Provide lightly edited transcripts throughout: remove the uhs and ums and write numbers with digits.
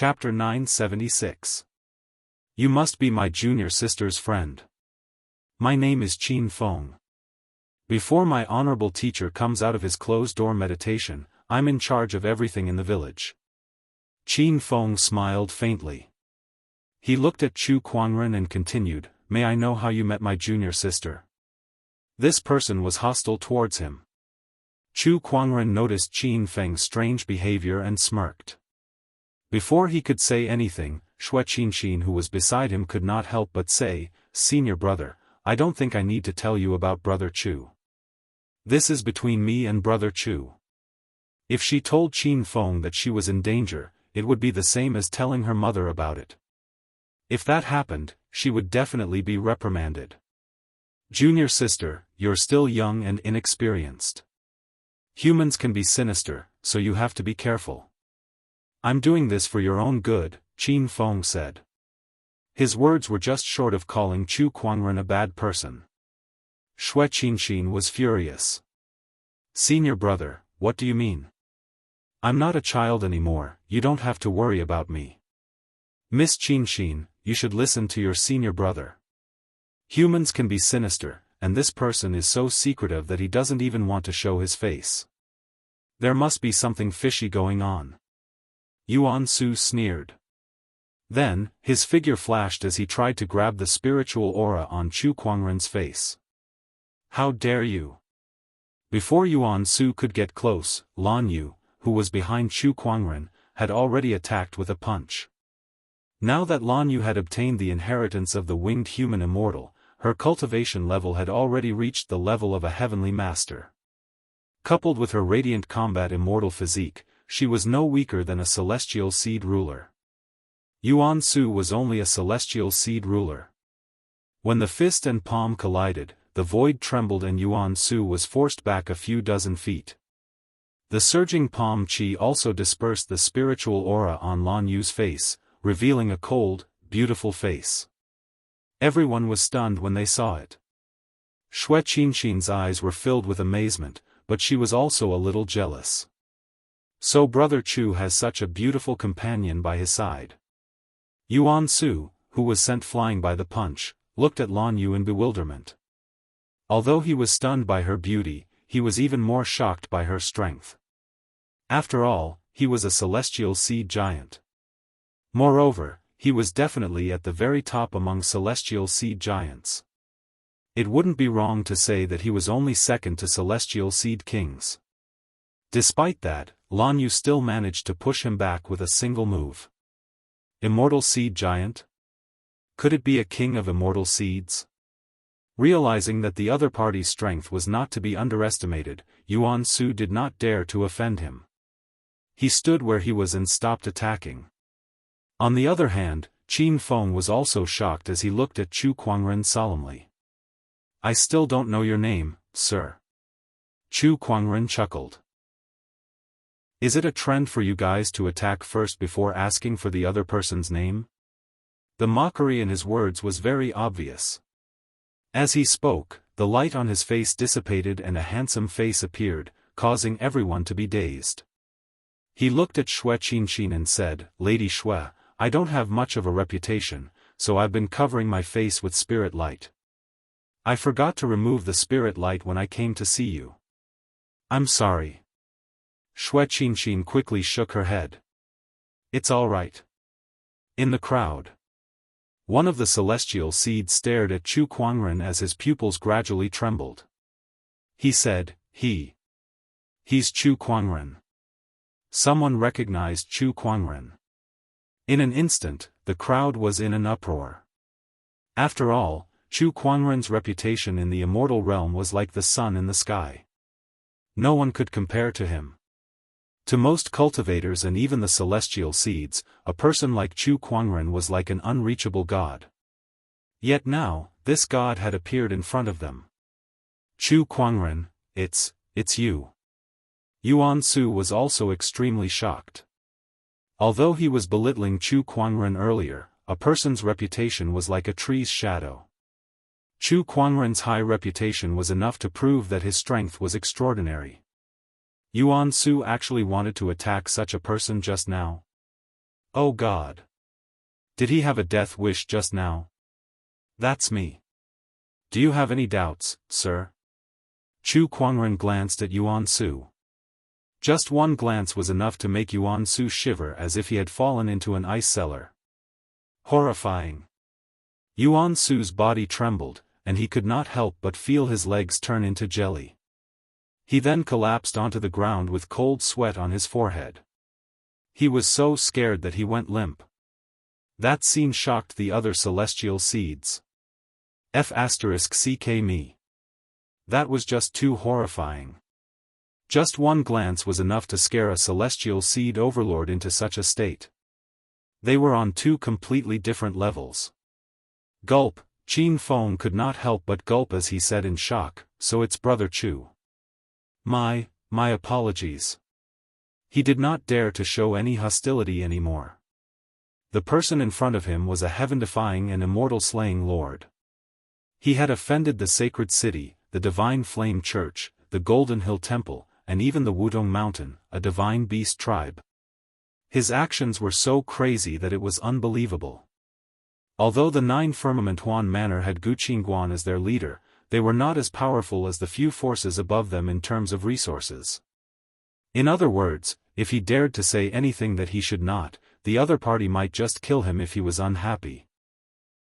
Chapter 976. You must be my junior sister's friend. My name is Qin Feng. Before my honorable teacher comes out of his closed-door meditation, I'm in charge of everything in the village. Qin Feng smiled faintly. He looked at Chu Kuangren and continued, May I know how you met my junior sister? This person was hostile towards him. Chu Kuangren noticed Qin Feng's strange behavior and smirked. Before he could say anything, Xue Qianxin who was beside him could not help but say, Senior brother, I don't think I need to tell you about Brother Chu. This is between me and Brother Chu. If she told Qin Feng that she was in danger, it would be the same as telling her mother about it. If that happened, she would definitely be reprimanded. Junior sister, you're still young and inexperienced. Humans can be sinister, so you have to be careful. I'm doing this for your own good, Qin Feng said. His words were just short of calling Chu Kuangren a bad person. Xue Qianxin was furious. Senior brother, what do you mean? I'm not a child anymore, you don't have to worry about me. Miss Qianxin, you should listen to your senior brother. Humans can be sinister, and this person is so secretive that he doesn't even want to show his face. There must be something fishy going on. Yuan Su sneered. Then, his figure flashed as he tried to grab the spiritual aura on Chu Kuangren's face. How dare you? Before Yuan Su could get close, Lan Yu, who was behind Chu Kuangren, had already attacked with a punch. Now that Lan Yu had obtained the inheritance of the winged human immortal, her cultivation level had already reached the level of a heavenly master. Coupled with her radiant combat immortal physique, she was no weaker than a celestial seed ruler. Yuan Su was only a celestial seed ruler. When the fist and palm collided, the void trembled and Yuan Su was forced back a few dozen feet. The surging palm chi also dispersed the spiritual aura on Lan Yu's face, revealing a cold, beautiful face. Everyone was stunned when they saw it. Xue Qianxin's eyes were filled with amazement, but she was also a little jealous. So Brother Chu has such a beautiful companion by his side. Yuan Su, who was sent flying by the punch, looked at Lan Yu in bewilderment. Although he was stunned by her beauty, he was even more shocked by her strength. After all, he was a celestial seed giant. Moreover, he was definitely at the very top among celestial seed giants. It wouldn't be wrong to say that he was only second to celestial seed kings. Despite that, Lan Yu still managed to push him back with a single move. Immortal seed giant? Could it be a king of immortal seeds? Realizing that the other party's strength was not to be underestimated, Yuan Su did not dare to offend him. He stood where he was and stopped attacking. On the other hand, Qin Feng was also shocked as he looked at Chu Kuangren solemnly. I still don't know your name, sir. Chu Kuangren chuckled. Is it a trend for you guys to attack first before asking for the other person's name? The mockery in his words was very obvious. As he spoke, the light on his face dissipated and a handsome face appeared, causing everyone to be dazed. He looked at Xue Qianxin and said, Lady Xue, I don't have much of a reputation, so I've been covering my face with spirit light. I forgot to remove the spirit light when I came to see you. I'm sorry. Xue Qianxin quickly shook her head. It's all right. In the crowd, one of the celestial seeds stared at Chu Kuangren as his pupils gradually trembled. He said, He's Chu Kuangren. Someone recognized Chu Kuangren. In an instant, the crowd was in an uproar. After all, Chu Kuangren's reputation in the immortal realm was like the sun in the sky. No one could compare to him. To most cultivators and even the celestial seeds, a person like Chu Kuangren was like an unreachable god. Yet now, this god had appeared in front of them. Chu Kuangren, it's you. Yuan Su was also extremely shocked. Although he was belittling Chu Kuangren earlier, a person's reputation was like a tree's shadow. Chu Kuangren's high reputation was enough to prove that his strength was extraordinary. Yuan Su actually wanted to attack such a person just now. Oh God! Did he have a death wish just now? That's me. Do you have any doubts, sir? Chu Kuangren glanced at Yuan Su. Just one glance was enough to make Yuan Su shiver as if he had fallen into an ice cellar. Horrifying. Yuan Su's body trembled, and he could not help but feel his legs turn into jelly. He then collapsed onto the ground with cold sweat on his forehead. He was so scared that he went limp. That scene shocked the other celestial seeds. F***ck me. That was just too horrifying. Just one glance was enough to scare a celestial seed overlord into such a state. They were on two completely different levels. Gulp, Qin Feng could not help but gulp as he said in shock, so it's Brother Chu. My apologies. He did not dare to show any hostility anymore. The person in front of him was a heaven-defying and immortal-slaying lord. He had offended the sacred city, the Divine Flame Church, the Golden Hill Temple, and even the Wudong Mountain, a divine beast tribe. His actions were so crazy that it was unbelievable. Although the Nine Firmament Huan Manor had Gu Qingguan as their leader, they were not as powerful as the few forces above them in terms of resources. In other words, if he dared to say anything that he should not, the other party might just kill him if he was unhappy.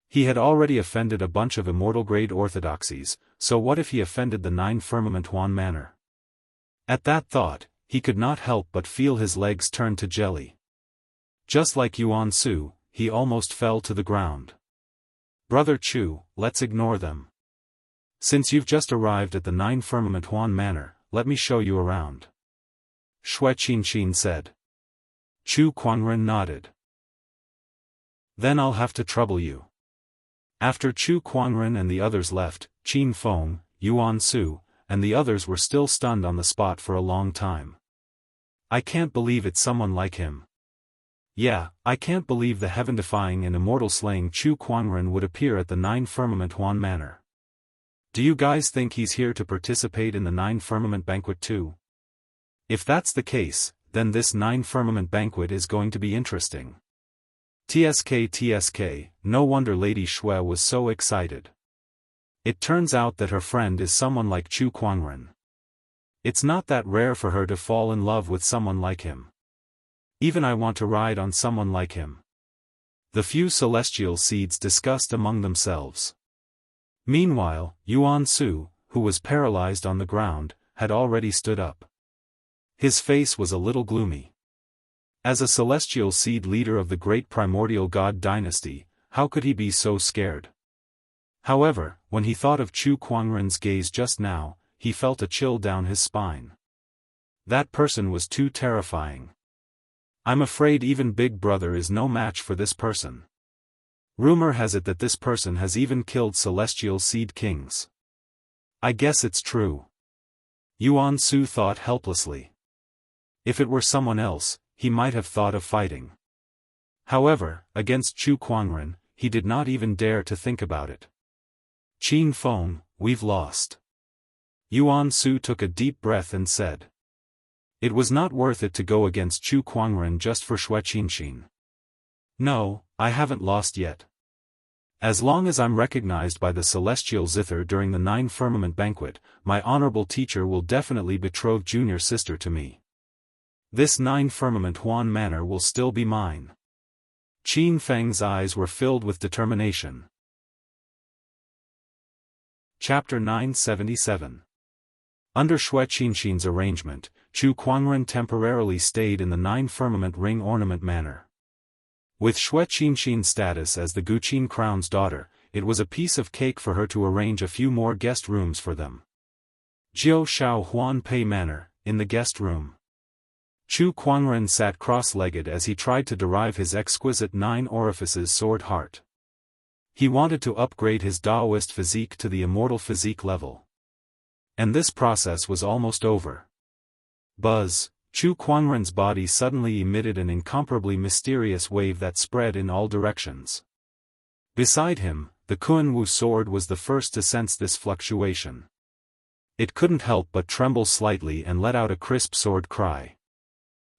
He had already offended a bunch of immortal-grade orthodoxies, so what if he offended the Nine Firmament Huan Manor? At that thought, he could not help but feel his legs turn to jelly. Just like Yuan Su, he almost fell to the ground. Brother Chu, let's ignore them. Since you've just arrived at the Nine Firmament Huan Manor, let me show you around. Xue Qinxin said. Chu Kuangren nodded. Then I'll have to trouble you. After Chu Kuangren and the others left, Qin Feng, Yuan Su, and the others were still stunned on the spot for a long time. I can't believe it's someone like him. Yeah, I can't believe the heaven-defying and immortal-slaying Chu Kuangren would appear at the Nine Firmament Huan Manor. Do you guys think he's here to participate in the Nine Firmament Banquet too? If that's the case, then this Nine Firmament Banquet is going to be interesting. TSK, no wonder Lady Xue was so excited. It turns out that her friend is someone like Chu Kuangren. It's not that rare for her to fall in love with someone like him. Even I want to ride on someone like him. The few celestial seeds discussed among themselves. Meanwhile, Yuan Su, who was paralyzed on the ground, had already stood up. His face was a little gloomy. As a celestial seed leader of the great primordial god dynasty, how could he be so scared? However, when he thought of Chu Kuangren's gaze just now, he felt a chill down his spine. That person was too terrifying. I'm afraid even Big Brother is no match for this person. Rumor has it that this person has even killed celestial seed kings. I guess it's true. Yuan Su thought helplessly. If it were someone else, he might have thought of fighting. However, against Chu Kuangren, he did not even dare to think about it. Qin Feng, we've lost. Yuan Su took a deep breath and said. It was not worth it to go against Chu Kuangren just for Xue Qinxin. No, I haven't lost yet. As long as I'm recognized by the celestial zither during the Nine Firmament Banquet, my honorable teacher will definitely betroth junior sister to me. This Nine Firmament Huan Manor will still be mine. Qin Feng's eyes were filled with determination. Chapter 977. Under Xue Qinxin's arrangement, Chu Kuangren temporarily stayed in the Nine Firmament Ring Ornament Manor. With Xue Qinxin's status as the Guqin Crown's daughter, it was a piece of cake for her to arrange a few more guest rooms for them. Jiao Shao Huan Pei Manor, in the guest room. Chu Kuangren sat cross-legged as he tried to derive his exquisite 9 orifices sword heart. He wanted to upgrade his Daoist physique to the immortal physique level. And this process was almost over. Buzz, Chu Kuangren's body suddenly emitted an incomparably mysterious wave that spread in all directions. Beside him, the Kunwu sword was the first to sense this fluctuation. It couldn't help but tremble slightly and let out a crisp sword cry.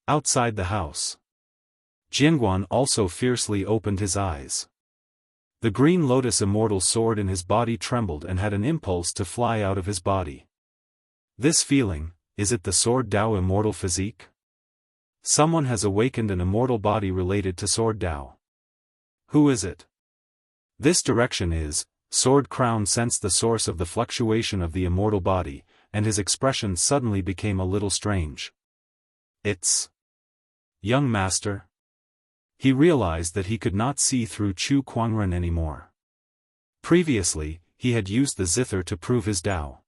Outside the house. Jianghuan also fiercely opened his eyes. The green lotus immortal sword in his body trembled and had an impulse to fly out of his body. This feeling, is it the sword Dao immortal physique? Someone has awakened an immortal body related to sword Dao. Who is it? This direction is, Sword Crown sensed the source of the fluctuation of the immortal body, and his expression suddenly became a little strange. It's young master. He realized that he could not see through Chu Kuangren anymore. Previously, he had used the zither to prove his Dao.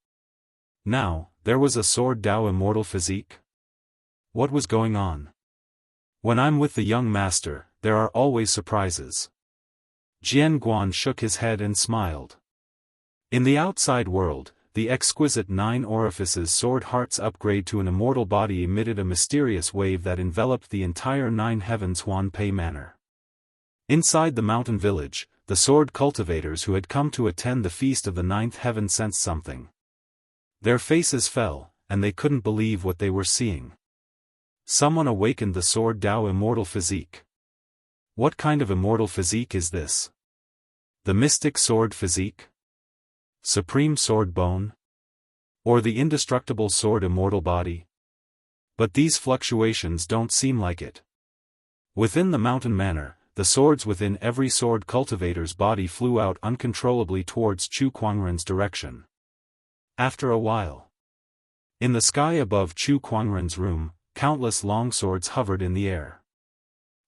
Now, there was a sword Dao immortal physique? What was going on? When I'm with the young master, there are always surprises. Jian Guan shook his head and smiled. In the outside world, the exquisite 9 orifices sword heart's upgrade to an immortal body emitted a mysterious wave that enveloped the entire 9 heavens Huanpei Manor. Inside the mountain village, the sword cultivators who had come to attend the feast of the 9th heaven sensed something. Their faces fell, and they couldn't believe what they were seeing. Someone awakened the sword Dao immortal physique. What kind of immortal physique is this? The mystic sword physique? Supreme sword bone? Or the indestructible sword immortal body? But these fluctuations don't seem like it. Within the mountain manor, the swords within every sword cultivator's body flew out uncontrollably towards Chu Kuangren's direction. After a while, in the sky above Chu Kuangren's room, countless longswords hovered in the air.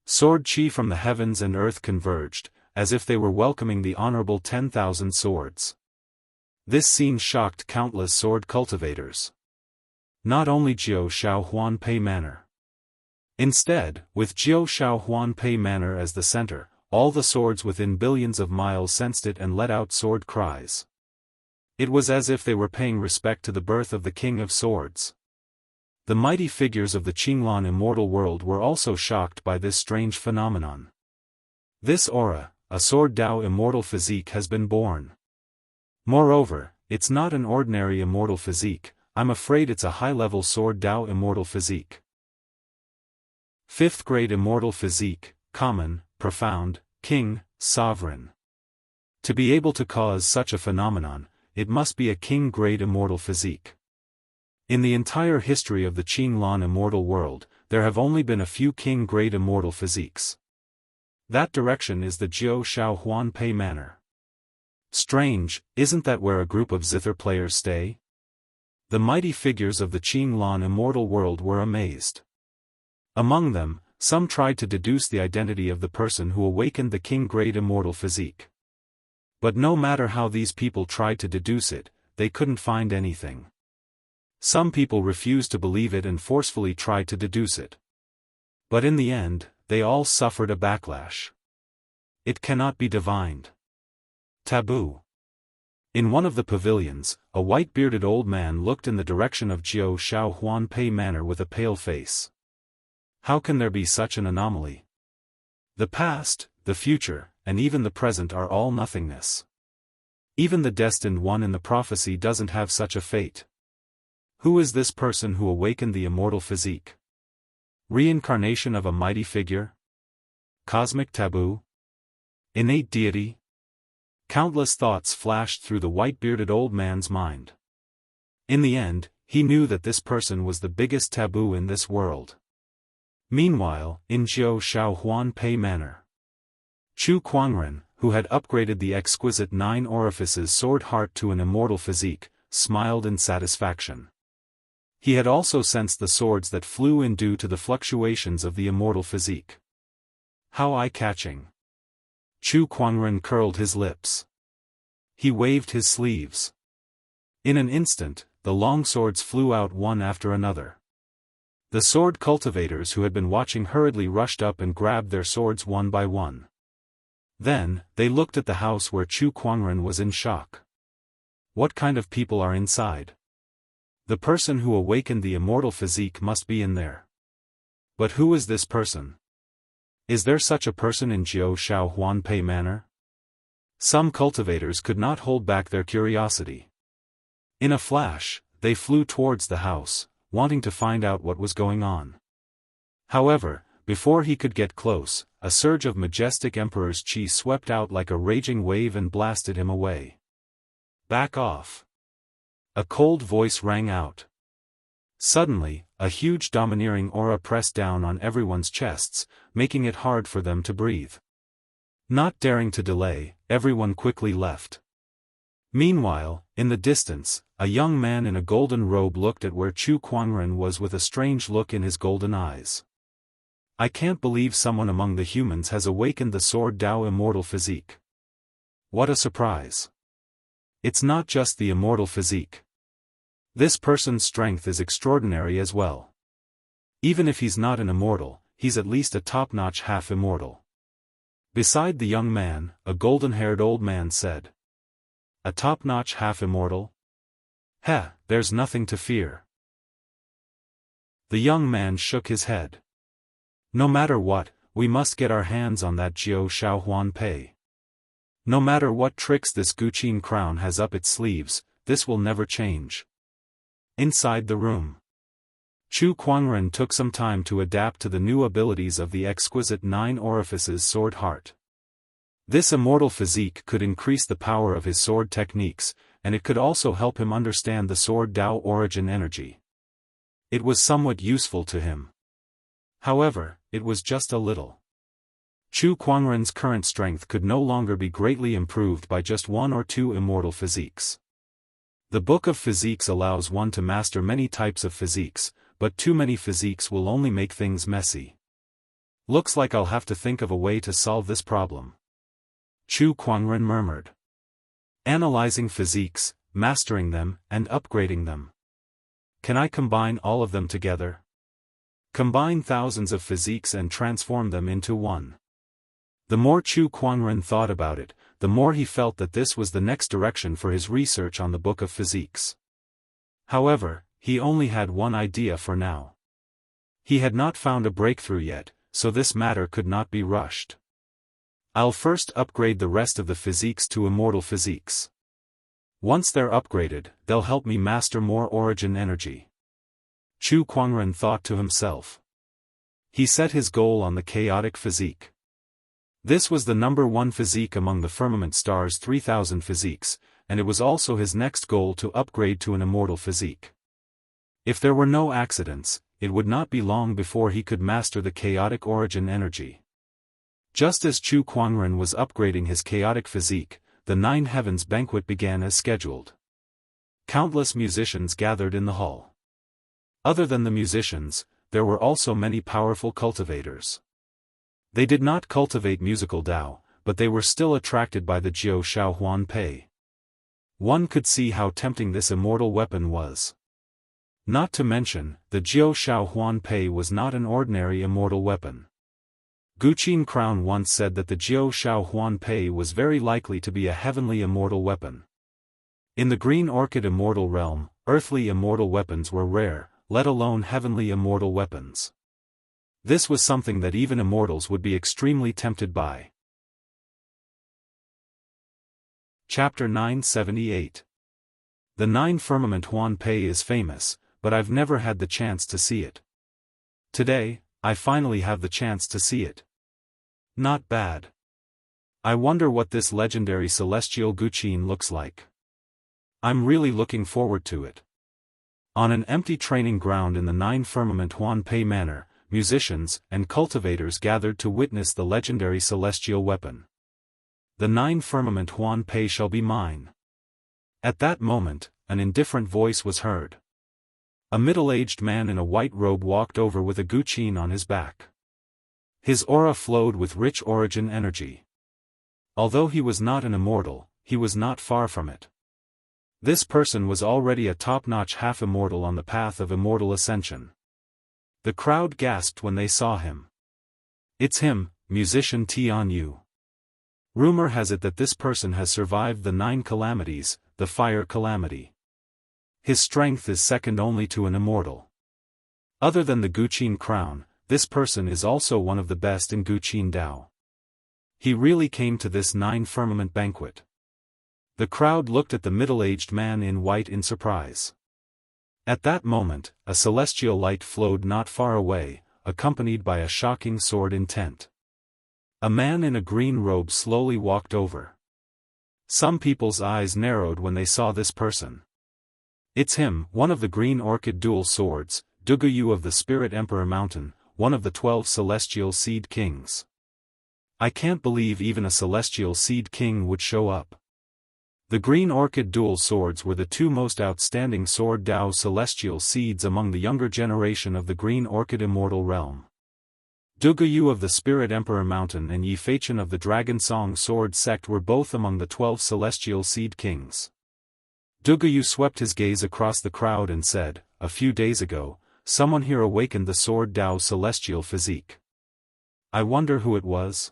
Sword chi from the heavens and earth converged, as if they were welcoming the honorable 10,000 swords. This scene shocked countless sword cultivators. Not only Jiao Shao Huanpei Manor. Instead, with Jiao Shao Huanpei Manor as the center, all the swords within billions of miles sensed it and let out sword cries. It was as if they were paying respect to the birth of the King of Swords. The mighty figures of the Qinglan immortal world were also shocked by this strange phenomenon. This aura, a sword Dao immortal physique has been born. Moreover, it's not an ordinary immortal physique, I'm afraid it's a high-level sword Dao immortal physique. 5th grade immortal physique, common, profound, king, sovereign. To be able to cause such a phenomenon, it must be a king-grade immortal physique. In the entire history of the Qinglan immortal world, there have only been a few king-grade immortal physiques. That direction is the Jiao Shao Huanpei Manor. Strange, isn't that where a group of zither players stay? The mighty figures of the Qinglan immortal world were amazed. Among them, some tried to deduce the identity of the person who awakened the king-grade immortal physique. But no matter how these people tried to deduce it, they couldn't find anything. Some people refused to believe it and forcefully tried to deduce it. But in the end, they all suffered a backlash. It cannot be divined. Taboo. In one of the pavilions, a white-bearded old man looked in the direction of Jiao Shao Huanpei Manor with a pale face. How can there be such an anomaly? The past, the future, and even the present are all nothingness. Even the destined one in the prophecy doesn't have such a fate. Who is this person who awakened the immortal physique? Reincarnation of a mighty figure? Cosmic taboo? Innate deity? Countless thoughts flashed through the white-bearded old man's mind. In the end, he knew that this person was the biggest taboo in this world. Meanwhile, in Jiao Shao Huanpei Manor, Chu Kuangren, who had upgraded the exquisite 9 orifices sword heart to an immortal physique, smiled in satisfaction. He had also sensed the swords that flew in due to the fluctuations of the immortal physique. How eye-catching. Chu Kuangren curled his lips. He waved his sleeves. In an instant, the long swords flew out one after another. The sword cultivators who had been watching hurriedly rushed up and grabbed their swords one by one. Then, they looked at the house where Chu Kuangren was in shock. What kind of people are inside? The person who awakened the immortal physique must be in there. But who is this person? Is there such a person in Jiao Shao Huanpei Manor? Some cultivators could not hold back their curiosity. In a flash, they flew towards the house, wanting to find out what was going on. However, Before he could get close, a surge of majestic emperor's chi swept out like a raging wave and blasted him away. "Back off!" A cold voice rang out. Suddenly, a huge domineering aura pressed down on everyone's chests, making it hard for them to breathe. Not daring to delay, everyone quickly left. Meanwhile, in the distance, a young man in a golden robe looked at where Chu Kuangren was with a strange look in his golden eyes. "I can't believe someone among the humans has awakened the sword Dao immortal physique. What a surprise. It's not just the immortal physique. This person's strength is extraordinary as well. Even if he's not an immortal, he's at least a top-notch half-immortal." Beside the young man, a golden-haired old man said. "A top-notch half-immortal? Heh, there's nothing to fear." The young man shook his head. "No matter what, we must get our hands on that Jiao Shaohuan Pei. No matter what tricks this Guqin crown has up its sleeves, this will never change." Inside the room, Chu Kuangren took some time to adapt to the new abilities of the exquisite 9 orifices sword heart. This immortal physique could increase the power of his sword techniques, and it could also help him understand the sword Dao origin energy. It was somewhat useful to him. However, it was just a little. Chu Kuangren's current strength could no longer be greatly improved by just 1 or 2 immortal physiques. The Book of Physiques allows one to master many types of physiques, but too many physiques will only make things messy. "Looks like I'll have to think of a way to solve this problem," Chu Kuangren murmured. "Analyzing physiques, mastering them, and upgrading them. Can I combine all of them together? Combine thousands of physiques and transform them into one." The more Chu Kuangren thought about it, the more he felt that this was the next direction for his research on the Book of Physiques. However, he only had one idea for now. He had not found a breakthrough yet, so this matter could not be rushed. "I'll first upgrade the rest of the physiques to immortal physiques. Once they're upgraded, they'll help me master more origin energy," Chu Kuangren thought to himself. He set his goal on the chaotic physique. This was the #1 physique among the Firmament Star's 3,000 physiques, and it was also his next goal to upgrade to an immortal physique. If there were no accidents, it would not be long before he could master the chaotic origin energy. Just as Chu Kuangren was upgrading his chaotic physique, the 9 Heavens banquet began as scheduled. Countless musicians gathered in the hall. Other than the musicians, there were also many powerful cultivators. They did not cultivate musical Dao, but they were still attracted by the Jiao Shaohuan Pei. One could see how tempting this immortal weapon was. Not to mention, the Jiao Shaohuan Pei was not an ordinary immortal weapon. Guqin Crown once said that the Jiao Shaohuan Pei was very likely to be a heavenly immortal weapon. In the Green Orchid immortal realm, earthly immortal weapons were rare, let alone heavenly immortal weapons. This was something that even immortals would be extremely tempted by. Chapter 978. The 9 Firmament Huan Pei is famous, but I've never had the chance to see it. Today, I finally have the chance to see it. Not bad. I wonder what this legendary celestial Guqin looks like. I'm really looking forward to it. On an empty training ground in the 9 Firmament Huan Pei Manor, musicians and cultivators gathered to witness the legendary celestial weapon. "The 9 Firmament Huan Pei shall be mine." At that moment, an indifferent voice was heard. A middle-aged man in a white robe walked over with a Guqin on his back. His aura flowed with rich origin energy. Although he was not an immortal, he was not far from it. This person was already a top-notch half-immortal on the path of immortal ascension. The crowd gasped when they saw him. "It's him, musician Tian Yu. Rumor has it that this person has survived the 9 calamities, the fire calamity. His strength is second only to an immortal. Other than the Guqin crown, this person is also one of the best in Guqin Dao. He really came to this 9 firmament banquet." The crowd looked at the middle-aged man in white in surprise. At that moment, a celestial light flowed not far away, accompanied by a shocking sword intent. A man in a green robe slowly walked over. Some people's eyes narrowed when they saw this person. It's him, one of the Green Orchid Dual Swords, Duguyu of the Spirit Emperor Mountain, one of the 12 Celestial Seed Kings. I can't believe even a Celestial Seed King would show up. The Green Orchid Dual Swords were the two most outstanding Sword Dao Celestial Seeds among the younger generation of the Green Orchid Immortal Realm. Duguyu of the Spirit Emperor Mountain and Yi Feichen of the Dragon Song Sword Sect were both among the 12 Celestial Seed Kings. Duguyu swept his gaze across the crowd and said, "A few days ago, someone here awakened the Sword Dao Celestial Physique. I wonder who it was?"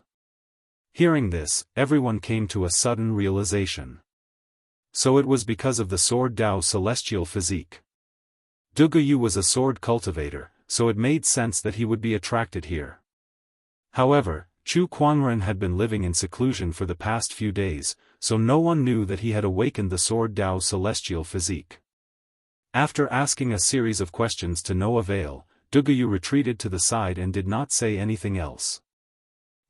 Hearing this, everyone came to a sudden realization. So it was because of the Sword Dao Celestial Physique. Duguyu was a sword cultivator, so it made sense that he would be attracted here. However, Chu Quanren had been living in seclusion for the past few days, so no one knew that he had awakened the Sword Dao Celestial Physique. After asking a series of questions to no avail, Duguyu retreated to the side and did not say anything else.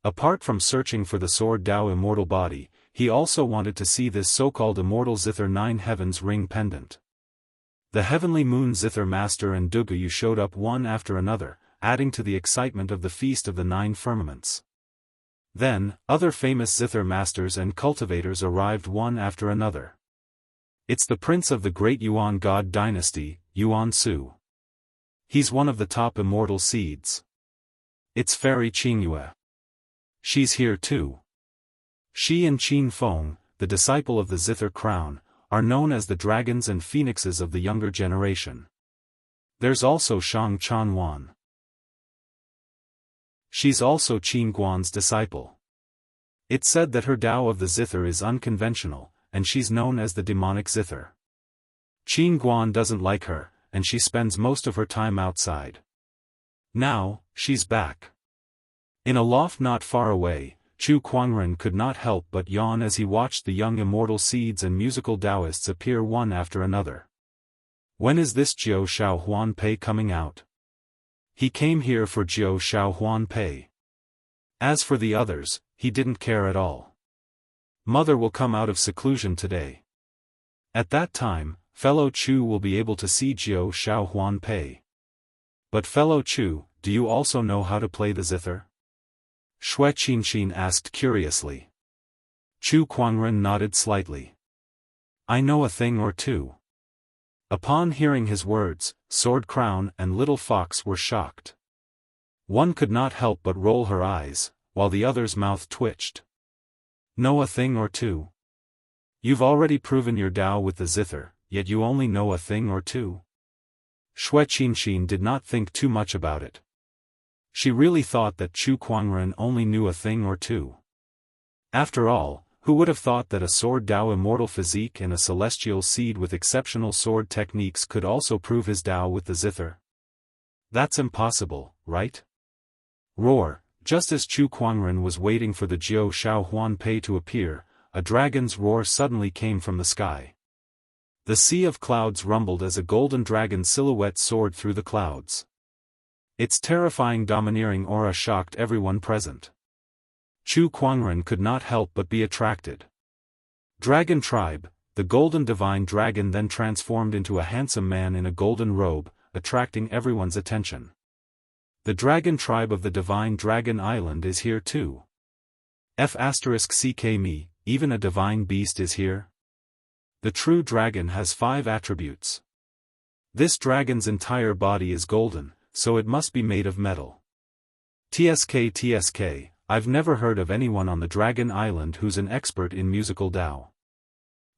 Apart from searching for the Sword Dao immortal body, he also wanted to see this so-called immortal Zither 9 Heavens ring pendant. The Heavenly Moon Zither Master and Duguyu showed up one after another, adding to the excitement of the Feast of the 9 Firmaments. Then, other famous Zither Masters and cultivators arrived one after another. It's the prince of the great Yuan God dynasty, Yuan Su. He's one of the top immortal seeds. It's Fairy Qingyue. She's here too. She and Qin Feng, the disciple of the Zither Crown, are known as the dragons and phoenixes of the younger generation. There's also Shang Chanwan. She's also Qin Guan's disciple. It's said that her Tao of the Zither is unconventional, and she's known as the demonic Zither. Qin Guan doesn't like her, and she spends most of her time outside. Now, she's back. In a loft not far away, Chu Quanren could not help but yawn as he watched the young immortal seeds and musical Daoists appear one after another. When is this Jiao Shao Huan Pei coming out? He came here for Jiao Shao Huan Pei. As for the others, he didn't care at all. Mother will come out of seclusion today. At that time, fellow Chu will be able to see Jiao Shao Huan Pei. But fellow Chu, do you also know how to play the zither? Xue Qinxin asked curiously. Chu Quanren nodded slightly. I know a thing or two. Upon hearing his words, Sword Crown and Little Fox were shocked. One could not help but roll her eyes, while the other's mouth twitched. Know a thing or two? You've already proven your Tao with the zither, yet you only know a thing or two? Xue Qinxin did not think too much about it. She really thought that Chu Quanren only knew a thing or two. After all, who would have thought that a Sword Dao immortal physique and a celestial seed with exceptional sword techniques could also prove his Tao with the zither? That's impossible, right? Roar! Just as Chu Quanren was waiting for the Jiao Shao Huan Pei to appear, a dragon's roar suddenly came from the sky. The sea of clouds rumbled as a golden dragon silhouette soared through the clouds. Its terrifying domineering aura shocked everyone present. Chu Quanren could not help but be attracted. Dragon Tribe, the golden divine dragon then transformed into a handsome man in a golden robe, attracting everyone's attention. The Dragon Tribe of the Divine Dragon Island is here too. *CK me, even a divine beast is here? The true dragon has 5 attributes. This dragon's entire body is golden, so it must be made of metal. TSK, I've never heard of anyone on the Dragon Island who's an expert in musical Tao.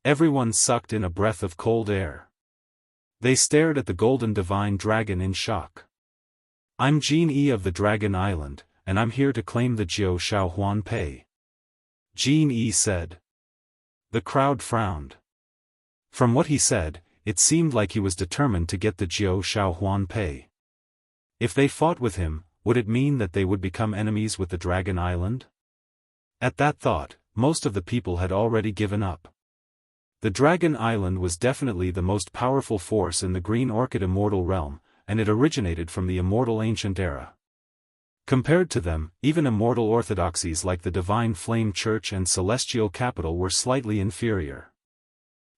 Everyone sucked in a breath of cold air. They stared at the golden divine dragon in shock. I'm Jin Yi of the Dragon Island, and I'm here to claim the Jiao Shao Huan Pei. Jin Yi said. The crowd frowned. From what he said, it seemed like he was determined to get the Jiao Shao Huan Pei. If they fought with him, would it mean that they would become enemies with the Dragon Island? At that thought, most of the people had already given up. The Dragon Island was definitely the most powerful force in the Green Orchid Immortal Realm, and it originated from the immortal ancient era. Compared to them, even immortal orthodoxies like the Divine Flame Church and Celestial Capital were slightly inferior.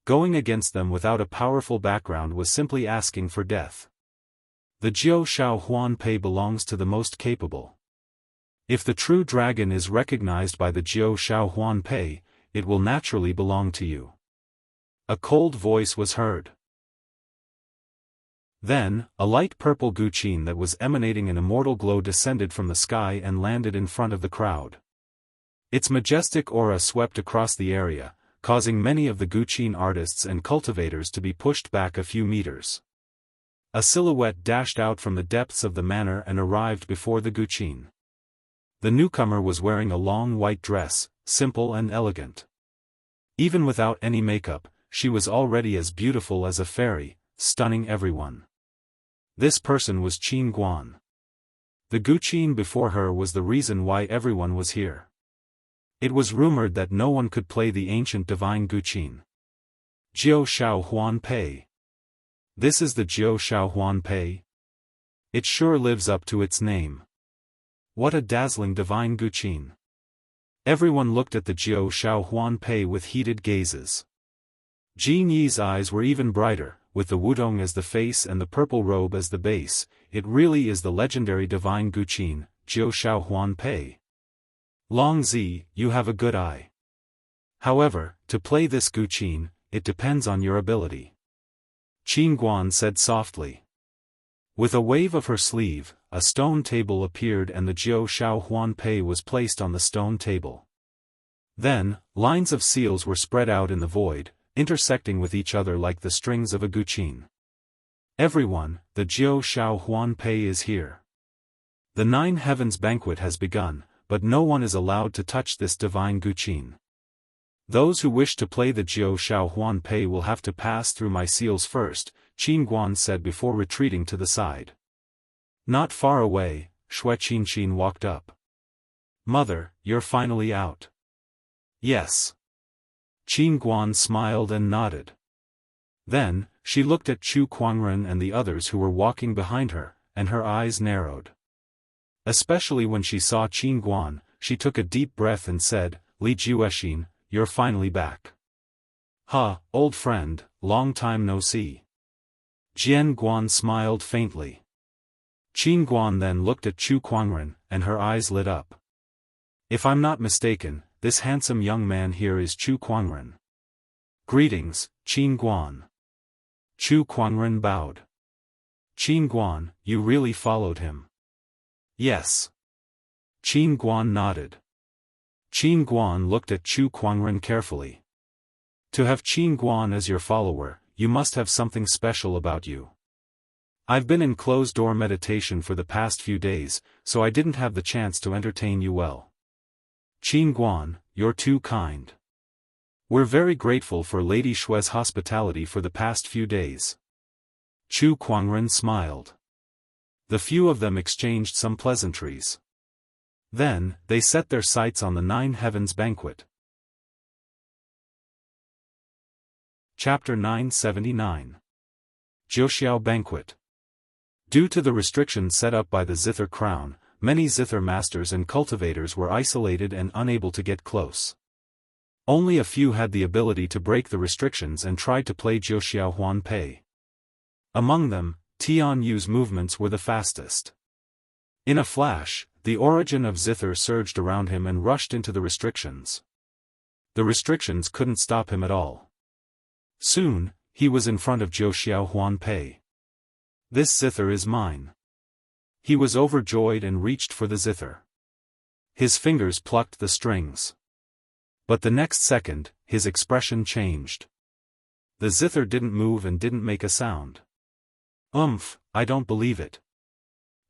Going against them without a powerful background was simply asking for death. The Jiao Shao Huan Pei belongs to the most capable. If the true dragon is recognized by the Jiao Shao Huan Pei, it will naturally belong to you. A cold voice was heard. Then, a light purple guqin that was emanating an immortal glow descended from the sky and landed in front of the crowd. Its majestic aura swept across the area, causing many of the guqin artists and cultivators to be pushed back a few meters. A silhouette dashed out from the depths of the manor and arrived before the guqin. The newcomer was wearing a long white dress, simple and elegant. Even without any makeup, she was already as beautiful as a fairy, stunning everyone. This person was Qin Guan. The guqin before her was the reason why everyone was here. It was rumored that no one could play the ancient divine guqin. Jiao Shao Huan Pei. This is the Jiao Shao Huan Pei? It sure lives up to its name. What a dazzling divine guqin. Everyone looked at the Jiao Shao Huan Pei with heated gazes. Jin Yi's eyes were even brighter, with the wudong as the face and the purple robe as the base. It really is the legendary divine guqin, Jiao Shao Huan Pei. Long Zi, you have a good eye. However, to play this guqin, it depends on your ability. Qin Guan said softly. With a wave of her sleeve, a stone table appeared and the Jiao Shao Huan Pei was placed on the stone table. Then, lines of seals were spread out in the void, intersecting with each other like the strings of a guqin. Everyone, the Jiao Shao Huan Pei is here. The Nine Heavens banquet has begun, but no one is allowed to touch this divine guqin. Those who wish to play the Jiao Shao Huan Pei will have to pass through my seals first, Qin Guan said before retreating to the side. Not far away, Xue Qinqin walked up. Mother, you're finally out. Yes. Qin Guan smiled and nodded. Then, she looked at Chu Kuangren and the others who were walking behind her, and her eyes narrowed. Especially when she saw Qin Guan, she took a deep breath and said, Li Juexin, you're finally back. Ha, old friend, long time no see. Jian Guan smiled faintly. Qin Guan then looked at Chu Kuangren, and her eyes lit up. If I'm not mistaken, this handsome young man here is Chu Kuangren. Greetings, Qin Guan. Chu Kuangren bowed. Qin Guan, you really followed him? Yes. Qin Guan nodded. Qin Guan looked at Chu Kuangren carefully. To have Qin Guan as your follower, you must have something special about you. I've been in closed-door meditation for the past few days, so I didn't have the chance to entertain you well. Qin Guan, you're too kind. We're very grateful for Lady Xue's hospitality for the past few days. Chu Kuangren smiled. The few of them exchanged some pleasantries. Then, they set their sights on the Nine Heavens banquet. Chapter 979. Jiuxiao Banquet. Due to the restrictions set up by the Zither Crown, many Zither masters and cultivators were isolated and unable to get close. Only a few had the ability to break the restrictions and tried to play Jiuxiao Huan Pei. Among them, Tian Yu's movements were the fastest. In a flash, the origin of Zither surged around him and rushed into the restrictions. The restrictions couldn't stop him at all. Soon, he was in front of Jiuxiao Huan Pei. This Zither is mine. He was overjoyed and reached for the Zither. His fingers plucked the strings. But the next second, his expression changed. The Zither didn't move and didn't make a sound. I don't believe it.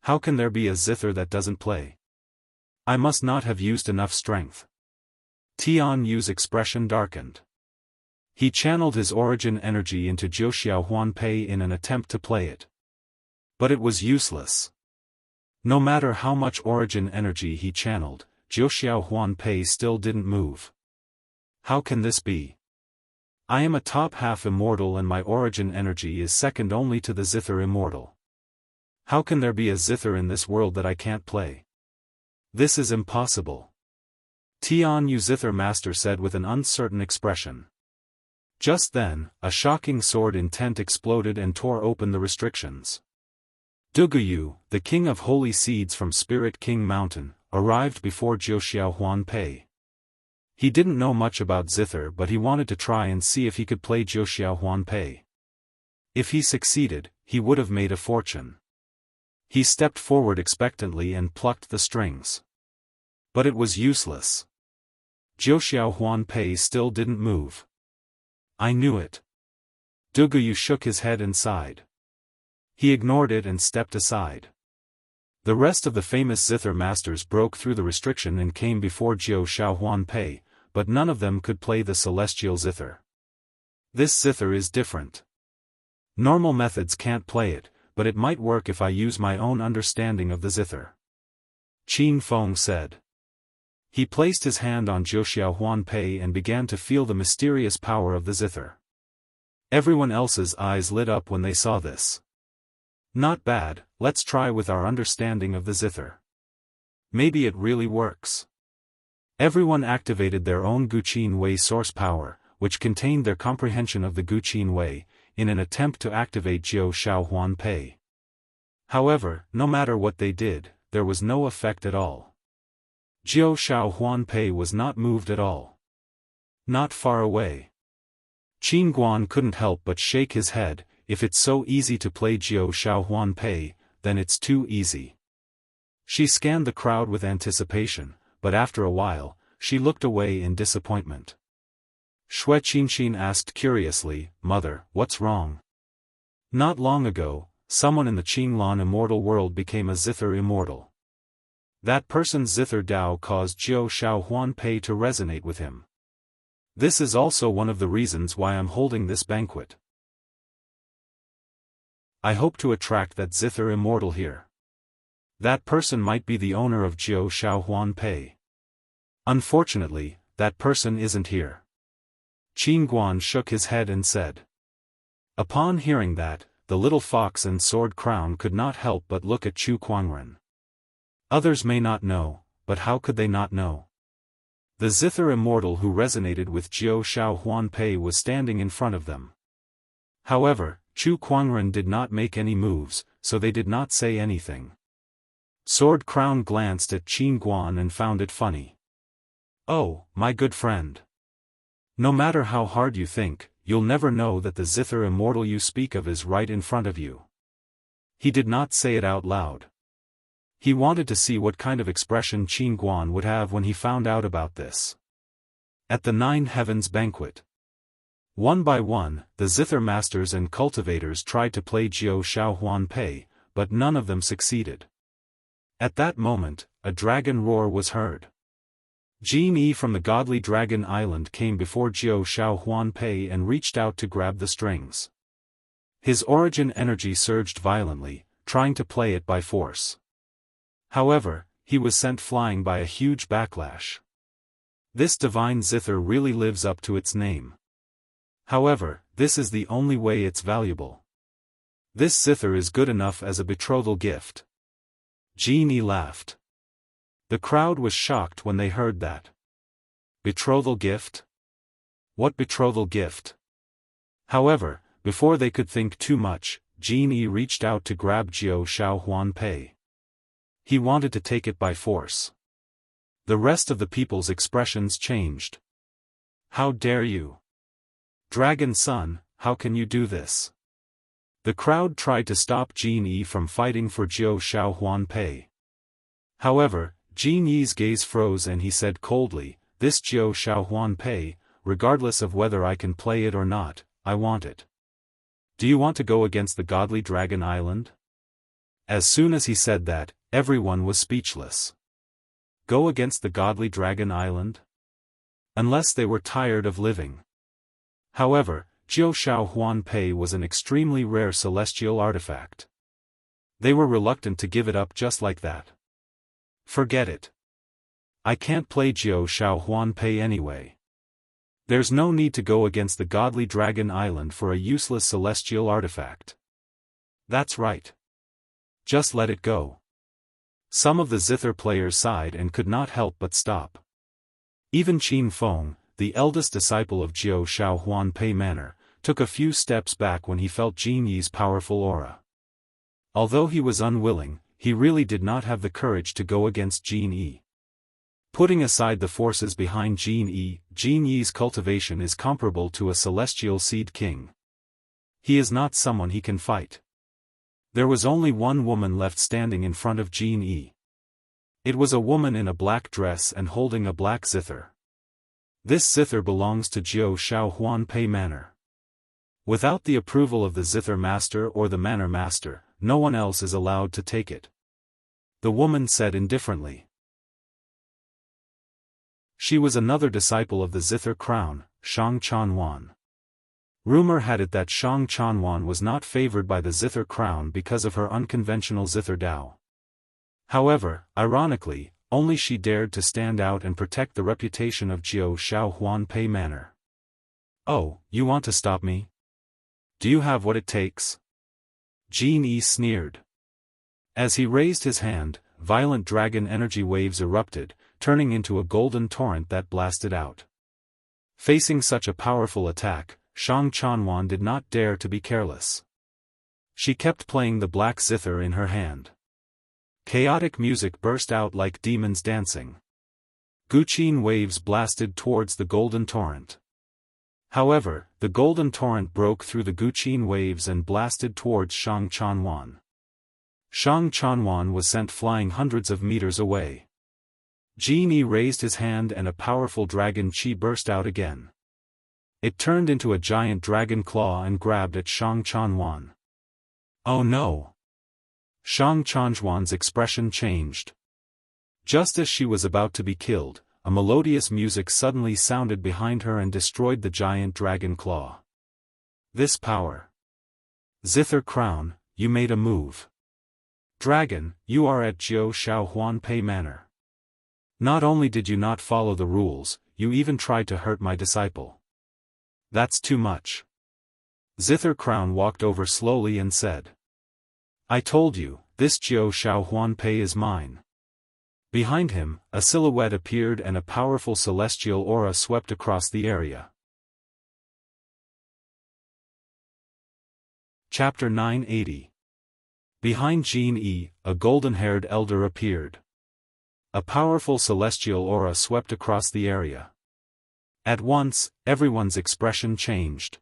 How can there be a Zither that doesn't play? I must not have used enough strength. Tian Yu's expression darkened. He channeled his origin energy into Jiuxiao Huan Pei in an attempt to play it. But it was useless. No matter how much origin energy he channeled, Jiuxiao Huan Pei still didn't move. How can this be? I am a top half immortal and my origin energy is second only to the Zither immortal. How can there be a Zither in this world that I can't play? This is impossible. Tian Yu Zither Master said with an uncertain expression. Just then, a shocking sword intent exploded and tore open the restrictions. Duguyu, the king of holy seeds from Spirit King Mountain, arrived before Jiuxiao Huanpei. He didn't know much about Zither, but he wanted to try and see if he could play Jiuxiao Huanpei. If he succeeded, he would have made a fortune. He stepped forward expectantly and plucked the strings. But it was useless. Jiuxiao Huanpei still didn't move. I knew it. Duguyu shook his head and sighed. He ignored it and stepped aside. The rest of the famous Zither masters broke through the restriction and came before Jiuxiao Huanpei, but none of them could play the celestial zither. This zither is different. Normal methods can't play it, but it might work if I use my own understanding of the zither. Qin Feng said. He placed his hand on Jiuxiao Huanpei and began to feel the mysterious power of the zither. Everyone else's eyes lit up when they saw this. Not bad, let's try with our understanding of the zither. Maybe it really works. Everyone activated their own Guqin Wei source power, which contained their comprehension of the Guqin Wei, in an attempt to activate Jiuxiao Huanpei. However, no matter what they did, there was no effect at all. Jiuxiao Huanpei was not moved at all. Not far away. Qin Guan couldn't help but shake his head. If it's so easy to play Jiuxiao Huanpei, then it's too easy. She scanned the crowd with anticipation, but after a while, she looked away in disappointment. Xue Qinxin asked curiously, Mother, what's wrong? Not long ago, someone in the Qinglan immortal world became a zither immortal. That person's zither Dao caused Jiuxiao Huanpei to resonate with him. This is also one of the reasons why I'm holding this banquet. I hope to attract that zither immortal here. That person might be the owner of Jiuxiao Huanpei. Unfortunately, that person isn't here. Qin Guan shook his head and said. Upon hearing that, the little fox and sword crown could not help but look at Chu Kuangren. Others may not know, but how could they not know? The zither immortal who resonated with Jiuxiao Huanpei was standing in front of them. However, Chu Kuangren did not make any moves, so they did not say anything. Sword Crown glanced at Qin Guan and found it funny. Oh, my good friend. No matter how hard you think, you'll never know that the zither immortal you speak of is right in front of you. He did not say it out loud. He wanted to see what kind of expression Qin Guan would have when he found out about this. At the Nine Heavens banquet. One by one, the zither masters and cultivators tried to play Jiuxiao Huanpei, but none of them succeeded. At that moment, a dragon roar was heard. Jin Yi from the godly dragon island came before Jiuxiao Huanpei and reached out to grab the strings. His origin energy surged violently, trying to play it by force. However, he was sent flying by a huge backlash. This divine zither really lives up to its name. However, this is the only way it's valuable. This zither is good enough as a betrothal gift. Jin Yi laughed. The crowd was shocked when they heard that. Betrothal gift? What betrothal gift? However, before they could think too much, Jin Yi reached out to grab Jiuxiao Huanpei. He wanted to take it by force. The rest of the people's expressions changed. How dare you? Dragon Son, how can you do this? The crowd tried to stop Jin Yi from fighting for Jiuxiao Huanpei. However, Jin Yi's gaze froze and he said coldly, This Jiuxiao Huanpei, regardless of whether I can play it or not, I want it. Do you want to go against the godly dragon island? As soon as he said that, everyone was speechless. Go against the godly dragon island? Unless they were tired of living. However, Jiuxiao Huanpei was an extremely rare celestial artifact. They were reluctant to give it up just like that. Forget it. I can't play Jiuxiao Huanpei anyway. There's no need to go against the godly dragon island for a useless celestial artifact. That's right. Just let it go. Some of the zither players sighed and could not help but stop. Even Qin Feng, the eldest disciple of Jiao Shao Huan Pei Manor, took a few steps back when he felt Jin Yi's powerful aura. Although he was unwilling, he really did not have the courage to go against Jin Yi. Putting aside the forces behind Jin Yi's cultivation is comparable to a celestial seed king. He is not someone he can fight. There was only one woman left standing in front of Jin Yi. It was a woman in a black dress and holding a black zither. This zither belongs to Jiao Shao Huan Pei Manor. Without the approval of the zither master or the manor master, no one else is allowed to take it. The woman said indifferently. She was another disciple of the zither crown, Shang Chanwan. Rumor had it that Shang Chanwan was not favored by the zither crown because of her unconventional zither Dao. However, ironically, only she dared to stand out and protect the reputation of Jiao Shao Huan Pei Manor. "Oh, you want to stop me? Do you have what it takes?" Jin Yi sneered. As he raised his hand, violent dragon energy waves erupted, turning into a golden torrent that blasted out. Facing such a powerful attack, Shang Chanwan did not dare to be careless. She kept playing the black zither in her hand. Chaotic music burst out like demons dancing. Guqin waves blasted towards the golden torrent. However, the golden torrent broke through the Guqin waves and blasted towards Shang Chanwan. Shang Chanwan was sent flying hundreds of meters away. Jin Yi raised his hand and a powerful dragon chi burst out again. It turned into a giant dragon claw and grabbed at Shang Chanwan. "Oh no!" Shang Chanwan's expression changed. Just as she was about to be killed, a melodious music suddenly sounded behind her and destroyed the giant dragon claw. This power! Zither crown, you made a move. Dragon, you are at Jiao Shao Huan Pei Manor. Not only did you not follow the rules, you even tried to hurt my disciple. That's too much. Zither Crown walked over slowly and said. I told you, this Jiao Shao Huan Pei is mine. Behind him, a silhouette appeared and a powerful celestial aura swept across the area. Chapter 980. Behind Jin Yi, a golden-haired elder appeared. A powerful celestial aura swept across the area. At once, everyone's expression changed.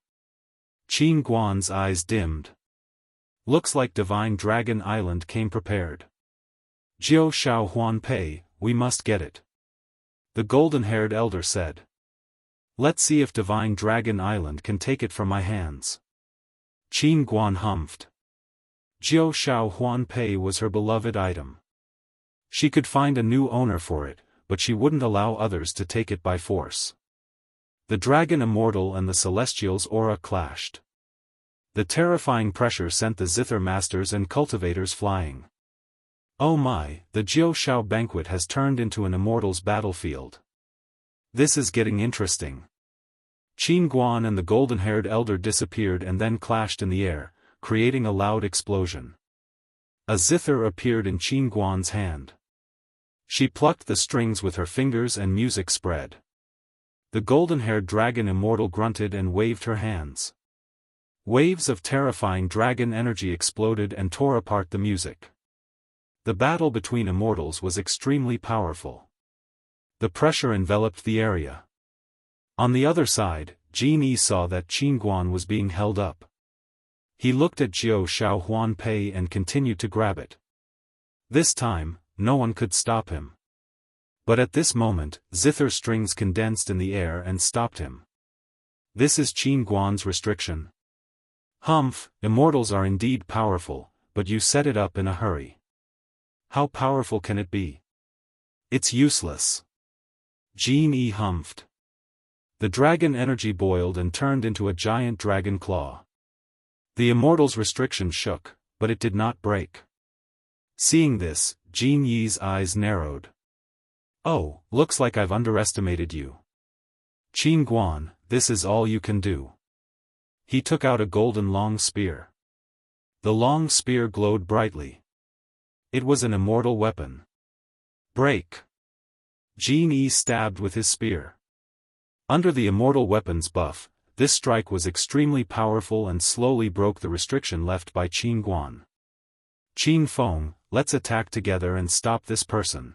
Qin Guan's eyes dimmed. Looks like Divine Dragon Island came prepared. Jiao Shao Huan Pei, we must get it. The golden-haired elder said. Let's see if Divine Dragon Island can take it from my hands. Qin Guan humphed. Jiao Shao Huan Pei was her beloved item. She could find a new owner for it, but she wouldn't allow others to take it by force. The dragon Immortal and the Celestial's aura clashed. The terrifying pressure sent the Zither Masters and Cultivators flying. Oh my, the Jiao Shao banquet has turned into an Immortal's battlefield. This is getting interesting. Qin Guan and the golden-haired elder disappeared and then clashed in the air, creating a loud explosion. A zither appeared in Qin Guan's hand. She plucked the strings with her fingers and music spread. The golden-haired dragon Immortal grunted and waved her hands. Waves of terrifying dragon energy exploded and tore apart the music. The battle between immortals was extremely powerful. The pressure enveloped the area. On the other side, Jin Yi saw that Qin Guan was being held up. He looked at Jiao Shao Huan Pei and continued to grab it. This time, no one could stop him. But at this moment, zither strings condensed in the air and stopped him. This is Qin Guan's restriction. Humph, immortals are indeed powerful, but you set it up in a hurry. How powerful can it be? It's useless. Jin Yi humphed. The dragon energy boiled and turned into a giant dragon claw. The immortal's restriction shook, but it did not break. Seeing this, Jin Yi's eyes narrowed. Oh, looks like I've underestimated you. Qin Guan, this is all you can do. He took out a golden long spear. The long spear glowed brightly. It was an immortal weapon. Break! Jin Yi stabbed with his spear. Under the immortal weapon's buff, this strike was extremely powerful and slowly broke the restriction left by Qin Guan. Qin Feng, let's attack together and stop this person.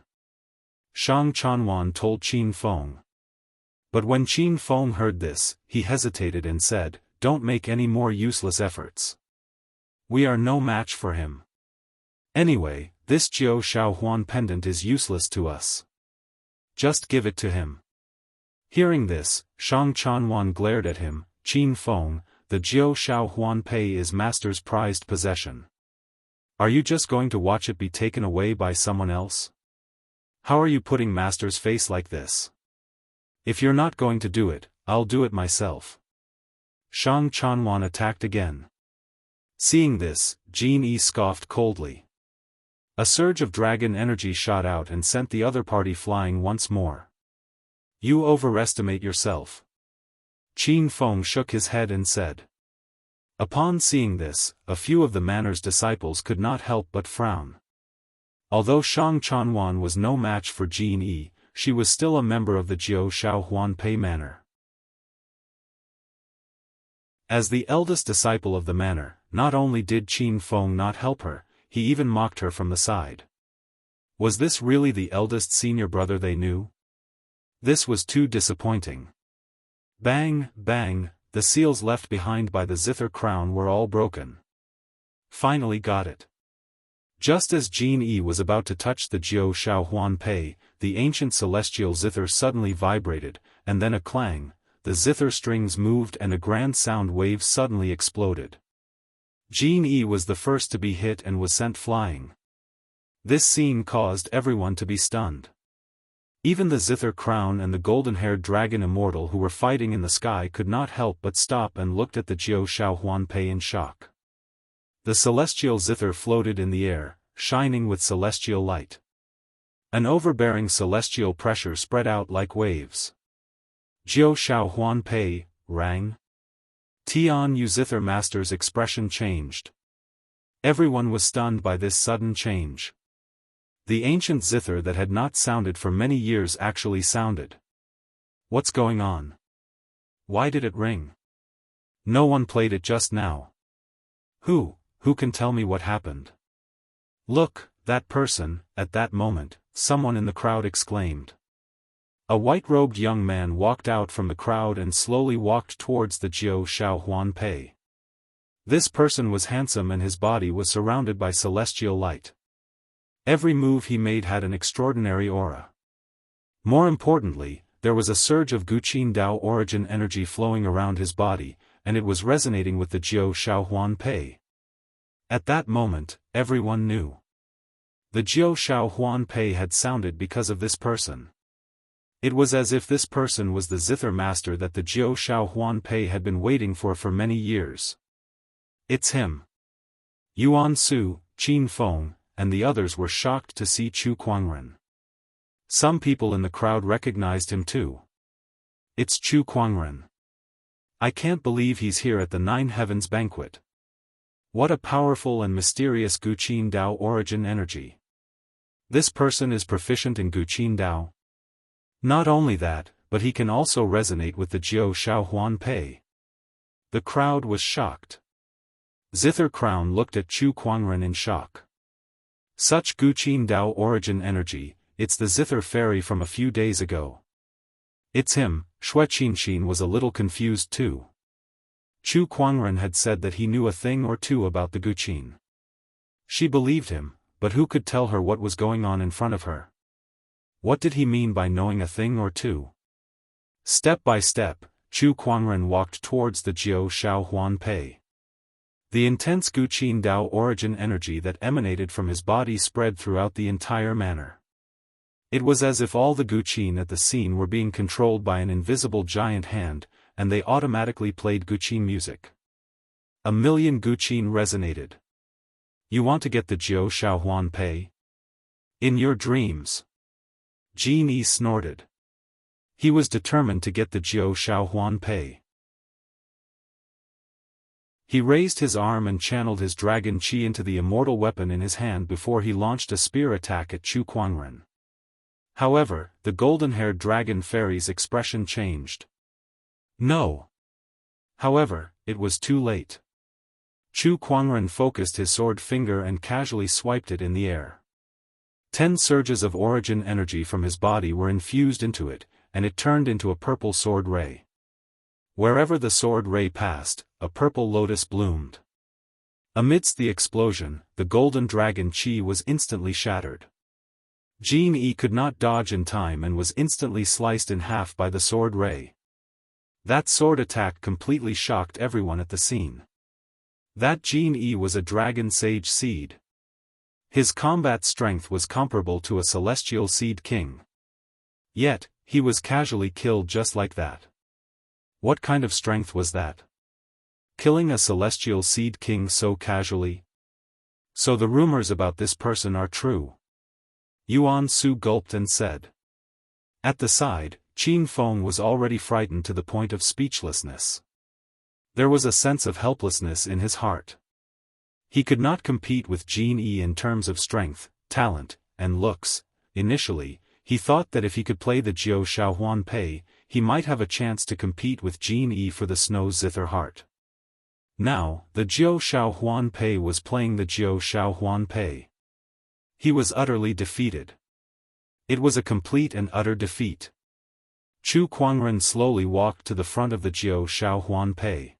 Shang Chanwan told Qin Feng. But when Qin Feng heard this, he hesitated and said, "Don't make any more useless efforts. We are no match for him. Anyway, this Jiao Shaohuan pendant is useless to us. Just give it to him." Hearing this, Shang Chanwan glared at him. "Qin Feng, the Jiao Shaohuan Pei is master's prized possession. Are you just going to watch it be taken away by someone else? How are you putting master's face like this? If you're not going to do it, I'll do it myself." Shang Chanwan attacked again. Seeing this, Jin Yi scoffed coldly. A surge of dragon energy shot out and sent the other party flying once more. "You overestimate yourself." Qin Feng shook his head and said. Upon seeing this, a few of the manor's disciples could not help but frown. Although Shang Chanwan was no match for Jin Yi, she was still a member of the Jiao Shaohuan Pei manor. As the eldest disciple of the manor, not only did Qin Feng not help her, he even mocked her from the side. Was this really the eldest senior brother they knew? This was too disappointing. Bang, bang, the seals left behind by the zither crown were all broken. Finally got it. Just as Jin Yi was about to touch the Jiao Shaohuan Pei, the ancient celestial zither suddenly vibrated, and then a clang, the zither strings moved and a grand sound wave suddenly exploded. Jin Yi was the first to be hit and was sent flying. This scene caused everyone to be stunned. Even the zither crown and the golden-haired dragon Immortal who were fighting in the sky could not help but stop and looked at the Jiao Shaohuan Pei in shock. The celestial zither floated in the air, shining with celestial light. An overbearing celestial pressure spread out like waves. "Jiao Shaohuan Pei, rang?" Tian Yu Zither Master's expression changed. Everyone was stunned by this sudden change. The ancient zither that had not sounded for many years actually sounded. What's going on? Why did it ring? No one played it just now. Who can tell me what happened? Look, that person, at that moment, someone in the crowd exclaimed. A white-robed young man walked out from the crowd and slowly walked towards the Jiao Shaohuan Pei. This person was handsome and his body was surrounded by celestial light. Every move he made had an extraordinary aura. More importantly, there was a surge of Guqin Dao origin energy flowing around his body, and it was resonating with the Jiao Shaohuan Pei. At that moment, everyone knew. The Jiao Shaohuan Pei had sounded because of this person. It was as if this person was the zither master that the Jiao Shaohuan Pei had been waiting for many years. It's him. Yuan Su, Qin Feng, and the others were shocked to see Chu Kuangren. Some people in the crowd recognized him too. It's Chu Kuangren. I can't believe he's here at the Nine Heavens banquet. What a powerful and mysterious Guqin Dao origin energy. This person is proficient in Guqin Dao. Not only that, but he can also resonate with the Jiao Shaohuan Pei. The crowd was shocked. Zither Crown looked at Chu Kuangren in shock. Such Guqin Dao origin energy, it's the Zither fairy from a few days ago. It's him. Shui Qinshin was a little confused too. Chu Kuangren had said that he knew a thing or two about the Guqin. She believed him, but who could tell her what was going on in front of her? What did he mean by knowing a thing or two? Step by step, Chu Kuangren walked towards the Jiao Shaohuan Pei. The intense Guqin Dao origin energy that emanated from his body spread throughout the entire manor. It was as if all the Guqin at the scene were being controlled by an invisible giant hand, and they automatically played Guqin music. 1,000,000 Guqin resonated. You want to get the Jiao Shaohuan Pei? In your dreams. Jin Yi snorted. He was determined to get the Jiao Shaohuan Pei. He raised his arm and channeled his dragon chi into the immortal weapon in his hand before he launched a spear attack at Chu Kuangren. However, the golden-haired dragon fairy's expression changed. No! However, it was too late. Chu Kuangren focused his sword finger and casually swiped it in the air. 10 surges of origin energy from his body were infused into it, and it turned into a purple sword ray. Wherever the sword ray passed, a purple lotus bloomed. Amidst the explosion, the golden dragon chi was instantly shattered. Jianghu could not dodge in time and was instantly sliced in half by the sword ray. That sword attack completely shocked everyone at the scene. That Jianghu was a dragon sage seed. His combat strength was comparable to a celestial seed king. Yet, he was casually killed just like that. What kind of strength was that? Killing a celestial seed king so casually? So the rumors about this person are true. Yuan Su gulped and said. At the side, Qin Feng was already frightened to the point of speechlessness. There was a sense of helplessness in his heart. He could not compete with Jianghu in terms of strength, talent, and looks. Initially, he thought that if he could play the Jiao Shaohuan Pei, he might have a chance to compete with Jianghu for the Snow Zither Heart. Now, the Jiao Shaohuan Pei was playing the Jiao Shaohuan Pei. He was utterly defeated. It was a complete and utter defeat. Chu Kuangren slowly walked to the front of the Jiao Shaohuan Pei.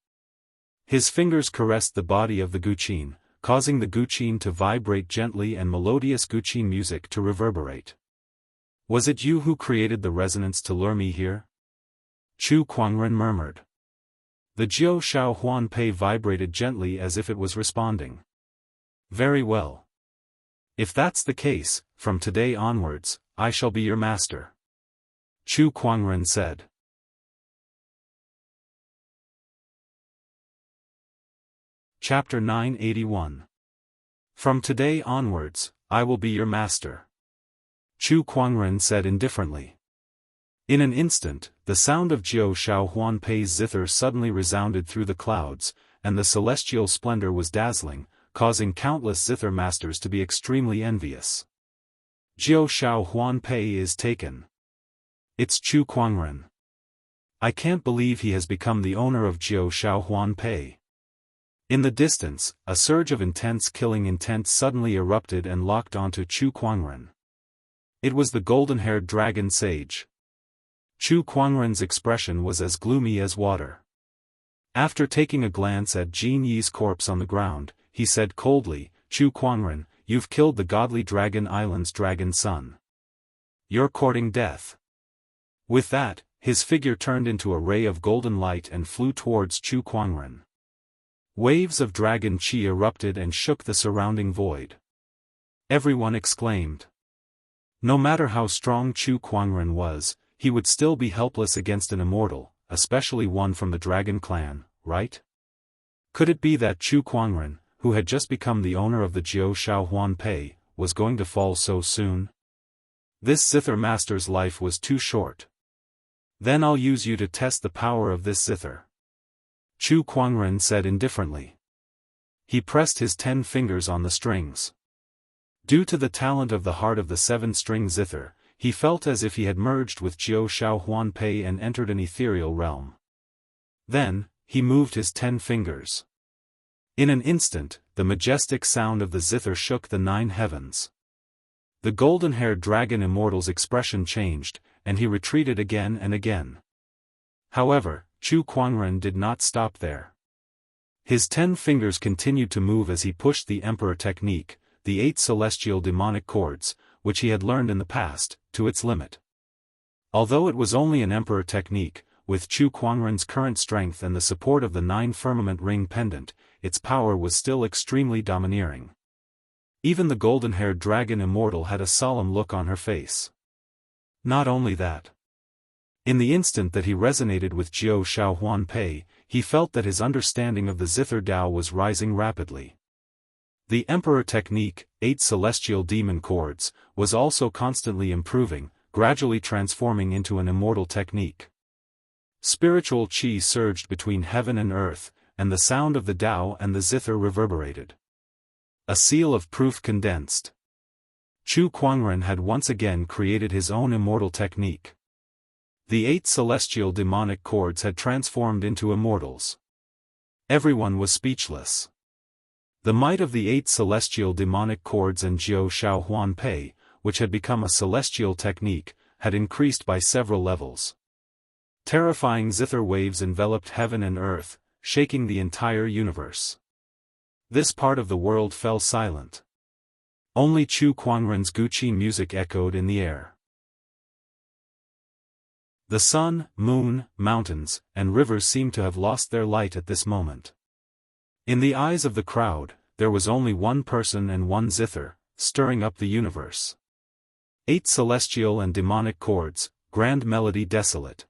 His fingers caressed the body of the guqin, causing the guqin to vibrate gently and melodious guqin music to reverberate. Was it you who created the resonance to lure me here? Chu Kuangren murmured. The Jiao Shaohuan Pei vibrated gently as if it was responding. Very well. If that's the case, from today onwards, I shall be your master. Chu Kuangren said. Chapter 981. From today onwards, I will be your master. Chu Kuangren said indifferently. In an instant, the sound of Jiao Shaohuan Pei's zither suddenly resounded through the clouds, and the celestial splendor was dazzling, causing countless zither masters to be extremely envious. Jiao Shaohuan Pei is taken. It's Chu Kuangren. I can't believe he has become the owner of Jiao Shaohuan Pei. In the distance, a surge of intense killing intent suddenly erupted and locked onto Chu Kuangren. It was the golden-haired dragon sage. Chu Kuangren's expression was as gloomy as water. After taking a glance at Jianghu's corpse on the ground, he said coldly, Chu Kuangren, you've killed the godly Dragon Island's dragon son. You're courting death. With that, his figure turned into a ray of golden light and flew towards Chu Kuangren. Waves of dragon chi erupted and shook the surrounding void. Everyone exclaimed. No matter how strong Chu Kuangren was, he would still be helpless against an immortal, especially one from the dragon clan, right? Could it be that Chu Kuangren, who had just become the owner of the Jiao Shaohuan Pei, was going to fall so soon? This zither master's life was too short. Then I'll use you to test the power of this zither. Chu Kuangren said indifferently. He pressed his 10 fingers on the strings. Due to the talent of the heart of the 7-string zither, he felt as if he had merged with Jiao Shaohuan Pei and entered an ethereal realm. Then, he moved his 10 fingers. In an instant, the majestic sound of the zither shook the 9 heavens. The golden-haired dragon immortal's expression changed, and he retreated again and again. However, Chu Kuangren did not stop there. His 10 fingers continued to move as he pushed the Emperor technique, the 8 celestial demonic chords, which he had learned in the past, to its limit. Although it was only an Emperor technique, with Chu Kuangren's current strength and the support of the 9 firmament ring pendant, its power was still extremely domineering. Even the golden-haired dragon immortal had a solemn look on her face. Not only that. In the instant that he resonated with Jiao Shaohuan Pei, he felt that his understanding of the Zither Tao was rising rapidly. The Emperor technique, 8 celestial demon chords, was also constantly improving, gradually transforming into an immortal technique. Spiritual chi surged between heaven and earth, and the sound of the Tao and the zither reverberated. A seal of proof condensed. Chu Kuangren had once again created his own immortal technique. The 8 celestial demonic chords had transformed into immortals. Everyone was speechless. The might of the 8 celestial demonic chords and Jiao Shao Huan Pei, which had become a celestial technique, had increased by several levels. Terrifying zither waves enveloped heaven and earth, shaking the entire universe. This part of the world fell silent. Only Chu Kuangren's Guqi music echoed in the air. The sun, moon, mountains, and rivers seemed to have lost their light at this moment. In the eyes of the crowd, there was only one person and one zither, stirring up the universe. 8 celestial and demonic chords, grand melody desolate.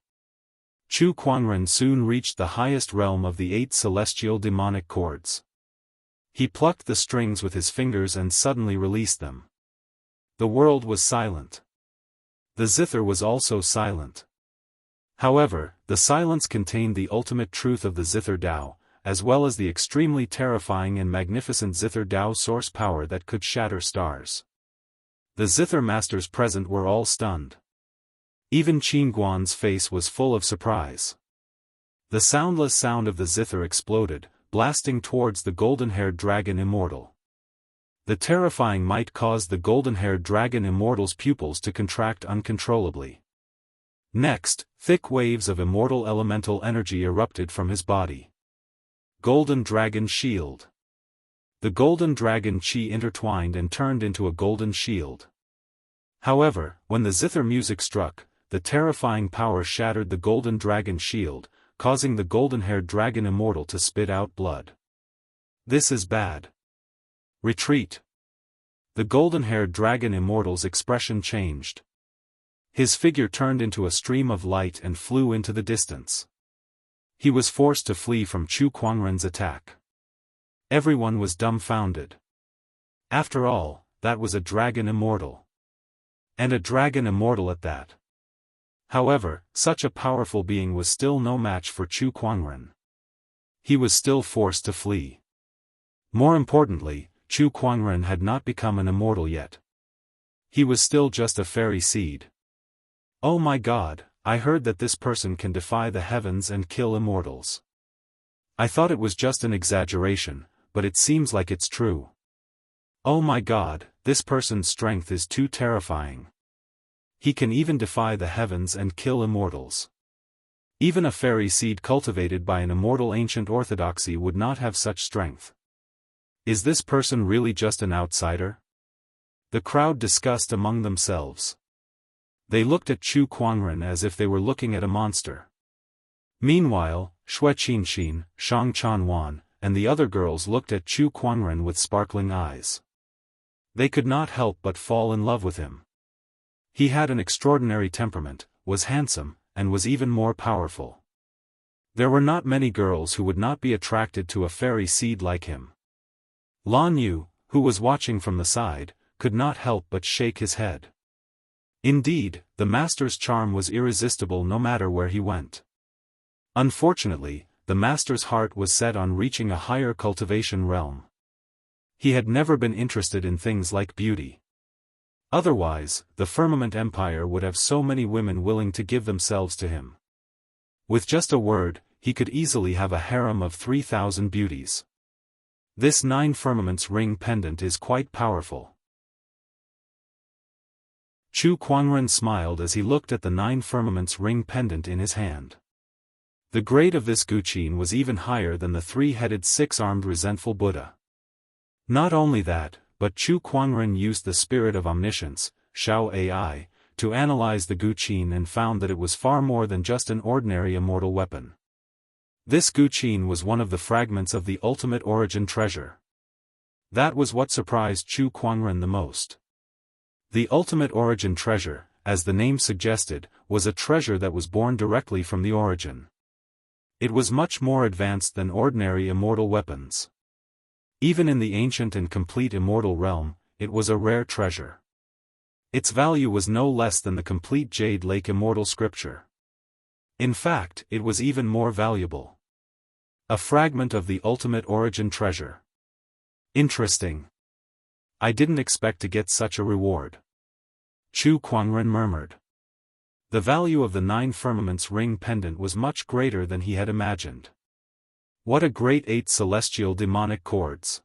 Chu Kuangren soon reached the highest realm of the 8 celestial demonic chords. He plucked the strings with his fingers and suddenly released them. The world was silent. The zither was also silent. However, the silence contained the ultimate truth of the zither Tao, as well as the extremely terrifying and magnificent zither Tao source power that could shatter stars. The zither masters present were all stunned. Even Qin Guan's face was full of surprise. The soundless sound of the zither exploded, blasting towards the golden-haired dragon Immortal. The terrifying might caused the golden-haired dragon Immortal's pupils to contract uncontrollably. Next, thick waves of immortal elemental energy erupted from his body. Golden Dragon Shield. The golden dragon Qi intertwined and turned into a golden shield. However, when the zither music struck, the terrifying power shattered the golden dragon shield, causing the golden-haired dragon Immortal to spit out blood. This is bad. Retreat. The golden-haired dragon Immortal's expression changed. His figure turned into a stream of light and flew into the distance. He was forced to flee from Chu Kuangren's attack. Everyone was dumbfounded. After all, that was a dragon Immortal. And a dragon Immortal at that. However, such a powerful being was still no match for Chu Kuangren. He was still forced to flee. More importantly, Chu Kuangren had not become an immortal yet. He was still just a fairy seed. Oh my God, I heard that this person can defy the heavens and kill immortals. I thought it was just an exaggeration, but it seems like it's true. Oh my God, this person's strength is too terrifying. He can even defy the heavens and kill immortals. Even a fairy seed cultivated by an immortal ancient orthodoxy would not have such strength. Is this person really just an outsider? The crowd discussed among themselves. They looked at Chu Kuangren as if they were looking at a monster. Meanwhile, Xue Qinxin, Shang Chanwan, and the other girls looked at Chu Kuangren with sparkling eyes. They could not help but fall in love with him. He had an extraordinary temperament, was handsome, and was even more powerful. There were not many girls who would not be attracted to a fairy seed like him. Lan Yu, who was watching from the side, could not help but shake his head. Indeed, the master's charm was irresistible no matter where he went. Unfortunately, the master's heart was set on reaching a higher cultivation realm. He had never been interested in things like beauty. Otherwise, the Firmament Empire would have so many women willing to give themselves to him. With just a word, he could easily have a harem of 3,000 beauties. This 9 firmaments ring pendant is quite powerful. Chu Kuangren smiled as he looked at the 9 firmaments ring pendant in his hand. The grade of this Guqin was even higher than the 3-headed 6-armed resentful Buddha. Not only that, but Chu Kuangren used the spirit of omniscience, Shao AI, to analyze the Guqin and found that it was far more than just an ordinary immortal weapon. This Guqin was one of the fragments of the ultimate origin treasure. That was what surprised Chu Kuangren the most. The ultimate origin treasure, as the name suggested, was a treasure that was born directly from the origin. It was much more advanced than ordinary immortal weapons. Even in the ancient and complete immortal realm, it was a rare treasure. Its value was no less than the complete Jade Lake immortal scripture. In fact, it was even more valuable. A fragment of the ultimate origin treasure. Interesting. I didn't expect to get such a reward. Chu Kuangren murmured. The value of the 9 firmaments ring pendant was much greater than he had imagined. What a great 8 celestial demonic cords.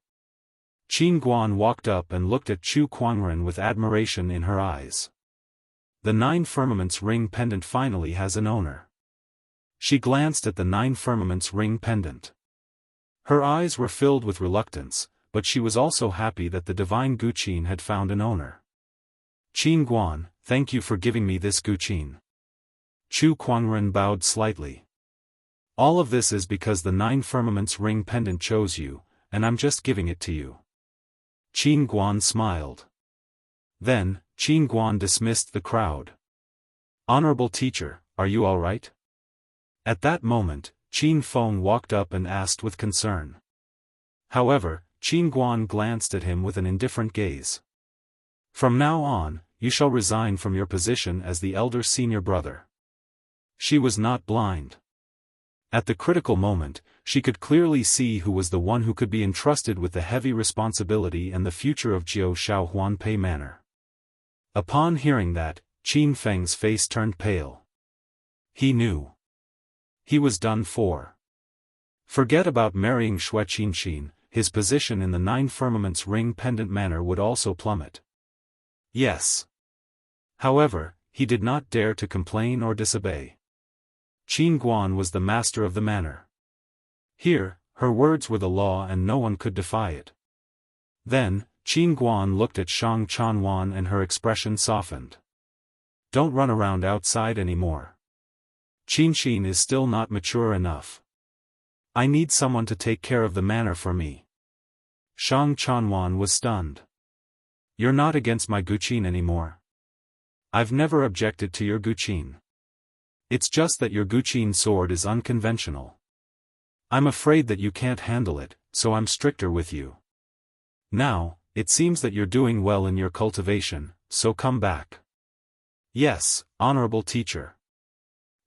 Qin Guan walked up and looked at Chu Kuangren with admiration in her eyes. The 9 firmaments ring pendant finally has an owner. She glanced at the 9 firmaments ring pendant. Her eyes were filled with reluctance, but she was also happy that the divine Guqin had found an owner. Qin Guan, thank you for giving me this Guqin. Chu Kuangren bowed slightly. All of this is because the 9 firmaments ring pendant chose you, and I'm just giving it to you. Qin Guan smiled. Then, Qin Guan dismissed the crowd. Honorable teacher, are you all right? At that moment, Qin Feng walked up and asked with concern. However, Qin Guan glanced at him with an indifferent gaze. From now on, you shall resign from your position as the elder senior brother. She was not blind. At the critical moment, she could clearly see who was the one who could be entrusted with the heavy responsibility and the future of Jiao Shao Huanpei Manor. Upon hearing that, Qin Feng's face turned pale. He knew. He was done for. Forget about marrying Xue Qinxin, his position in the 9 firmaments ring pendant manor would also plummet. Yes. However, he did not dare to complain or disobey. Qin Guan was the master of the manor. Here, her words were the law and no one could defy it. Then, Qin Guan looked at Shang Chanwan and her expression softened. Don't run around outside anymore. Qinxin is still not mature enough. I need someone to take care of the manor for me. Shang Chanwan was stunned. You're not against my Guqin anymore. I've never objected to your Guqin. It's just that your Guqin sword is unconventional. I'm afraid that you can't handle it, so I'm stricter with you. Now, it seems that you're doing well in your cultivation, so come back. Yes, honorable teacher.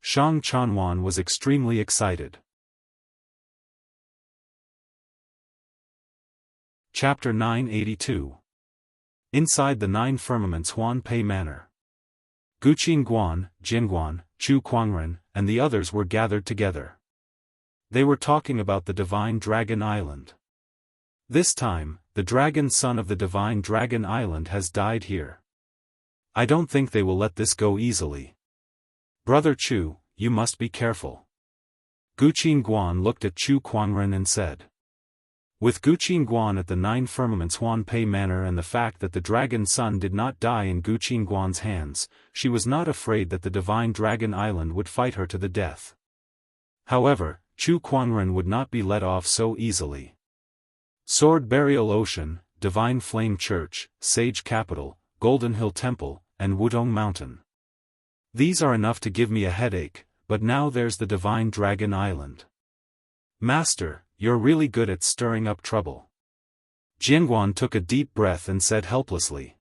Shang Chanwan was extremely excited. Chapter 982. Inside the 9 firmaments Huanpei Manor. Guqin Guan, Jin Guan, Chu Kuangren, and the others were gathered together. They were talking about the Divine Dragon Island. This time, the dragon son of the Divine Dragon Island has died here. I don't think they will let this go easily. Brother Chu, you must be careful. Guqin Guan looked at Chu Kuangren and said. With Guqin Guan at the 9 firmaments Huanpei Manor and the fact that the dragon son did not die in Guqin Guan's hands, she was not afraid that the Divine Dragon Island would fight her to the death. However, Chu Kuangren would not be let off so easily. Sword Burial Ocean, Divine Flame Church, Sage Capital, Golden Hill Temple, and Wudong Mountain. These are enough to give me a headache, but now there's the Divine Dragon Island. Master, you're really good at stirring up trouble. Jianguan took a deep breath and said helplessly.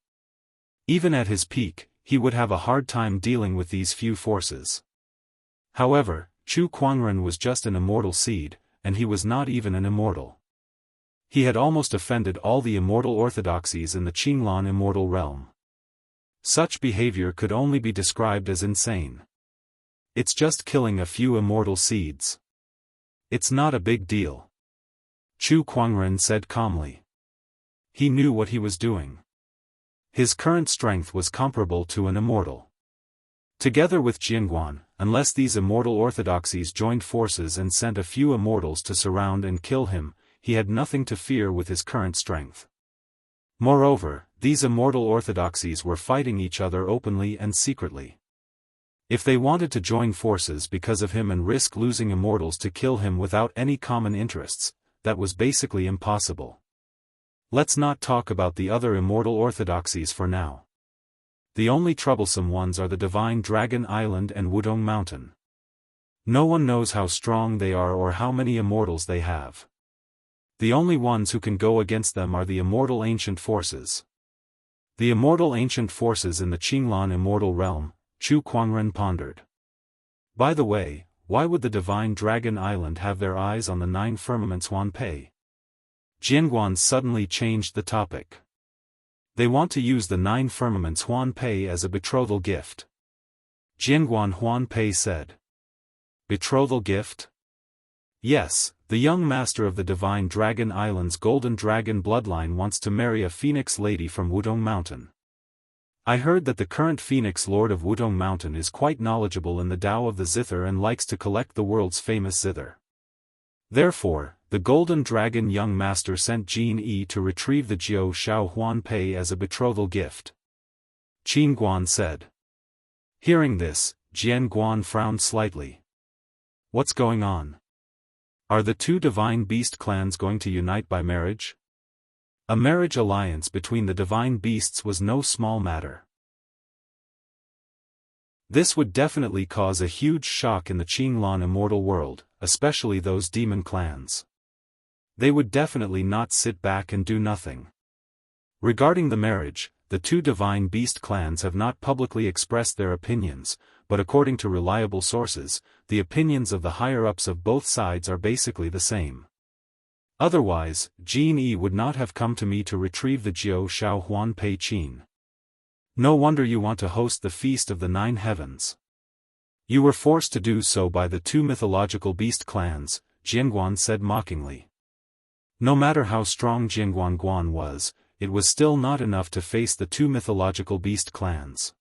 Even at his peak, he would have a hard time dealing with these few forces. However, Chu Kuangren was just an immortal seed, and he was not even an immortal. He had almost offended all the immortal orthodoxies in the Qinglan immortal realm. Such behavior could only be described as insane. It's just killing a few immortal seeds. It's not a big deal. Chu Kuangren said calmly. He knew what he was doing. His current strength was comparable to an immortal. Together with Jianguan, unless these immortal orthodoxies joined forces and sent a few immortals to surround and kill him, he had nothing to fear with his current strength. Moreover, these immortal orthodoxies were fighting each other openly and secretly. If they wanted to join forces because of him and risk losing immortals to kill him without any common interests, that was basically impossible. Let's not talk about the other immortal orthodoxies for now. The only troublesome ones are the Divine Dragon Island and Wudong Mountain. No one knows how strong they are or how many immortals they have. The only ones who can go against them are the immortal ancient forces. The immortal ancient forces in the Qinglan immortal realm, Chu Kuangren pondered. By the way, why would the Divine Dragon Island have their eyes on the 9 firmaments Huanpei? Jianguan suddenly changed the topic. They want to use the 9 firmaments Huanpei as a betrothal gift. Jianguan Huanpei said. Betrothal gift? Yes, the young master of the Divine Dragon Island's Golden Dragon bloodline wants to marry a Phoenix lady from Wudong Mountain. I heard that the current Phoenix Lord of Wudong Mountain is quite knowledgeable in the Tao of the Zither and likes to collect the world's famous Zither. Therefore, the Golden Dragon young master sent Jin Yi to retrieve the Jiao Shao Huanpei as a betrothal gift. Qin Guan said. Hearing this, Jian Guan frowned slightly. What's going on? Are the 2 divine beast clans going to unite by marriage? A marriage alliance between the divine beasts was no small matter. This would definitely cause a huge shock in the Qinglan immortal world, especially those demon clans. They would definitely not sit back and do nothing. Regarding the marriage, the 2 divine beast clans have not publicly expressed their opinions, but according to reliable sources, the opinions of the higher-ups of both sides are basically the same. Otherwise, Jin Yi would not have come to me to retrieve the Jiao Shao Huanpei Qin. No wonder you want to host the Feast of the 9 Heavens. You were forced to do so by the 2 mythological beast clans, Jianguan said mockingly. No matter how strong Jianguan Guan was, it was still not enough to face the 2 mythological beast clans.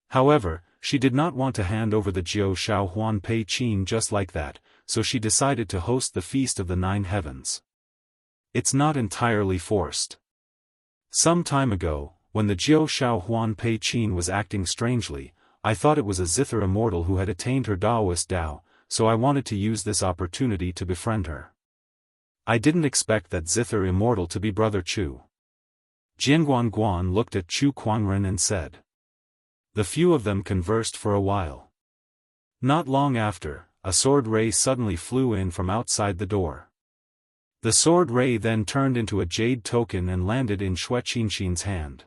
However, she did not want to hand over the Jiao Shao Huanpei Qin just like that, so she decided to host the Feast of the 9 Heavens. It's not entirely forced. Some time ago, when the Jiao Shao Huanpei Qin was acting strangely, I thought it was a Zither immortal who had attained her Daoist Tao, so I wanted to use this opportunity to befriend her. I didn't expect that Zither immortal to be Brother Chu. Jianguan Guan looked at Chu Kuangren and said. The few of them conversed for a while. Not long after, a sword ray suddenly flew in from outside the door. The sword ray then turned into a jade token and landed in Xue Qinxin's hand.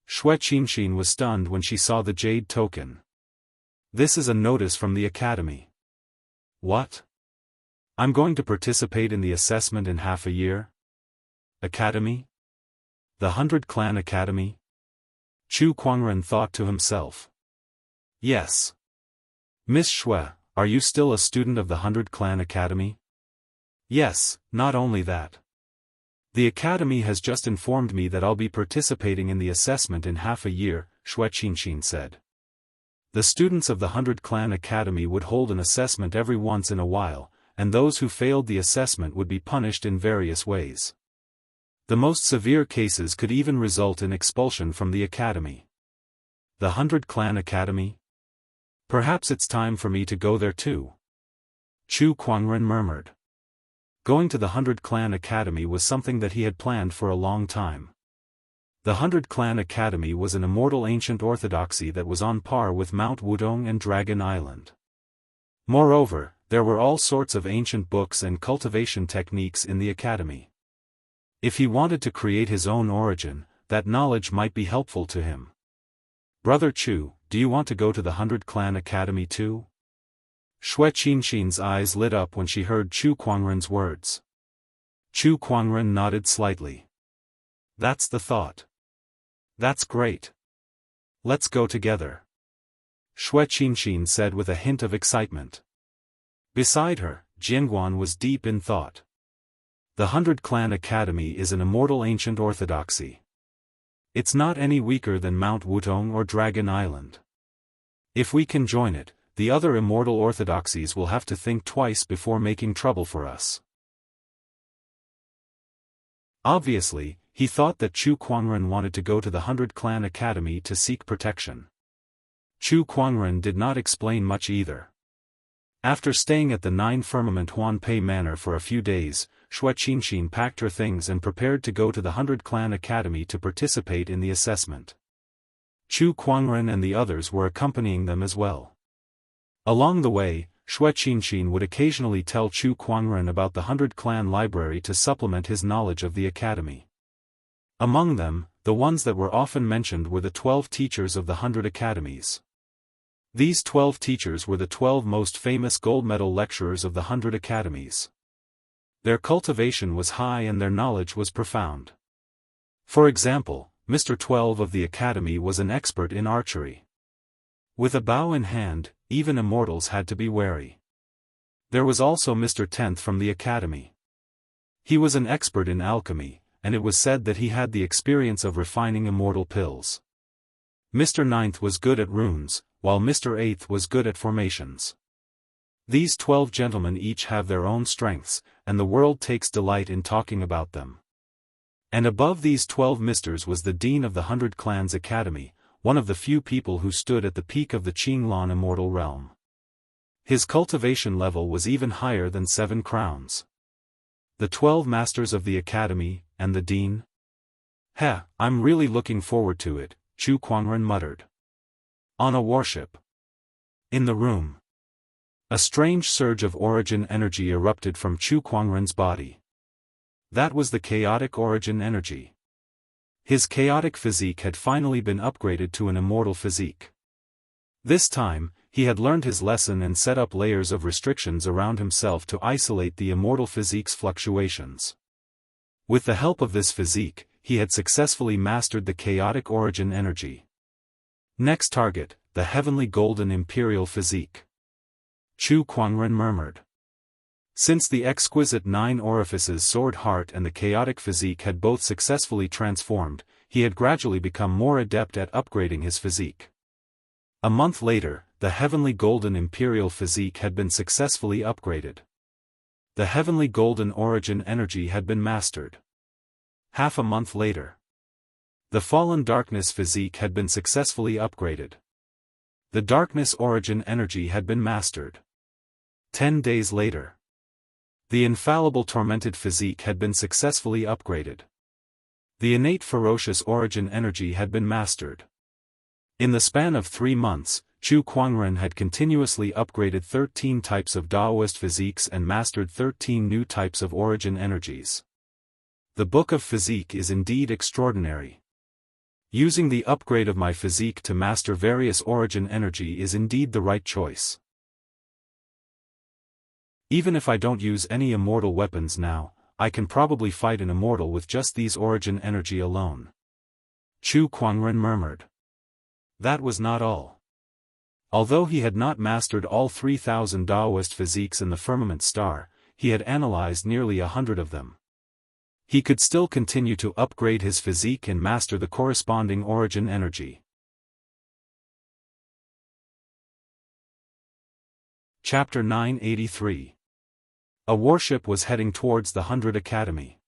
Xue Qinxin was stunned when she saw the jade token. This is a notice from the academy. What? I'm going to participate in the assessment in half a year? Academy? The 100 Clan Academy? Chu Kuangren thought to himself. Yes. Miss Xue, are you still a student of the 100 Clan Academy? Yes, not only that. The academy has just informed me that I'll be participating in the assessment in half a year, Xue Qinxin said. The students of the 100 Clan Academy would hold an assessment every once in a while, and those who failed the assessment would be punished in various ways. The most severe cases could even result in expulsion from the academy. The 100 Clan Academy? Perhaps it's time for me to go there too. Chu Kuangren murmured. Going to the 100 Clan Academy was something that he had planned for a long time. The 100 Clan Academy was an immortal ancient orthodoxy that was on par with Mount Wudong and Dragon Island. Moreover, there were all sorts of ancient books and cultivation techniques in the academy. If he wanted to create his own origin, that knowledge might be helpful to him. Brother Chu, do you want to go to the 100 Clan Academy too? Xue Qinxin's eyes lit up when she heard Chu Kuangren's words. Chu Kuangren nodded slightly. That's the thought. That's great. Let's go together. Xue Qinxin said with a hint of excitement. Beside her, Jianguan was deep in thought. The 100 Clan Academy is an immortal ancient orthodoxy. It's not any weaker than Mount Wudong or Dragon Island. If we can join it, the other immortal orthodoxies will have to think twice before making trouble for us. Obviously, he thought that Chu Kuangren wanted to go to the 100 Clan Academy to seek protection. Chu Kuangren did not explain much either. After staying at the 9 Firmament Huanpei Manor for a few days, Xue Qinxin packed her things and prepared to go to the 100 Clan Academy to participate in the assessment. Chu Kuangren and the others were accompanying them as well. Along the way, Xue Qinxin would occasionally tell Chu Kuangren about the 100 Clan library to supplement his knowledge of the academy. Among them, the ones that were often mentioned were the 12 teachers of the 100 academies. These 12 teachers were the 12 most famous gold medal lecturers of the 100 academies. Their cultivation was high and their knowledge was profound. For example, Mr. 12 of the academy was an expert in archery. With a bow in hand, even immortals had to be wary. There was also Mr. 10th from the academy. He was an expert in alchemy, and it was said that he had the experience of refining immortal pills. Mr. 9th was good at runes, while Mr. 8th was good at formations. These 12 gentlemen each have their own strengths, and the world takes delight in talking about them. And above these 12 misters was the Dean of the 100 Clans Academy, one of the few people who stood at the peak of the Qinglan immortal realm. His cultivation level was even higher than 7 crowns. The 12 masters of the academy, and the dean? I'm really looking forward to it, Chu Kuangren muttered. On a warship. In the room. A strange surge of origin energy erupted from Chu Kuangren's body. That was the chaotic origin energy. His chaotic physique had finally been upgraded to an immortal physique. This time, he had learned his lesson and set up layers of restrictions around himself to isolate the immortal physique's fluctuations. With the help of this physique, he had successfully mastered the chaotic origin energy. Next target, the heavenly golden imperial physique. Chu Kuangren murmured. Since the exquisite 9 orifices sword heart and the chaotic physique had both successfully transformed, he had gradually become more adept at upgrading his physique. A month later, the heavenly golden imperial physique had been successfully upgraded. The heavenly golden origin energy had been mastered. Half a month later, the fallen darkness physique had been successfully upgraded. The darkness origin energy had been mastered. 10 days later, the infallible tormented physique had been successfully upgraded. The innate ferocious origin energy had been mastered. In the span of 3 months, Chu Kuangren had continuously upgraded 13 types of Daoist physiques and mastered 13 new types of origin energies. The Book of Physique is indeed extraordinary. Using the upgrade of my physique to master various origin energy is indeed the right choice. Even if I don't use any immortal weapons now, I can probably fight an immortal with just these origin energy alone. Chu Kuangren murmured. That was not all. Although he had not mastered all 3,000 Daoist physiques in the firmament star, he had analyzed nearly 100 of them. He could still continue to upgrade his physique and master the corresponding origin energy. Chapter 983. A warship was heading towards the 100 Academy.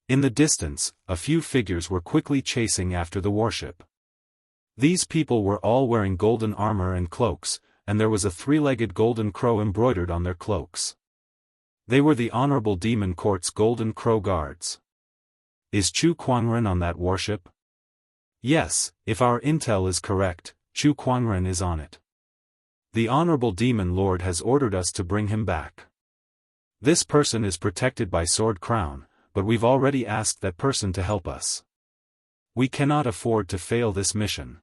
In the distance, a few figures were quickly chasing after the warship. These people were all wearing golden armor and cloaks, and there was a 3-legged golden crow embroidered on their cloaks. They were the Honorable Demon Court's Golden Crow Guards. Is Chu Kuangren on that warship? Yes, if our intel is correct, Chu Kuangren is on it. The Honorable Demon Lord has ordered us to bring him back. This person is protected by Sword Crown, but we've already asked that person to help us. We cannot afford to fail this mission.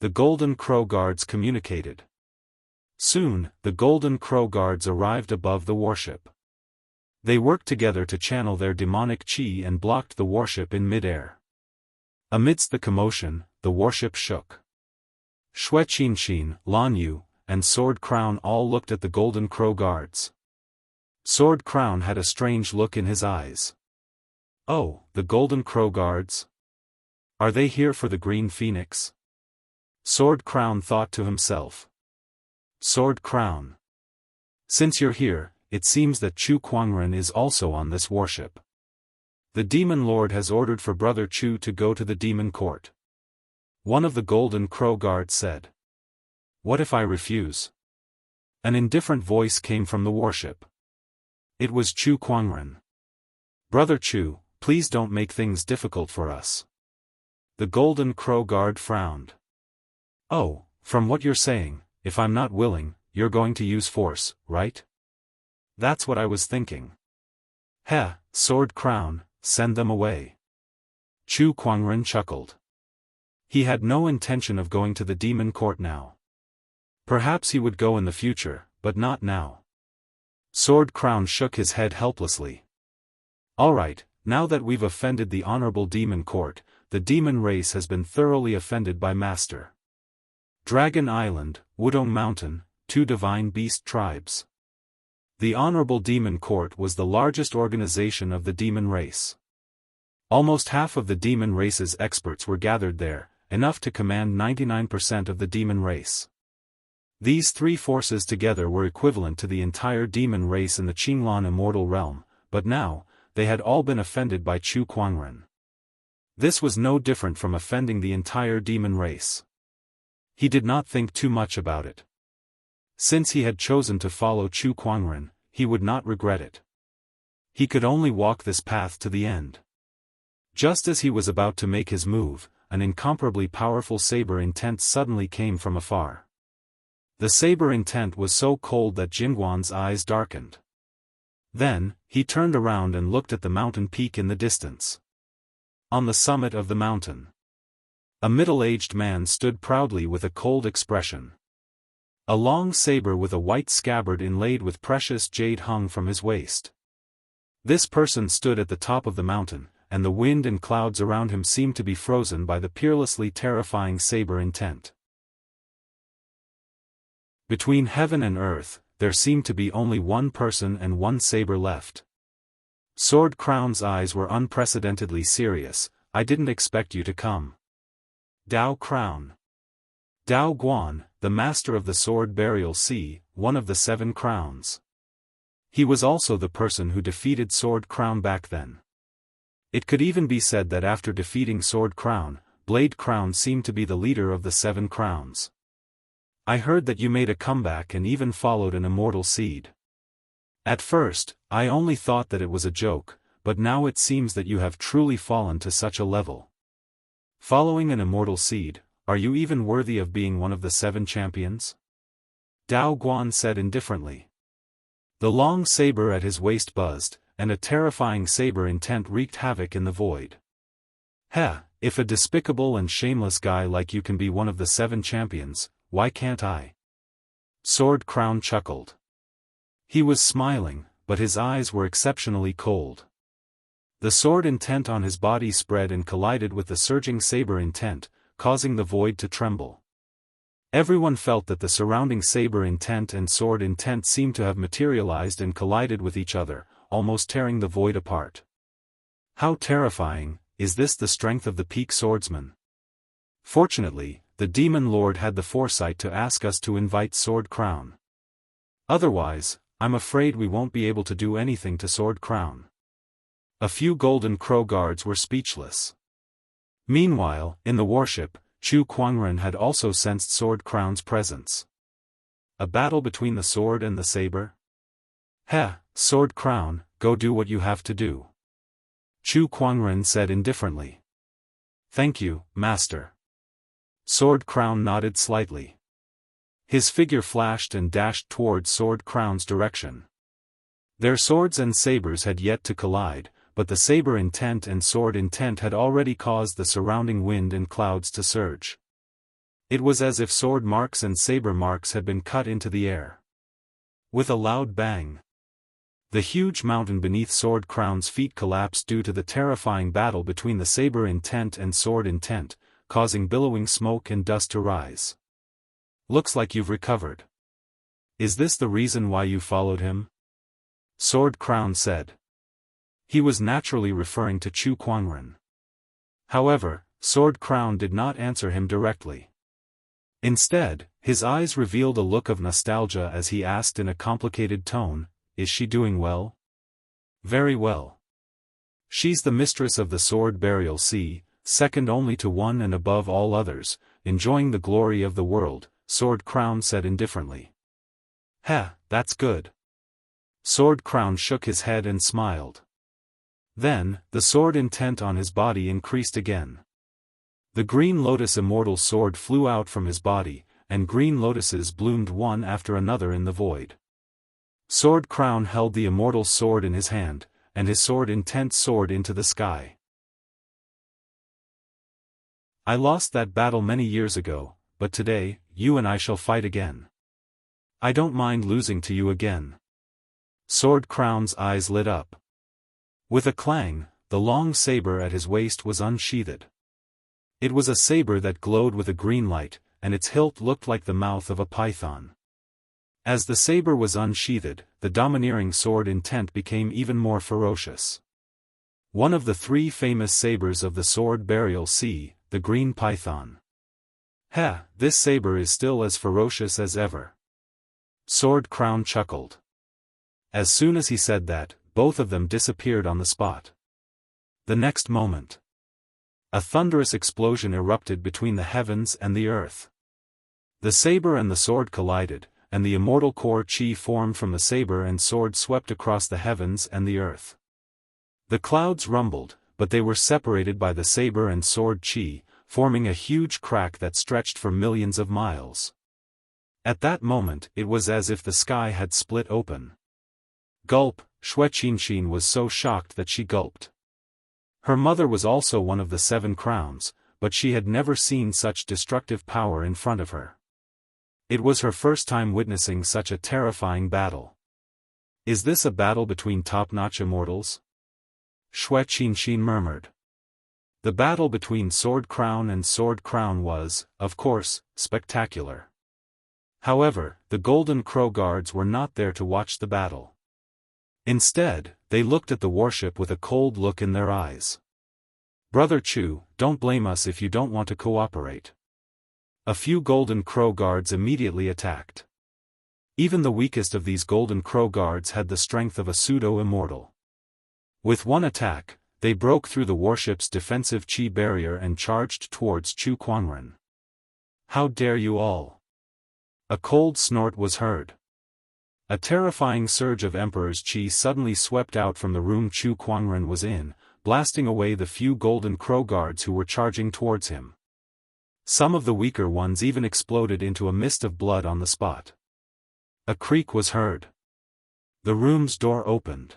The Golden Crow Guards communicated. Soon, the Golden Crow Guards arrived above the warship. They worked together to channel their demonic chi and blocked the warship in mid-air. Amidst the commotion, the warship shook. Xue Qianxin, Lan Yu, and Sword Crown all looked at the Golden Crow Guards. Sword Crown had a strange look in his eyes. Oh, the Golden Crow Guards? Are they here for the Green Phoenix? Sword Crown thought to himself. Sword Crown. Since you're here, it seems that Chu Kuangren is also on this warship. The Demon Lord has ordered for Brother Chu to go to the Demon Court. One of the Golden Crow Guards said. What if I refuse? An indifferent voice came from the warship. It was Chu Kuangren. Brother Chu, please don't make things difficult for us. The Golden Crow Guard frowned. Oh, from what you're saying, if I'm not willing, you're going to use force, right? That's what I was thinking. Sword Crown, send them away. Chu Kuangren chuckled. He had no intention of going to the Demon Court now. Perhaps he would go in the future, but not now. Sword Crown shook his head helplessly. Alright, now that we've offended the Honorable Demon Court, the demon race has been thoroughly offended by Master. Dragon Island, Wudong Mountain, 2 divine beast tribes. The Honorable Demon Court was the largest organization of the demon race. Almost half of the demon race's experts were gathered there, enough to command 99% of the demon race. These 3 forces together were equivalent to the entire demon race in the Qinglan immortal realm, but now, they had all been offended by Chu Kuangren. This was no different from offending the entire demon race. He did not think too much about it. Since he had chosen to follow Chu Kuangren, he would not regret it. He could only walk this path to the end. Just as he was about to make his move, an incomparably powerful saber intent suddenly came from afar. The saber intent was so cold that Jingguan's eyes darkened. Then, he turned around and looked at the mountain peak in the distance. On the summit of the mountain, a middle-aged man stood proudly with a cold expression. A long saber with a white scabbard inlaid with precious jade hung from his waist. This person stood at the top of the mountain, and the wind and clouds around him seemed to be frozen by the peerlessly terrifying saber intent. Between heaven and earth, there seemed to be only one person and one saber left. Sword Crown's eyes were unprecedentedly serious. I didn't expect you to come. Dao Crown. Dao Guan, the master of the sword burial sea, one of the 7 crowns. He was also the person who defeated Sword Crown back then. It could even be said that after defeating Sword Crown, Blade Crown seemed to be the leader of the 7 crowns. I heard that you made a comeback and even followed an immortal seed. At first, I only thought that it was a joke, but now it seems that you have truly fallen to such a level. Following an immortal seed, are you even worthy of being one of the 7 champions? Dao Guan said indifferently. The long saber at his waist buzzed, and a terrifying saber intent wreaked havoc in the void. Heh, if a despicable and shameless guy like you can be one of the 7 champions, why can't I? Sword Crown chuckled. He was smiling, but his eyes were exceptionally cold. The sword intent on his body spread and collided with the surging saber intent, causing the void to tremble. Everyone felt that the surrounding saber intent and sword intent seemed to have materialized and collided with each other, almost tearing the void apart. How terrifying! Is this the strength of the peak swordsman? Fortunately, the Demon Lord had the foresight to ask us to invite Sword Crown. Otherwise, I'm afraid we won't be able to do anything to Sword Crown. A few Golden Crow guards were speechless. Meanwhile, in the warship, Chu Kuangren had also sensed Sword Crown's presence. A battle between the sword and the saber? Heh, Sword Crown, go do what you have to do. Chu Kuangren said indifferently. Thank you, Master. Sword Crown nodded slightly. His figure flashed and dashed towards Sword Crown's direction. Their swords and sabers had yet to collide, but the saber intent and sword intent had already caused the surrounding wind and clouds to surge. It was as if sword marks and saber marks had been cut into the air. With a loud bang, the huge mountain beneath Sword Crown's feet collapsed due to the terrifying battle between the saber intent and sword intent, causing billowing smoke and dust to rise. Looks like you've recovered. Is this the reason why you followed him? Sword Crown said. He was naturally referring to Chu Kuangren. However, Sword Crown did not answer him directly. Instead, his eyes revealed a look of nostalgia as he asked in a complicated tone, "Is she doing well?" "Very well. She's the mistress of the sword burial sea, second only to one and above all others, enjoying the glory of the world," Sword Crown said indifferently. "Heh, that's good." Sword Crown shook his head and smiled. Then, the sword intent on his body increased again. The green lotus immortal sword flew out from his body, and green lotuses bloomed one after another in the void. Sword Crown held the immortal sword in his hand, and his sword intent soared into the sky. "I lost that battle many years ago, but today, you and I shall fight again." I don't mind losing to you again. Sword Crown's eyes lit up. With a clang, the long saber at his waist was unsheathed. It was a saber that glowed with a green light, and its hilt looked like the mouth of a python. As the saber was unsheathed, the domineering sword intent became even more ferocious. One of the 3 famous sabers of the sword burial sea, the green python. This saber is still as ferocious as ever. Sword Crown chuckled. As soon as he said that, both of them disappeared on the spot. The next moment, a thunderous explosion erupted between the heavens and the earth. The saber and the sword collided, and the immortal core chi formed from the saber and sword swept across the heavens and the earth. The clouds rumbled, but they were separated by the saber and sword chi, forming a huge crack that stretched for millions of miles. At that moment it was as if the sky had split open. Gulp, Wuxia Xianxia was so shocked that she gulped. Her mother was also one of the 7 crowns, but she had never seen such destructive power in front of her. It was her first time witnessing such a terrifying battle. Is this a battle between top-notch immortals? Wuxia Xianxia murmured. The battle between Sword Crown and Sword Crown was, of course, spectacular. However, the Golden Crow Guards were not there to watch the battle. Instead, they looked at the warship with a cold look in their eyes. Brother Chu, don't blame us if you don't want to cooperate. A few Golden Crow Guards immediately attacked. Even the weakest of these Golden Crow Guards had the strength of a pseudo-immortal. With one attack, they broke through the warship's defensive chi barrier and charged towards Chu Kuangren. How dare you all! A cold snort was heard. A terrifying surge of Emperor's chi suddenly swept out from the room Chu Kuangren was in, blasting away the few Golden Crow Guards who were charging towards him. Some of the weaker ones even exploded into a mist of blood on the spot. A creak was heard. The room's door opened.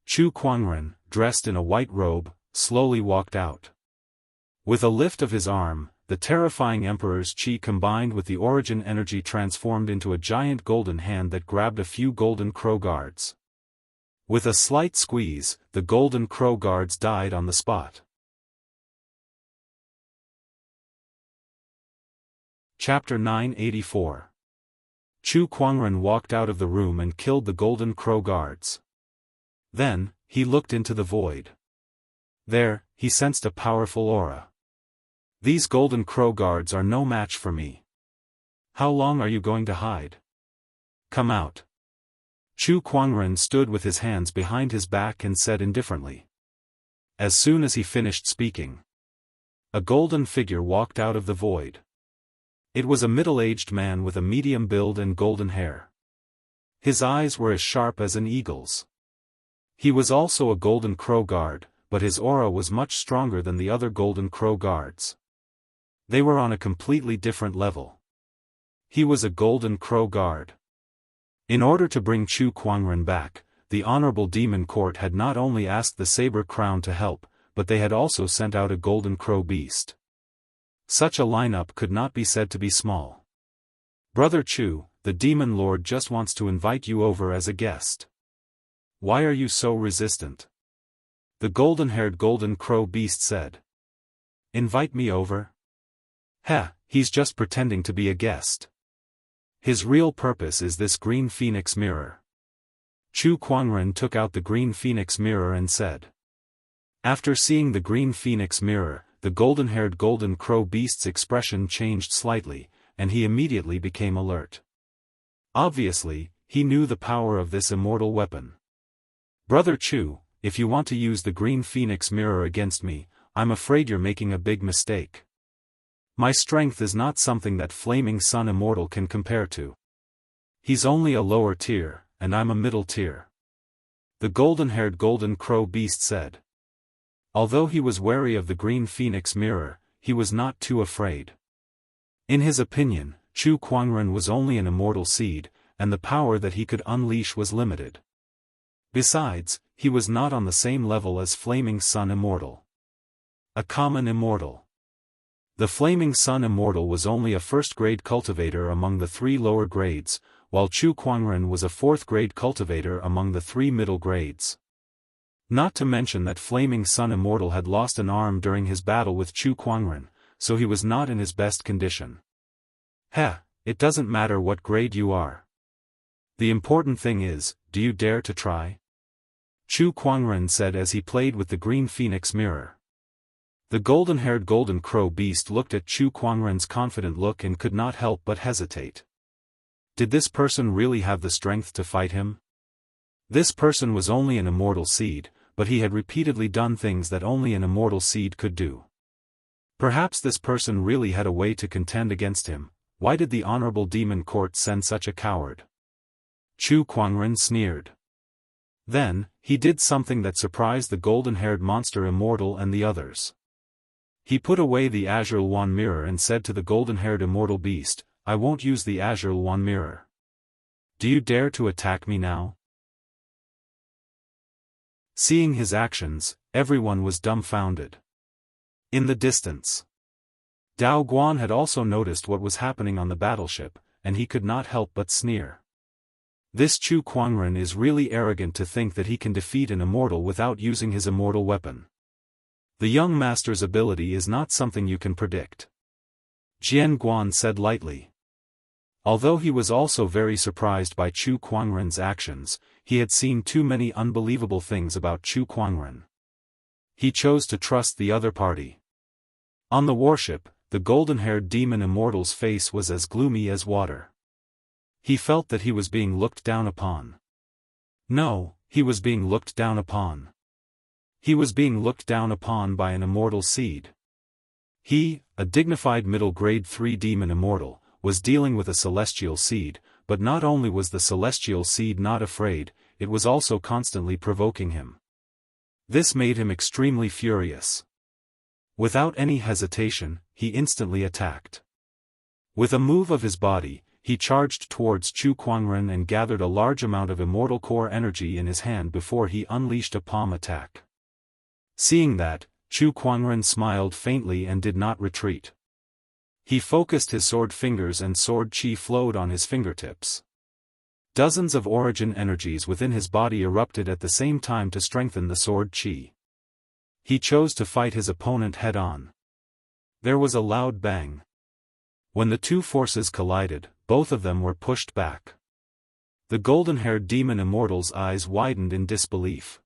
Chu Kuangren, dressed in a white robe, slowly walked out. With a lift of his arm, the terrifying Emperor's chi combined with the origin energy transformed into a giant golden hand that grabbed a few Golden Crow Guards. With a slight squeeze, the Golden Crow Guards died on the spot. Chapter 984. Chu Kuangren walked out of the room and killed the Golden Crow Guards. Then, he looked into the void. There, he sensed a powerful aura. These Golden Crow Guards are no match for me. How long are you going to hide? Come out. Chu Kuangren stood with his hands behind his back and said indifferently. As soon as he finished speaking, a golden figure walked out of the void. It was a middle-aged man with a medium build and golden hair. His eyes were as sharp as an eagle's. He was also a Golden Crow Guard, but his aura was much stronger than the other Golden Crow Guards. They were on a completely different level. He was a Golden Crow Guard. In order to bring Chu Kuangren back, the Honorable Demon Court had not only asked the Saber Crown to help, but they had also sent out a Golden Crow Beast. Such a lineup could not be said to be small. Brother Chu, the Demon Lord just wants to invite you over as a guest. Why are you so resistant? The golden-haired Golden Crow Beast said. Invite me over? He's just pretending to be a guest. His real purpose is this green phoenix mirror. Chu Kuangren took out the green phoenix mirror and said. After seeing the green phoenix mirror, the golden-haired Golden Crow Beast's expression changed slightly, and he immediately became alert. Obviously, he knew the power of this immortal weapon. Brother Chu, if you want to use the green phoenix mirror against me, I'm afraid you're making a big mistake. My strength is not something that Flaming Sun Immortal can compare to. He's only a lower tier, and I'm a middle tier. The golden-haired Golden Crow Beast said. Although he was wary of the green phoenix mirror, he was not too afraid. In his opinion, Chu Kuangren was only an immortal seed, and the power that he could unleash was limited. Besides, he was not on the same level as Flaming Sun Immortal. A common immortal. The Flaming Sun Immortal was only a first-grade cultivator among the 3 lower grades, while Chu Kuangren was a 4th-grade cultivator among the 3 middle grades. Not to mention that Flaming Sun Immortal had lost an arm during his battle with Chu Kuangren, so he was not in his best condition. Heh, it doesn't matter what grade you are. The important thing is, do you dare to try? Chu Kuangren said as he played with the green phoenix mirror. The golden-haired golden crow beast looked at Chu Kuangren's confident look and could not help but hesitate. Did this person really have the strength to fight him? This person was only an immortal seed, but he had repeatedly done things that only an immortal seed could do. Perhaps this person really had a way to contend against him. Why did the Honorable Demon Court send such a coward? Chu Kuangren sneered. Then, he did something that surprised the golden-haired monster Immortal and the others. He put away the Azure Luan mirror and said to the golden-haired immortal beast, I won't use the Azure Luan mirror. Do you dare to attack me now? Seeing his actions, everyone was dumbfounded. In the distance, Dao Guan had also noticed what was happening on the battleship, and he could not help but sneer. This Chu Kuangren is really arrogant to think that he can defeat an immortal without using his immortal weapon. The young master's ability is not something you can predict. Jian Guan said lightly. Although he was also very surprised by Chu Kuangren's actions, he had seen too many unbelievable things about Chu Kuangren. He chose to trust the other party. On the warship, the golden-haired demon Immortal's face was as gloomy as water. He felt that he was being looked down upon. No, he was being looked down upon. He was being looked down upon by an immortal seed. He, a dignified middle-grade 3 demon immortal, was dealing with a celestial seed, but not only was the celestial seed not afraid, it was also constantly provoking him. This made him extremely furious. Without any hesitation, he instantly attacked. With a move of his body, he charged towards Chu Kuangren and gathered a large amount of immortal core energy in his hand before he unleashed a palm attack. Seeing that, Chu Kuangren smiled faintly and did not retreat. He focused his sword fingers and sword chi flowed on his fingertips. Dozens of origin energies within his body erupted at the same time to strengthen the sword chi. He chose to fight his opponent head-on. There was a loud bang. When the two forces collided, both of them were pushed back. The golden-haired demon Immortal's eyes widened in disbelief.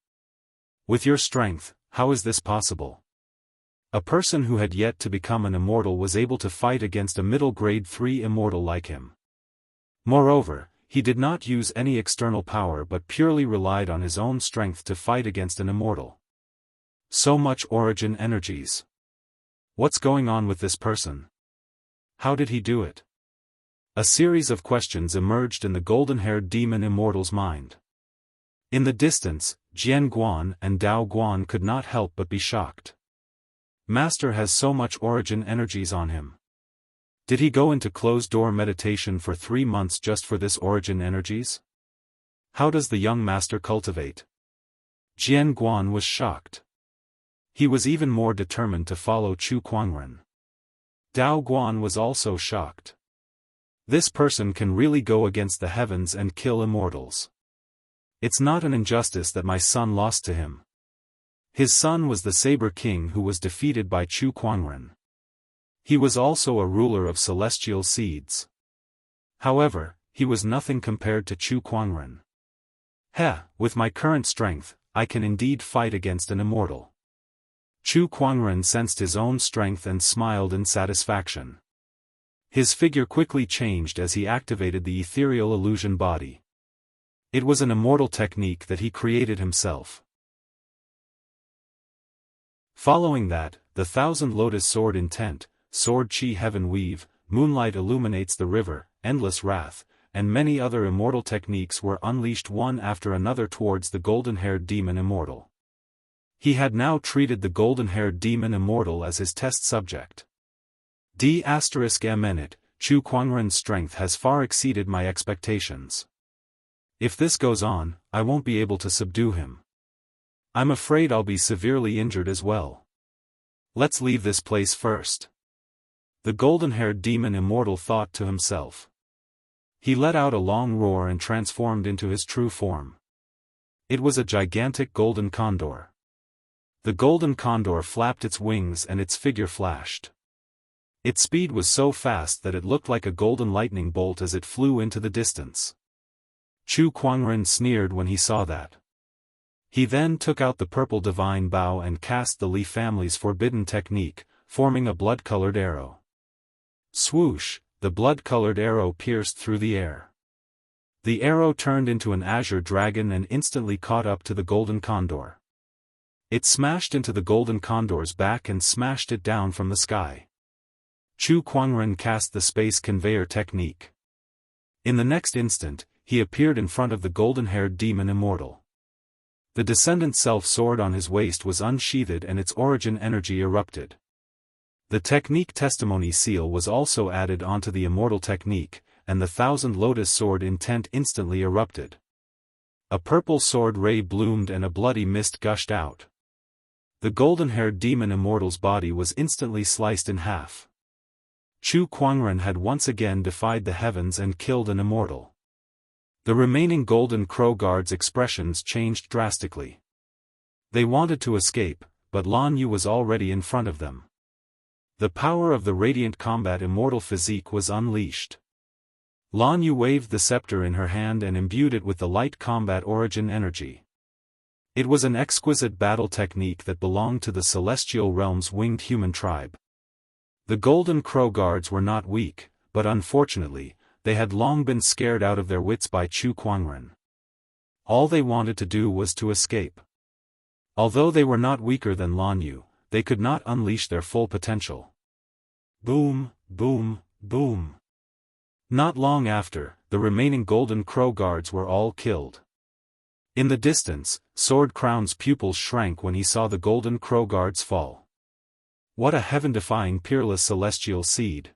With your strength, how is this possible? A person who had yet to become an immortal was able to fight against a middle-grade 3 immortal like him. Moreover, he did not use any external power but purely relied on his own strength to fight against an immortal. So much origin energies. What's going on with this person? How did he do it? A series of questions emerged in the golden-haired demon Immortal's mind. In the distance, Jian Guan and Dao Guan could not help but be shocked. Master has so much origin energies on him. Did he go into closed-door meditation for 3 months just for this origin energies? How does the young master cultivate? Jian Guan was shocked. He was even more determined to follow Chu Kuangren. Dao Guan was also shocked. This person can really go against the heavens and kill immortals. It's not an injustice that my son lost to him. His son was the Saber King who was defeated by Chu Kuangren. He was also a ruler of celestial seeds. However, he was nothing compared to Chu Kuangren. With my current strength, I can indeed fight against an immortal. Chu Kuangren sensed his own strength and smiled in satisfaction. His figure quickly changed as he activated the ethereal illusion body. It was an immortal technique that he created himself. Following that, the Thousand Lotus Sword Intent, Sword Chi Heaven Weave, Moonlight Illuminates the River, Endless Wrath, and many other immortal techniques were unleashed one after another towards the golden-haired demon Immortal. He had now treated the golden-haired demon Immortal as his test subject. D****, Chu Kuangren's strength has far exceeded my expectations. If this goes on, I won't be able to subdue him. I'm afraid I'll be severely injured as well. Let's leave this place first. The golden-haired demon Immortal thought to himself. He let out a long roar and transformed into his true form. It was a gigantic golden condor. The golden condor flapped its wings and its figure flashed. Its speed was so fast that it looked like a golden lightning bolt as it flew into the distance. Chu Kuangren sneered when he saw that. He then took out the purple divine bow and cast the Li family's forbidden technique, forming a blood-colored arrow. Swoosh, the blood-colored arrow pierced through the air. The arrow turned into an azure dragon and instantly caught up to the golden condor. It smashed into the golden condor's back and smashed it down from the sky. Chu Kuangren cast the space conveyor technique. In the next instant, he appeared in front of the golden-haired demon Immortal. The descendant self-sword on his waist was unsheathed and its origin energy erupted. The technique testimony seal was also added onto the Immortal technique, and the thousand lotus sword intent instantly erupted. A purple sword ray bloomed and a bloody mist gushed out. The golden-haired demon Immortal's body was instantly sliced in half. Chu Kuangren had once again defied the heavens and killed an immortal. The remaining Golden Crow Guards' expressions changed drastically. They wanted to escape, but Lan Yu was already in front of them. The power of the Radiant Combat Immortal physique was unleashed. Lan Yu waved the scepter in her hand and imbued it with the light combat origin energy. It was an exquisite battle technique that belonged to the Celestial Realm's winged human tribe. The Golden Crow Guards were not weak, but unfortunately, they had long been scared out of their wits by Chu Kuangren. All they wanted to do was to escape. Although they were not weaker than Lan Yu, they could not unleash their full potential. Boom, boom, boom. Not long after, the remaining Golden Crow Guards were all killed. In the distance, Sword Crown's pupils shrank when he saw the Golden Crow Guards fall. What a heaven-defying peerless celestial seed!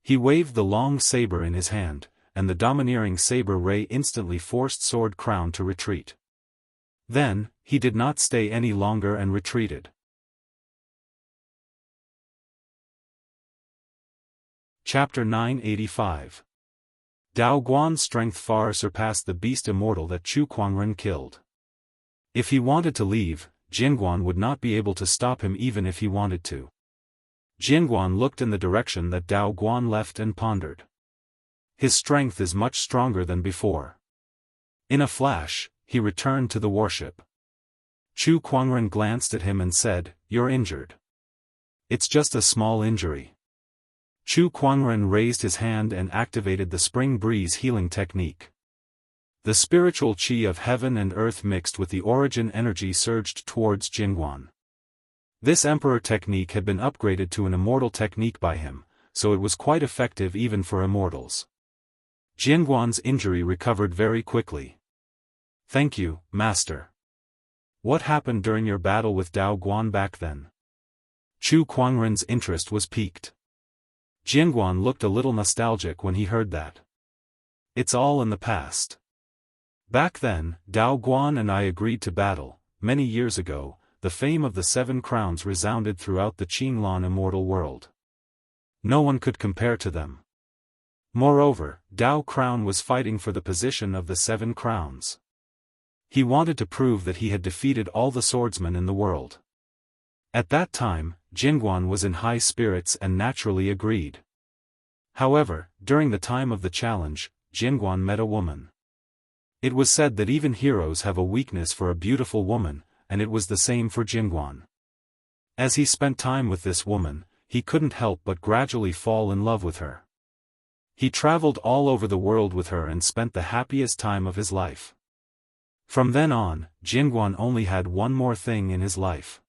He waved the long saber in his hand, and the domineering saber ray instantly forced Sword Crown to retreat. Then, he did not stay any longer and retreated. Chapter 985. Dao Guan's strength far surpassed the beast immortal that Chu Kuangren killed. If he wanted to leave, Jingguan would not be able to stop him even if he wanted to. Jingguan looked in the direction that Dao Guan left and pondered. His strength is much stronger than before. In a flash, he returned to the warship. Chu Kuangren glanced at him and said, "You're injured." "It's just a small injury." Chu Kuangren raised his hand and activated the Spring Breeze healing technique. The spiritual qi of heaven and earth mixed with the origin energy surged towards Jingguan. This Emperor technique had been upgraded to an immortal technique by him, so it was quite effective even for immortals. Jingguan's injury recovered very quickly. "Thank you, Master." "What happened during your battle with Dao Guan back then?" Chu Kuangren's interest was piqued. Jingguan looked a little nostalgic when he heard that. "It's all in the past. Back then, Dao Guan and I agreed to battle. Many years ago, the fame of the 7 crowns resounded throughout the Qinglan immortal world. No one could compare to them. Moreover, Dao Crown was fighting for the position of the 7 crowns. He wanted to prove that he had defeated all the swordsmen in the world. At that time, Jingguan was in high spirits and naturally agreed. However, during the time of the challenge, Jingguan met a woman. It was said that even heroes have a weakness for a beautiful woman, and it was the same for Jingguan. As he spent time with this woman, he couldn't help but gradually fall in love with her. He traveled all over the world with her and spent the happiest time of his life. From then on, Jingguan only had one more thing in his life.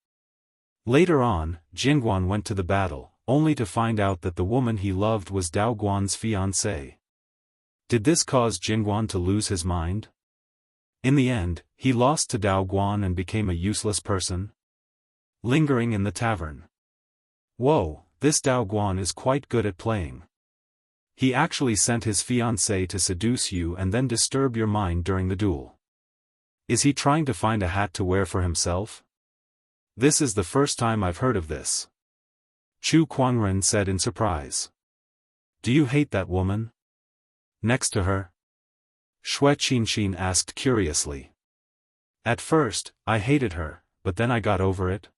Later on, Jingguan went to the battle, only to find out that the woman he loved was Dao Guan's fiancée. Did this cause Jingguan to lose his mind? In the end, he lost to Dao Guan and became a useless person? Lingering in the tavern. Whoa, this Dao Guan is quite good at playing. He actually sent his fiancée to seduce you and then disturb your mind during the duel. Is he trying to find a hat to wear for himself? This is the first time I've heard of this. Chu Kuangren said in surprise. Do you hate that woman? Next to her? Shui Qianxin asked curiously. At first, I hated her, but then I got over it.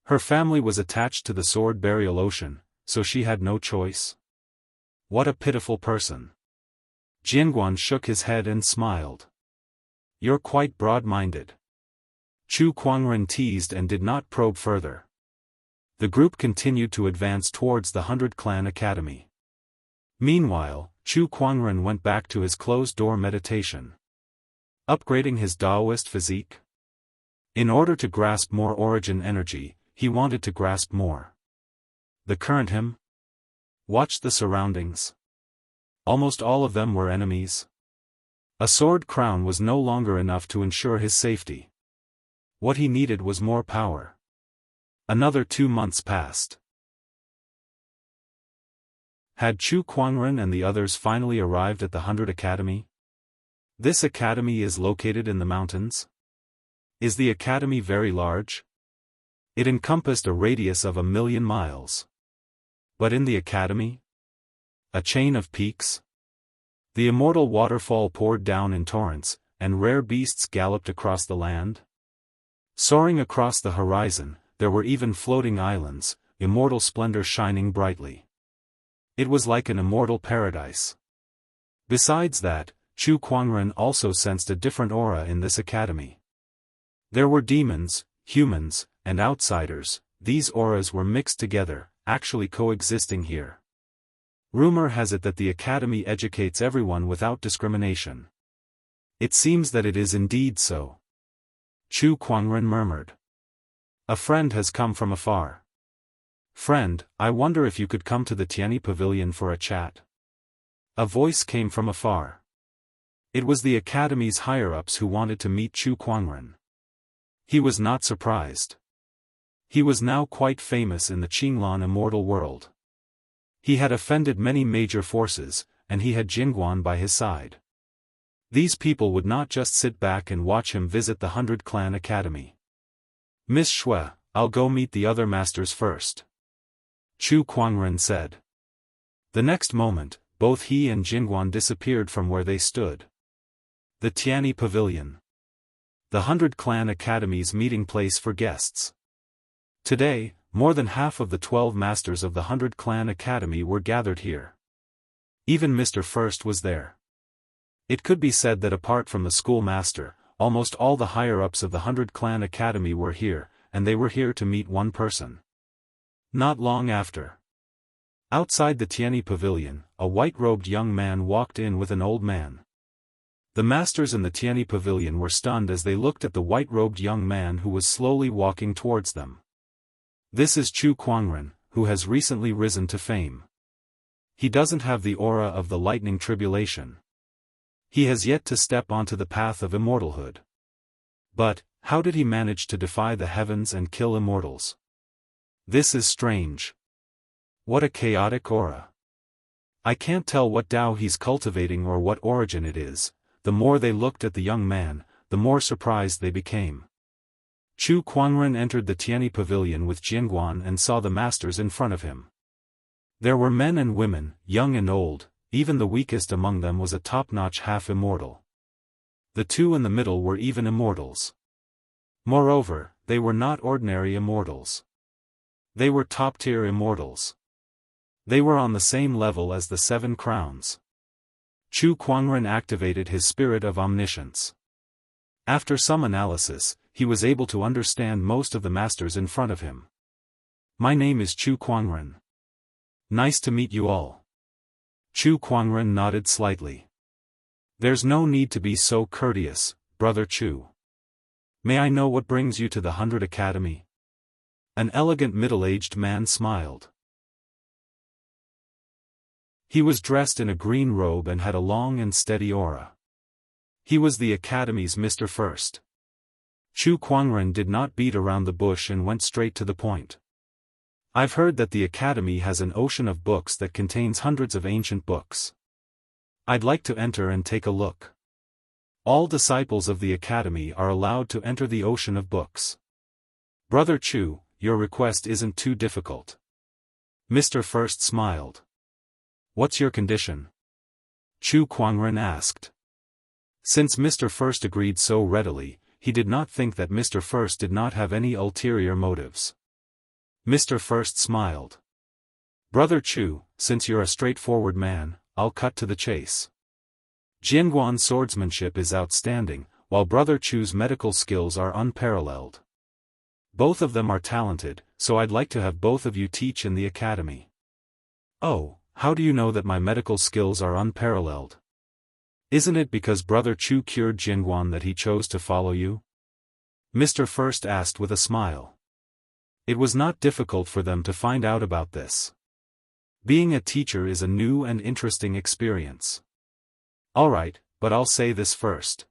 Her family was attached to the sword burial ocean, so she had no choice. What a pitiful person. Jianghu shook his head and smiled. You're quite broad-minded. Chu Kuangren teased and did not probe further. The group continued to advance towards the 100 Clan Academy. Meanwhile, Chu Kuangren went back to his closed-door meditation. Upgrading his Daoist physique? In order to grasp more origin energy, he wanted to grasp more. The current him? Watch the surroundings. Almost all of them were enemies. A sword crown was no longer enough to ensure his safety. What he needed was more power. Another 2 months passed. Had Chu Kuangren and the others finally arrived at the 100 Academy? This academy is located in the mountains? Is the academy very large? It encompassed a radius of 1,000,000 miles. But in the academy? A chain of peaks? The immortal waterfall poured down in torrents, and rare beasts galloped across the land? Soaring across the horizon, there were even floating islands, immortal splendor shining brightly. It was like an immortal paradise. Besides that, Chu Kuangren also sensed a different aura in this academy. There were demons, humans, and outsiders. These auras were mixed together, actually coexisting here. Rumor has it that the academy educates everyone without discrimination. It seems that it is indeed so. Chu Kuangren murmured. A friend has come from afar. Friend, I wonder if you could come to the Tianyi Pavilion for a chat. A voice came from afar. It was the academy's higher-ups who wanted to meet Chu Kuangren. He was not surprised. He was now quite famous in the Qinglan immortal world. He had offended many major forces, and he had Jianghu by his side. These people would not just sit back and watch him visit the 100 Clan Academy. Miss Shui, I'll go meet the other masters first. Chu Kuangren said. The next moment, both he and Jianghu disappeared from where they stood. The Tianyi Pavilion. The 100 Clan Academy's meeting place for guests. Today, more than half of the 12 masters of the 100 Clan Academy were gathered here. Even Mr. First was there. It could be said that apart from the schoolmaster, almost all the higher-ups of the 100 Clan Academy were here, and they were here to meet one person. Not long after. Outside the Tianyi Pavilion, a white-robed young man walked in with an old man. The masters in the Tianyi Pavilion were stunned as they looked at the white-robed young man who was slowly walking towards them. This is Chu Kuangren, who has recently risen to fame. He doesn't have the aura of the lightning tribulation. He has yet to step onto the path of immortalhood. But, how did he manage to defy the heavens and kill immortals? This is strange. What a chaotic aura. I can't tell what Dao he's cultivating or what origin it is. The more they looked at the young man, the more surprised they became. Chu Kuangren entered the Tianyi Pavilion with Jianghu and saw the masters in front of him. There were men and women, young and old, even the weakest among them was a top-notch half-immortal. The two in the middle were even immortals. Moreover, they were not ordinary immortals. They were top-tier immortals. They were on the same level as the 7 crowns. Chu Kuangren activated his spirit of omniscience. After some analysis, he was able to understand most of the masters in front of him. My name is Chu Kuangren. Nice to meet you all. Chu Kuangren nodded slightly. There's no need to be so courteous, Brother Chu. May I know what brings you to the 100 Academy? An elegant middle-aged man smiled. He was dressed in a green robe and had a long and steady aura. He was the Academy's Mr. First. Chu Kuangren did not beat around the bush and went straight to the point. I've heard that the Academy has an ocean of books that contains hundreds of ancient books. I'd like to enter and take a look. All disciples of the Academy are allowed to enter the ocean of books. Brother Chu, your request isn't too difficult. Mr. First smiled. What's your condition? Chu Kuangren asked. Since Mr. First agreed so readily, he did not think that Mr. First did not have any ulterior motives. Mr. First smiled. Brother Chu, since you're a straightforward man, I'll cut to the chase. Jianguan's swordsmanship is outstanding, while Brother Chu's medical skills are unparalleled. Both of them are talented, so I'd like to have both of you teach in the academy. Oh, how do you know that my medical skills are unparalleled? Isn't it because Brother Chu cured Jianguan that he chose to follow you? Mr. First asked with a smile. It was not difficult for them to find out about this. Being a teacher is a new and interesting experience. Alright, but I'll say this first.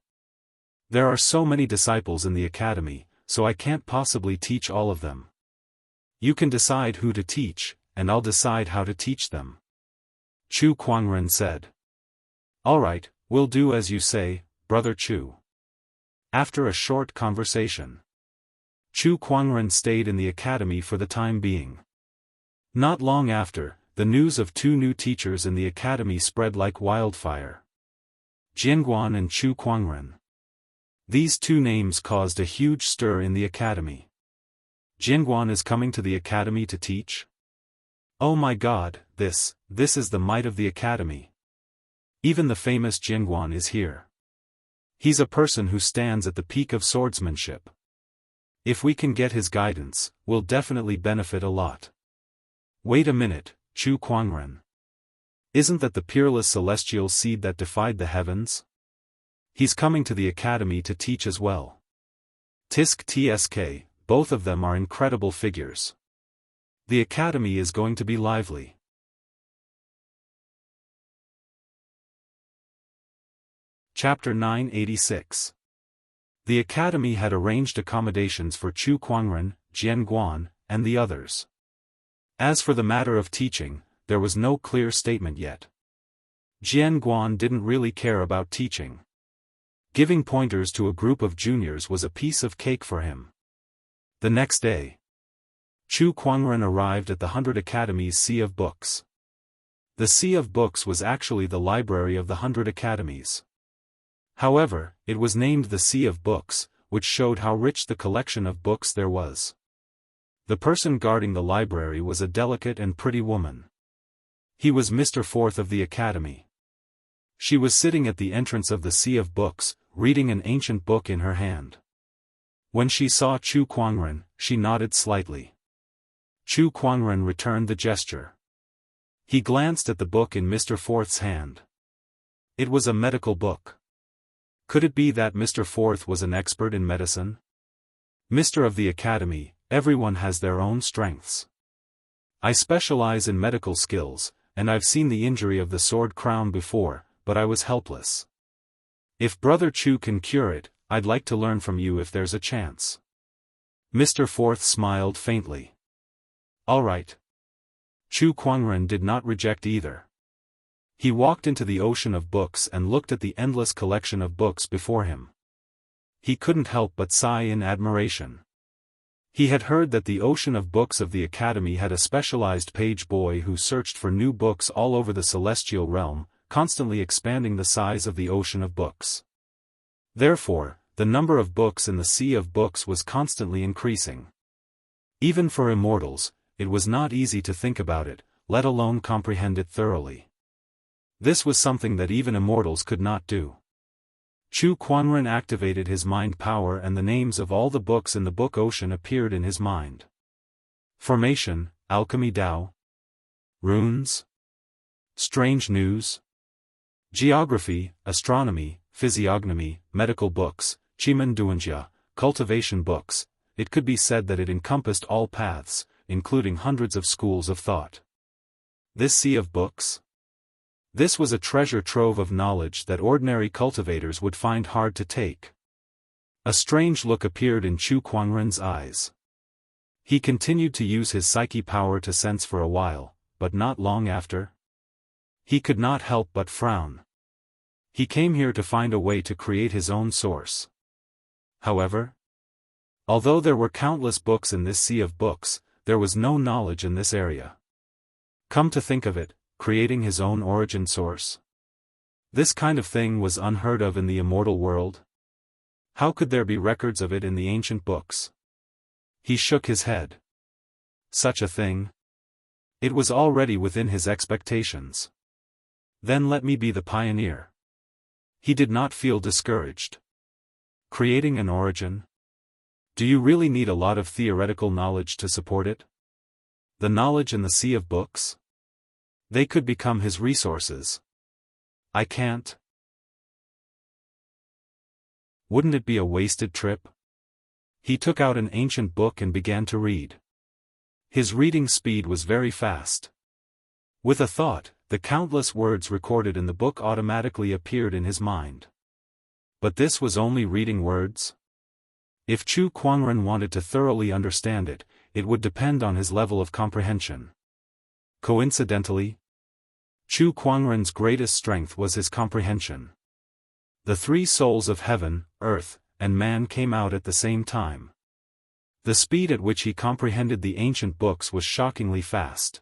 There are so many disciples in the academy, so I can't possibly teach all of them. You can decide who to teach, and I'll decide how to teach them. Chu Kuangren said. Alright, we'll do as you say, Brother Chu. After a short conversation, Chu Kuangren stayed in the academy for the time being. Not long after, the news of 2 new teachers in the academy spread like wildfire. Jianguan and Chu Kuangren. These 2 names caused a huge stir in the academy. Jianguan is coming to the academy to teach? Oh my god, this is the might of the academy. Even the famous Jianguan is here. He's a person who stands at the peak of swordsmanship. If we can get his guidance, we'll definitely benefit a lot. Wait a minute, Chu Kuangren. Isn't that the peerless celestial seed that defied the heavens? He's coming to the academy to teach as well. Tisk tsk, both of them are incredible figures. The academy is going to be lively. Chapter 986. The academy had arranged accommodations for Chu Kuangren, Jianguan, and the others. As for the matter of teaching, there was no clear statement yet. Jianguan didn't really care about teaching. Giving pointers to a group of juniors was a piece of cake for him. The next day, Chu Kuangren arrived at the 100 Academies Sea of Books. The Sea of Books was actually the library of the 100 Academies. However, it was named the Sea of Books, which showed how rich the collection of books there was. The person guarding the library was a delicate and pretty woman. He was Mr. Fourth of the Academy. She was sitting at the entrance of the Sea of Books, reading an ancient book in her hand. When she saw Chu Kuangren, she nodded slightly. Chu Kuangren returned the gesture. He glanced at the book in Mr. Fourth's hand. It was a medical book. Could it be that Mr. Fourth was an expert in medicine? Mr. of the Academy, everyone has their own strengths. I specialize in medical skills, and I've seen the injury of the sword crown before, but I was helpless. If Brother Chu can cure it, I'd like to learn from you if there's a chance. Mr. Fourth smiled faintly. All right. Chu Kuangren did not reject either. He walked into the ocean of books and looked at the endless collection of books before him. He couldn't help but sigh in admiration. He had heard that the ocean of books of the Academy had a specialized page boy who searched for new books all over the celestial realm, constantly expanding the size of the ocean of books. Therefore, the number of books in the Sea of Books was constantly increasing. Even for immortals, it was not easy to think about it, let alone comprehend it thoroughly. This was something that even immortals could not do. Chu Kuangren activated his mind power and the names of all the books in the book ocean appeared in his mind. Formation, Alchemy Dao. Runes. Strange News. Geography, Astronomy, Physiognomy, Medical Books, Chimen Duanjia, Cultivation Books. It could be said that it encompassed all paths, including hundreds of schools of thought. This sea of books? This was a treasure trove of knowledge that ordinary cultivators would find hard to take. A strange look appeared in Chu Kuangren's eyes. He continued to use his psyche power to sense for a while, but not long after. He could not help but frown. He came here to find a way to create his own source. However, although there were countless books in this sea of books, there was no knowledge in this area. Come to think of it, creating his own origin source. This kind of thing was unheard of in the immortal world. How could there be records of it in the ancient books? He shook his head. Such a thing? It was already within his expectations. Then let me be the pioneer. He did not feel discouraged. Creating an origin? Do you really need a lot of theoretical knowledge to support it? The knowledge in the sea of books? They could become his resources. I can't. Wouldn't it be a wasted trip? He took out an ancient book and began to read. His reading speed was very fast. With a thought, the countless words recorded in the book automatically appeared in his mind. But this was only reading words? If Chu Kuangren wanted to thoroughly understand it, it would depend on his level of comprehension. Coincidentally, Chu Kuangren's greatest strength was his comprehension. The three souls of heaven, earth, and man came out at the same time. The speed at which he comprehended the ancient books was shockingly fast.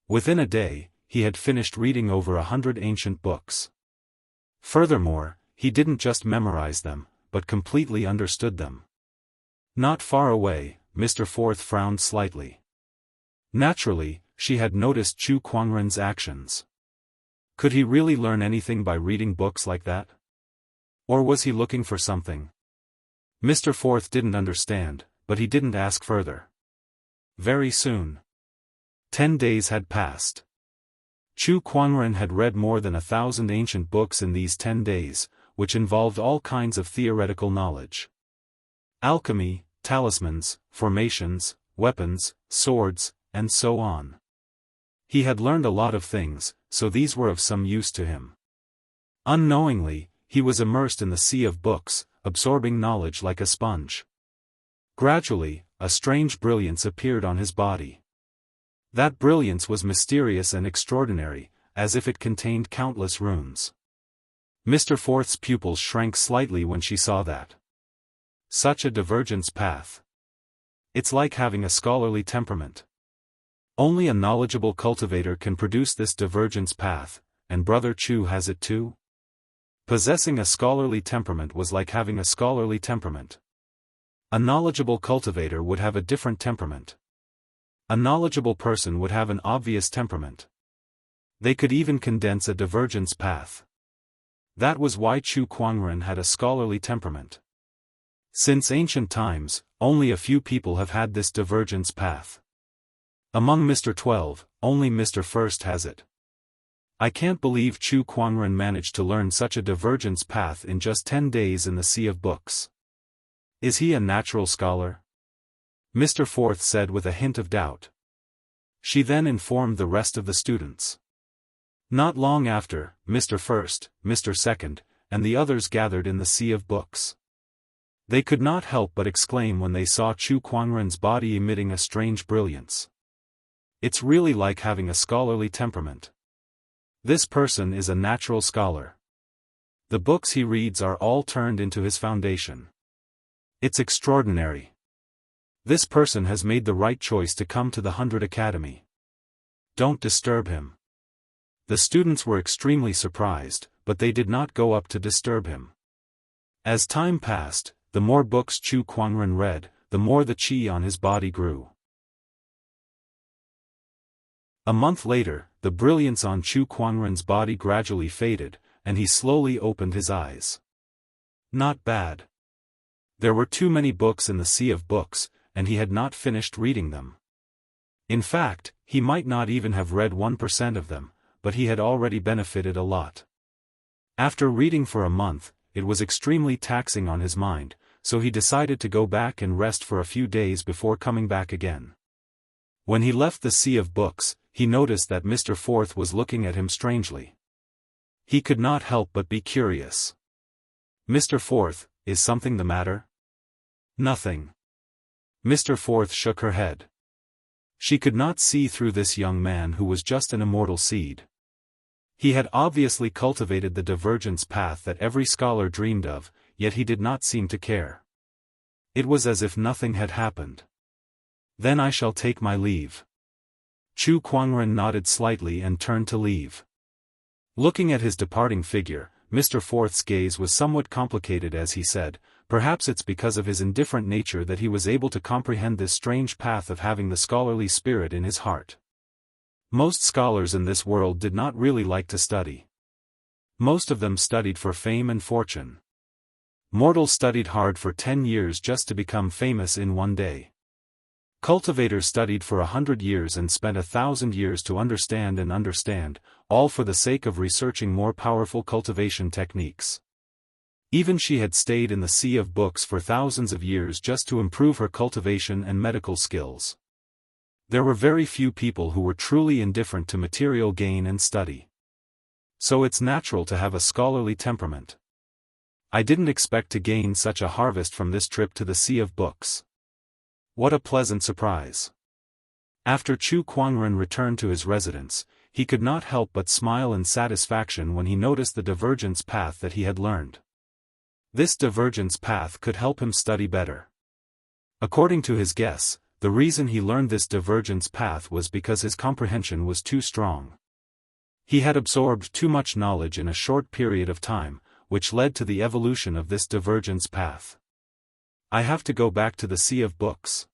Within a day, he had finished reading over 100 ancient books. Furthermore, he didn't just memorize them, but completely understood them. Not far away, Mr. Forth frowned slightly. Naturally, she had noticed Chu Kuangren's actions. Could he really learn anything by reading books like that? Or was he looking for something? Mr. Forth didn't understand, but he didn't ask further. Very soon. 10 days had passed. Chu Kuangren had read more than 1,000 ancient books in these 10 days, which involved all kinds of theoretical knowledge. Alchemy, talismans, formations, weapons, swords, and so on. He had learned a lot of things, so these were of some use to him. Unknowingly, he was immersed in the sea of books, absorbing knowledge like a sponge. Gradually, a strange brilliance appeared on his body. That brilliance was mysterious and extraordinary, as if it contained countless runes. Mr. Forth's pupils shrank slightly when she saw that. Such a divergence path. It's like having a scholarly temperament. Only a knowledgeable cultivator can produce this divergence path, and Brother Chu has it too? Possessing a scholarly temperament was like having a scholarly temperament. A knowledgeable cultivator would have a different temperament. A knowledgeable person would have an obvious temperament. They could even condense a divergence path. That was why Chu Kuangren had a scholarly temperament. Since ancient times, only a few people have had this divergence path. Among Mr. 12, only Mr. First has it. I can't believe Chu Kuangren managed to learn such a divergence path in just 10 days in the sea of books. Is he a natural scholar? Mr. Forth said with a hint of doubt. She then informed the rest of the students. Not long after, Mr. First, Mr. Second, and the others gathered in the sea of books. They could not help but exclaim when they saw Chu Kuangren's body emitting a strange brilliance. It's really like having a scholarly temperament. This person is a natural scholar. The books he reads are all turned into his foundation. It's extraordinary. This person has made the right choice to come to the 100 Academy. Don't disturb him. The students were extremely surprised, but they did not go up to disturb him. As time passed, the more books Chu Kuangren read, the more the qi on his body grew. A month later, the brilliance on Chu Kuangren's body gradually faded, and he slowly opened his eyes. Not bad. There were too many books in the sea of books, and he had not finished reading them. In fact, he might not even have read 1% of them, but he had already benefited a lot. After reading for a month, it was extremely taxing on his mind, so he decided to go back and rest for a few days before coming back again. When he left the sea of books, he noticed that Mr. Forth was looking at him strangely. He could not help but be curious. Mr. Forth, is something the matter? Nothing. Mr. Forth shook her head. She could not see through this young man who was just an immortal seed. He had obviously cultivated the divergence path that every scholar dreamed of, yet he did not seem to care. It was as if nothing had happened. Then I shall take my leave. Chu Kuangren nodded slightly and turned to leave. Looking at his departing figure, Mr. Forth's gaze was somewhat complicated as he said, perhaps it's because of his indifferent nature that he was able to comprehend this strange path of having the scholarly spirit in his heart. Most scholars in this world did not really like to study. Most of them studied for fame and fortune. Mortals studied hard for 10 years just to become famous in one day. Cultivators studied for 100 years and spent 1,000 years to understand and understand, all for the sake of researching more powerful cultivation techniques. Even she had stayed in the sea of books for thousands of years just to improve her cultivation and medical skills. There were very few people who were truly indifferent to material gain and study. So it's natural to have a scholarly temperament. I didn't expect to gain such a harvest from this trip to the sea of books. What a pleasant surprise. After Chu Kuangren returned to his residence, he could not help but smile in satisfaction when he noticed the divergence path that he had learned. This divergence path could help him study better. According to his guess, the reason he learned this divergence path was because his comprehension was too strong. He had absorbed too much knowledge in a short period of time, which led to the evolution of this divergence path. I have to go back to the sea of books.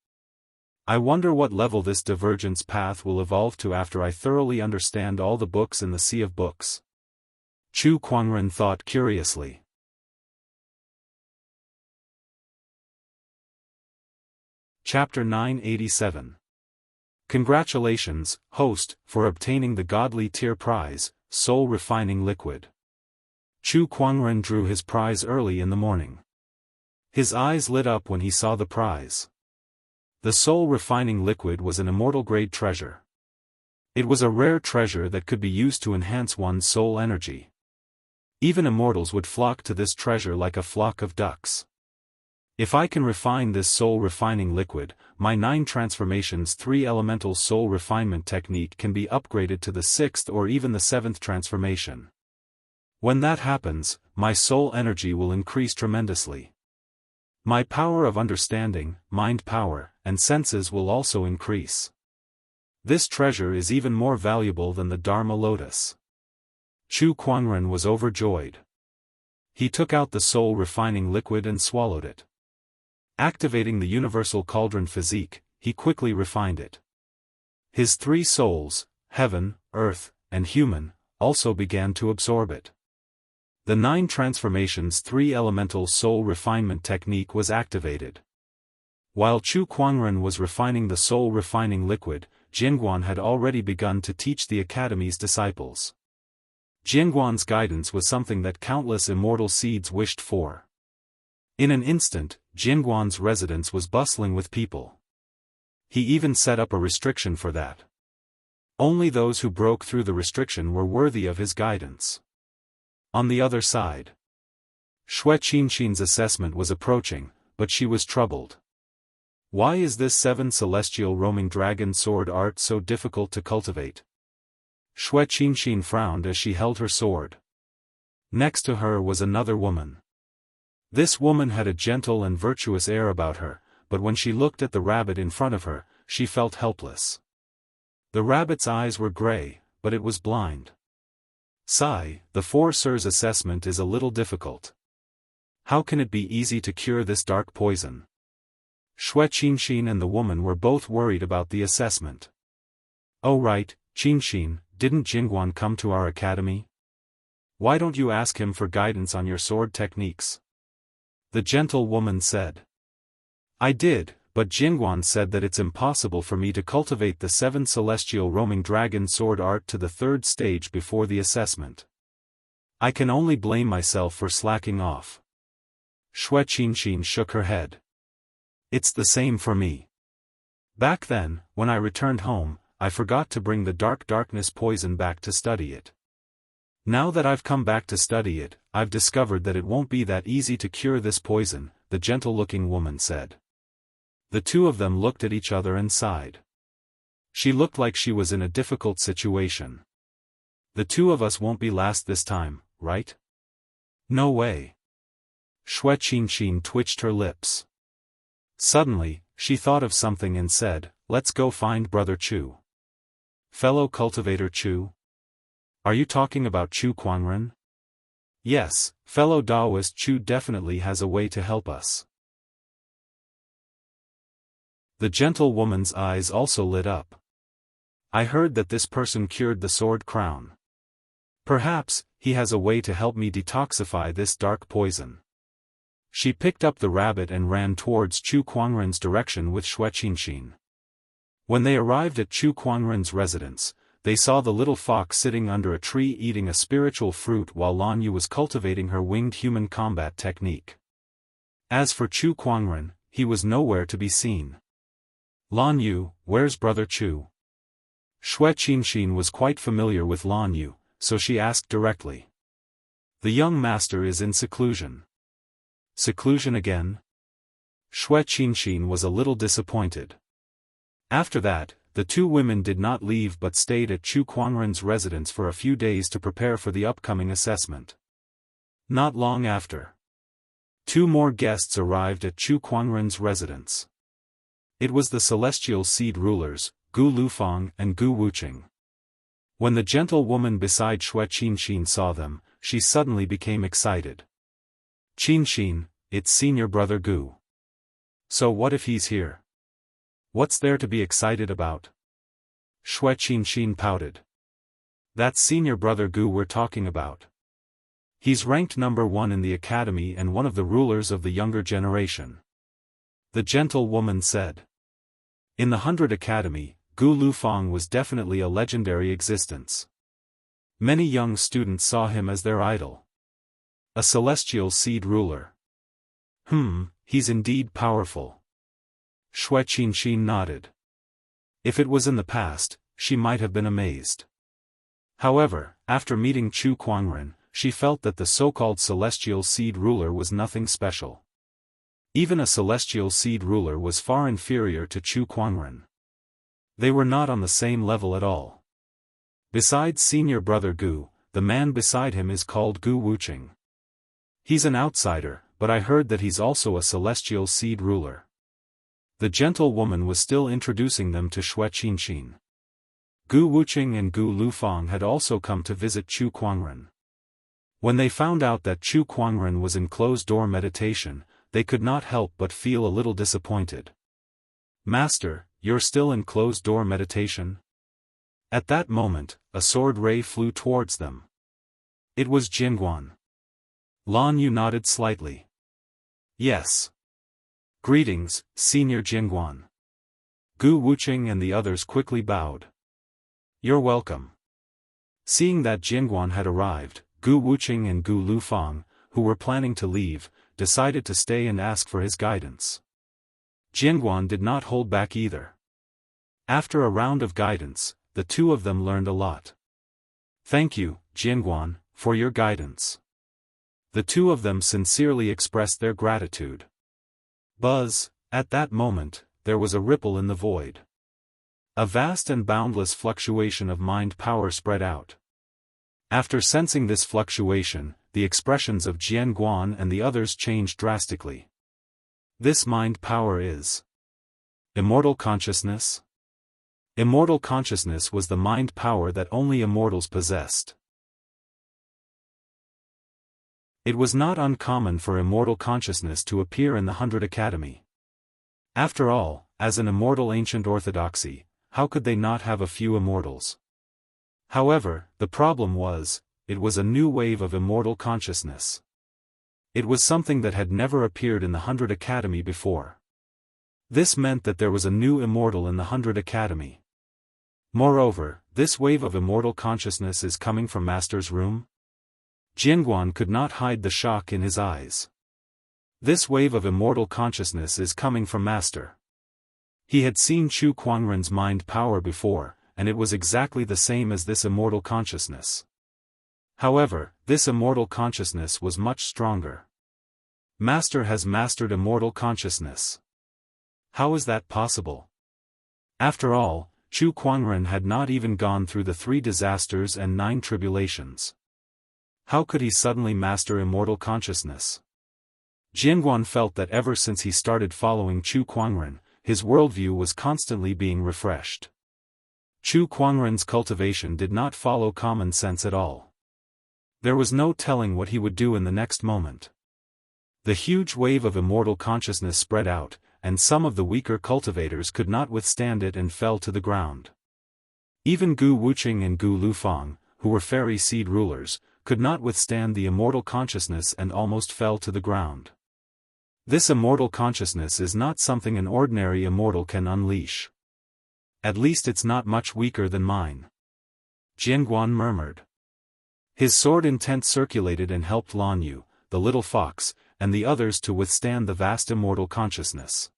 I wonder what level this divergence path will evolve to after I thoroughly understand all the books in the sea of books. Chu Kuangren thought curiously. Chapter 987. Congratulations, host, for obtaining the godly tier prize, soul refining liquid. Chu Kuangren drew his prize early in the morning. His eyes lit up when he saw the prize. The soul refining liquid was an immortal-grade treasure. It was a rare treasure that could be used to enhance one's soul energy. Even immortals would flock to this treasure like a flock of ducks. If I can refine this soul refining liquid, my 9 transformations 3 elemental soul refinement technique can be upgraded to the 6th or even the 7th transformation. When that happens, my soul energy will increase tremendously. My power of understanding, mind power, and senses will also increase. This treasure is even more valuable than the Dharma lotus. Chu Kuangren was overjoyed. He took out the soul refining liquid and swallowed it. Activating the universal cauldron physique, he quickly refined it. His 3 souls, heaven, earth, and human, also began to absorb it. The 9 transformations 3 elemental soul refinement technique was activated. While Chu Kuangren was refining the soul refining liquid, Jianghuan had already begun to teach the academy's disciples. Jianghuan's guidance was something that countless immortal seeds wished for. In an instant, Jianghuan's residence was bustling with people. He even set up a restriction for that. Only those who broke through the restriction were worthy of his guidance. On the other side, Shui Qianxin's assessment was approaching, but she was troubled. Why is this 7 celestial roaming dragon sword art so difficult to cultivate? Shui Qianxin frowned as she held her sword. Next to her was another woman. This woman had a gentle and virtuous air about her, but when she looked at the rabbit in front of her, she felt helpless. The rabbit's eyes were gray, but it was blind. Sigh, the 4 Sirs assessment is a little difficult. How can it be easy to cure this dark poison? Shui Qianxin and the woman were both worried about the assessment. Oh right, Qianxin, didn't Jianghuan come to our academy? Why don't you ask him for guidance on your sword techniques? The gentle woman said. I did, but Jianghuan said that it's impossible for me to cultivate the 7 celestial roaming dragon sword art to the 3rd stage before the assessment. I can only blame myself for slacking off. Shui Qianxin shook her head. It's the same for me. Back then, when I returned home, I forgot to bring the darkness poison back to study it. Now that I've come back to study it, I've discovered that it won't be that easy to cure this poison, the gentle-looking woman said. The 2 of them looked at each other and sighed. She looked like she was in a difficult situation. The 2 of us won't be last this time, right? No way. Shui Qianxin twitched her lips. Suddenly, she thought of something and said, let's go find Brother Chu. Fellow cultivator Chu? Are you talking about Chu Kuangren? Yes, fellow Daoist Chu definitely has a way to help us. The gentlewoman's eyes also lit up. I heard that this person cured the sword crown. Perhaps, he has a way to help me detoxify this dark poison. She picked up the rabbit and ran towards Chu Kuangren's direction with Xianxia. When they arrived at Chu Kuangren's residence, they saw the little fox sitting under a tree eating a spiritual fruit while Lan Yu was cultivating her winged human combat technique. As for Chu Kuangren, he was nowhere to be seen. Lan Yu, where's brother Chu? Xianxia was quite familiar with Lan Yu, so she asked directly. The young master is in seclusion. Seclusion again? Xianxia was a little disappointed. After that, the two women did not leave but stayed at Chu Kuangren's residence for a few days to prepare for the upcoming assessment. Not long after, two more guests arrived at Chu Kuangren's residence. It was the celestial seed rulers, Gu Lufang and Gu Wuqing. When the gentlewoman beside Xianxia saw them, she suddenly became excited. Qianxin, it's senior brother Gu. So what if he's here? What's there to be excited about? Xianxia pouted. That's senior brother Gu we're talking about. He's ranked number 1 in the academy and one of the rulers of the younger generation. The gentlewoman said. In the 100 Academy, Gu Lufang was definitely a legendary existence. Many young students saw him as their idol. A celestial seed ruler. He's indeed powerful. Xianxia nodded. If it was in the past, she might have been amazed. However, after meeting Chu Kuangren, she felt that the so-called celestial seed ruler was nothing special. Even a celestial seed ruler was far inferior to Chu Kuangren. They were not on the same level at all. Besides senior brother Gu, the man beside him is called Gu Wuqing. He's an outsider, but I heard that he's also a celestial seed ruler. The gentlewoman was still introducing them to Xianxia. Gu Wuqing and Gu Lufang had also come to visit Chu Kuangren. When they found out that Chu Kuangren was in closed-door meditation, they could not help but feel a little disappointed. Master, you're still in closed-door meditation? At that moment, a sword ray flew towards them. It was Jingguan. Lan Yu nodded slightly. Yes. Greetings, Senior Jingguan. Gu Wuqing and the others quickly bowed. You're welcome. Seeing that Jingguan had arrived, Gu Wuqing and Gu Lufang, who were planning to leave, decided to stay and ask for his guidance. Jingguan did not hold back either. After a round of guidance, the two of them learned a lot. Thank you, Jingguan, for your guidance. The two of them sincerely expressed their gratitude. Buzz, at that moment, there was a ripple in the void. A vast and boundless fluctuation of mind power spread out. After sensing this fluctuation, the expressions of Jiangguan and the others changed drastically. This mind power is immortal consciousness? Immortal consciousness was the mind power that only immortals possessed. It was not uncommon for immortal consciousness to appear in the 100 Academy. After all, as an immortal ancient orthodoxy, how could they not have a few immortals? However, the problem was, it was a new wave of immortal consciousness. It was something that had never appeared in the 100 Academy before. This meant that there was a new immortal in the 100 Academy. Moreover, this wave of immortal consciousness is coming from Master's room? Jingguan could not hide the shock in his eyes. This wave of immortal consciousness is coming from Master. He had seen Chu Kuangren's mind power before, and it was exactly the same as this immortal consciousness. However, this immortal consciousness was much stronger. Master has mastered immortal consciousness. How is that possible? After all, Chu Kuangren had not even gone through the 3 disasters and 9 tribulations. How could he suddenly master immortal consciousness? Jingguan felt that ever since he started following Chu Kuangren, his worldview was constantly being refreshed. Chu Kuangren's cultivation did not follow common sense at all. There was no telling what he would do in the next moment. The huge wave of immortal consciousness spread out, and some of the weaker cultivators could not withstand it and fell to the ground. Even Gu Wuqing and Gu Lufang, who were fairy seed rulers, could not withstand the immortal consciousness and almost fell to the ground. This immortal consciousness is not something an ordinary immortal can unleash. At least it's not much weaker than mine. Jianguan murmured. His sword intent circulated and helped Lan Yu, the little fox, and the others to withstand the vast immortal consciousness.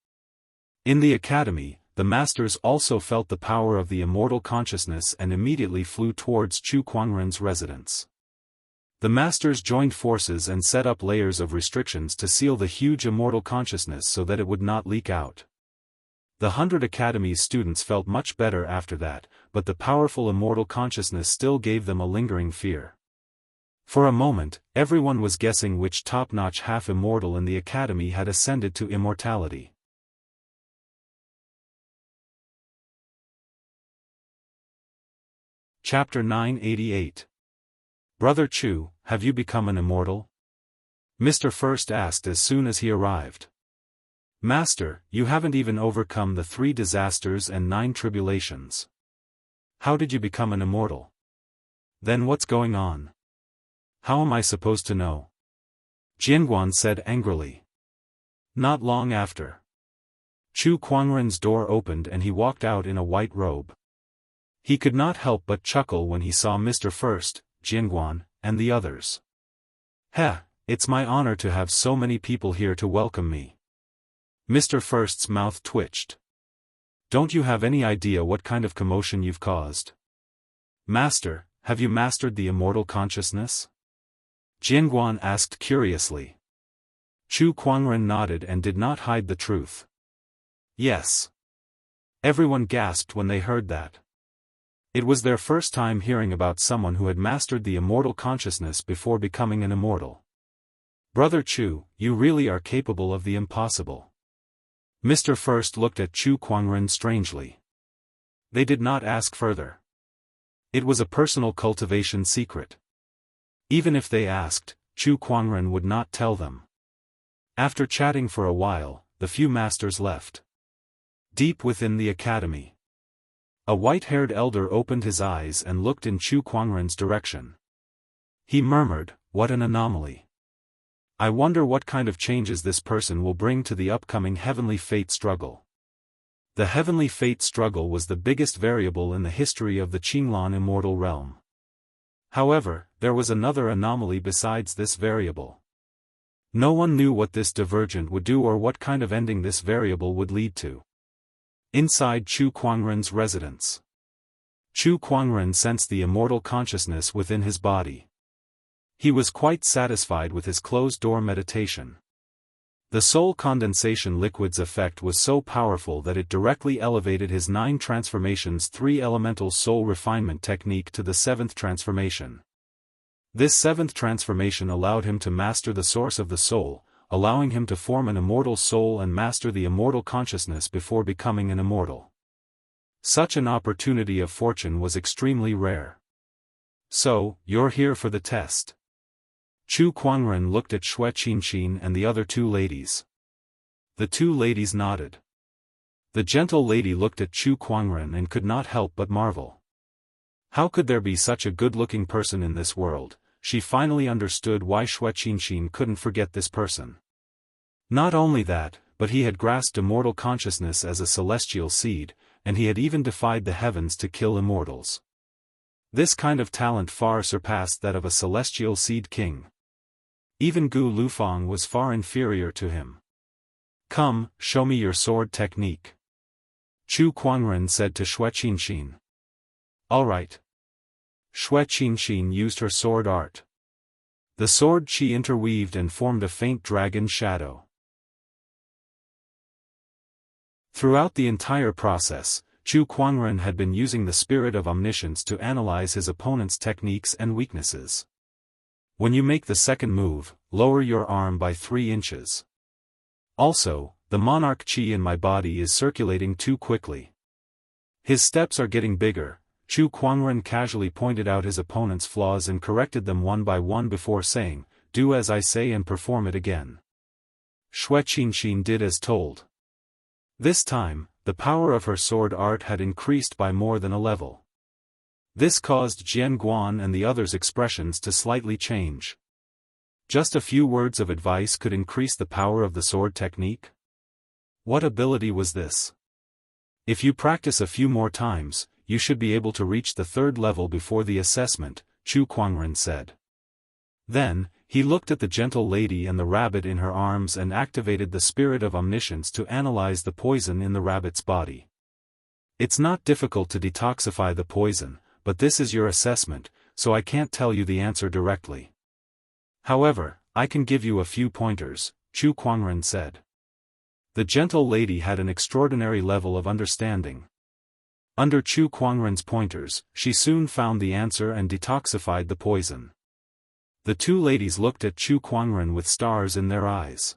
In the academy, the masters also felt the power of the immortal consciousness and immediately flew towards Chu Kuangren's residence. The masters joined forces and set up layers of restrictions to seal the huge immortal consciousness so that it would not leak out. The 100 Academy's students felt much better after that, but the powerful immortal consciousness still gave them a lingering fear. For a moment, everyone was guessing which top-notch half-immortal in the Academy had ascended to immortality. Chapter 988. Brother Chu, have you become an immortal? Mr. First asked as soon as he arrived. Master, you haven't even overcome the 3 disasters and 9 tribulations. How did you become an immortal? Then what's going on? How am I supposed to know? Jianguan said angrily. Not long after. Chu Kuangren's door opened and he walked out in a white robe. He could not help but chuckle when he saw Mr. First, Jianguan, and the others. Heh, it's my honor to have so many people here to welcome me. Mr. First's mouth twitched. Don't you have any idea what kind of commotion you've caused? Master, have you mastered the immortal consciousness? Jianguan asked curiously. Chu Kuangren nodded and did not hide the truth. Yes. Everyone gasped when they heard that. It was their first time hearing about someone who had mastered the immortal consciousness before becoming an immortal. Brother Chu, you really are capable of the impossible. Mr. First looked at Chu Kuangren strangely. They did not ask further. It was a personal cultivation secret. Even if they asked, Chu Kuangren would not tell them. After chatting for a while, the few masters left. Deep within the academy, a white-haired elder opened his eyes and looked in Chu Kuangren's direction. He murmured, "What an anomaly. I wonder what kind of changes this person will bring to the upcoming heavenly fate struggle." The heavenly fate struggle was the biggest variable in the history of the Qinglan immortal realm. However, there was another anomaly besides this variable. No one knew what this divergent would do or what kind of ending this variable would lead to. Inside Chu Kuangren's residence, Chu Kuangren sensed the immortal consciousness within his body. He was quite satisfied with his closed-door meditation. The soul condensation liquid's effect was so powerful that it directly elevated his 9 transformations' 3-elemental soul refinement technique to the 7th transformation. This 7th transformation allowed him to master the source of the soul, allowing him to form an immortal soul and master the immortal consciousness before becoming an immortal. Such an opportunity of fortune was extremely rare. So, you're here for the test. Chu Kuangren looked at Shui Qinxin and the other 2 ladies. The 2 ladies nodded. The gentle lady looked at Chu Kuangren and could not help but marvel. How could there be such a good-looking person in this world? She finally understood why Shui Qinxin couldn't forget this person. Not only that, but he had grasped immortal consciousness as a celestial seed, and he had even defied the heavens to kill immortals. This kind of talent far surpassed that of a celestial seed king. Even Gu Lufang was far inferior to him. "Come, show me your sword technique," Chu Kuangren said to Shui Qinxin. "All right." Shui Qinxin used her sword art. The sword she interweaved and formed a faint dragon shadow. Throughout the entire process, Chu Kuangren had been using the spirit of omniscience to analyze his opponent's techniques and weaknesses. When you make the second move, lower your arm by 3 inches. Also, the monarch chi in my body is circulating too quickly. His steps are getting bigger. Chu Kuangren casually pointed out his opponent's flaws and corrected them one by one before saying, "Do as I say and perform it again." Xue Qinxin did as told. This time, the power of her sword art had increased by more than a level. This caused Jian Guan and the others' expressions to slightly change. Just a few words of advice could increase the power of the sword technique? What ability was this? If you practice a few more times, you should be able to reach the third level before the assessment, Chu Kuangren said. Then, he looked at the gentle lady and the rabbit in her arms and activated the spirit of omniscience to analyze the poison in the rabbit's body. It's not difficult to detoxify the poison, but this is your assessment, so I can't tell you the answer directly. However, I can give you a few pointers, Chu Kuangren said. The gentle lady had an extraordinary level of understanding. Under Chu Kuangren's pointers, she soon found the answer and detoxified the poison. The two ladies looked at Chu Kuangren with stars in their eyes.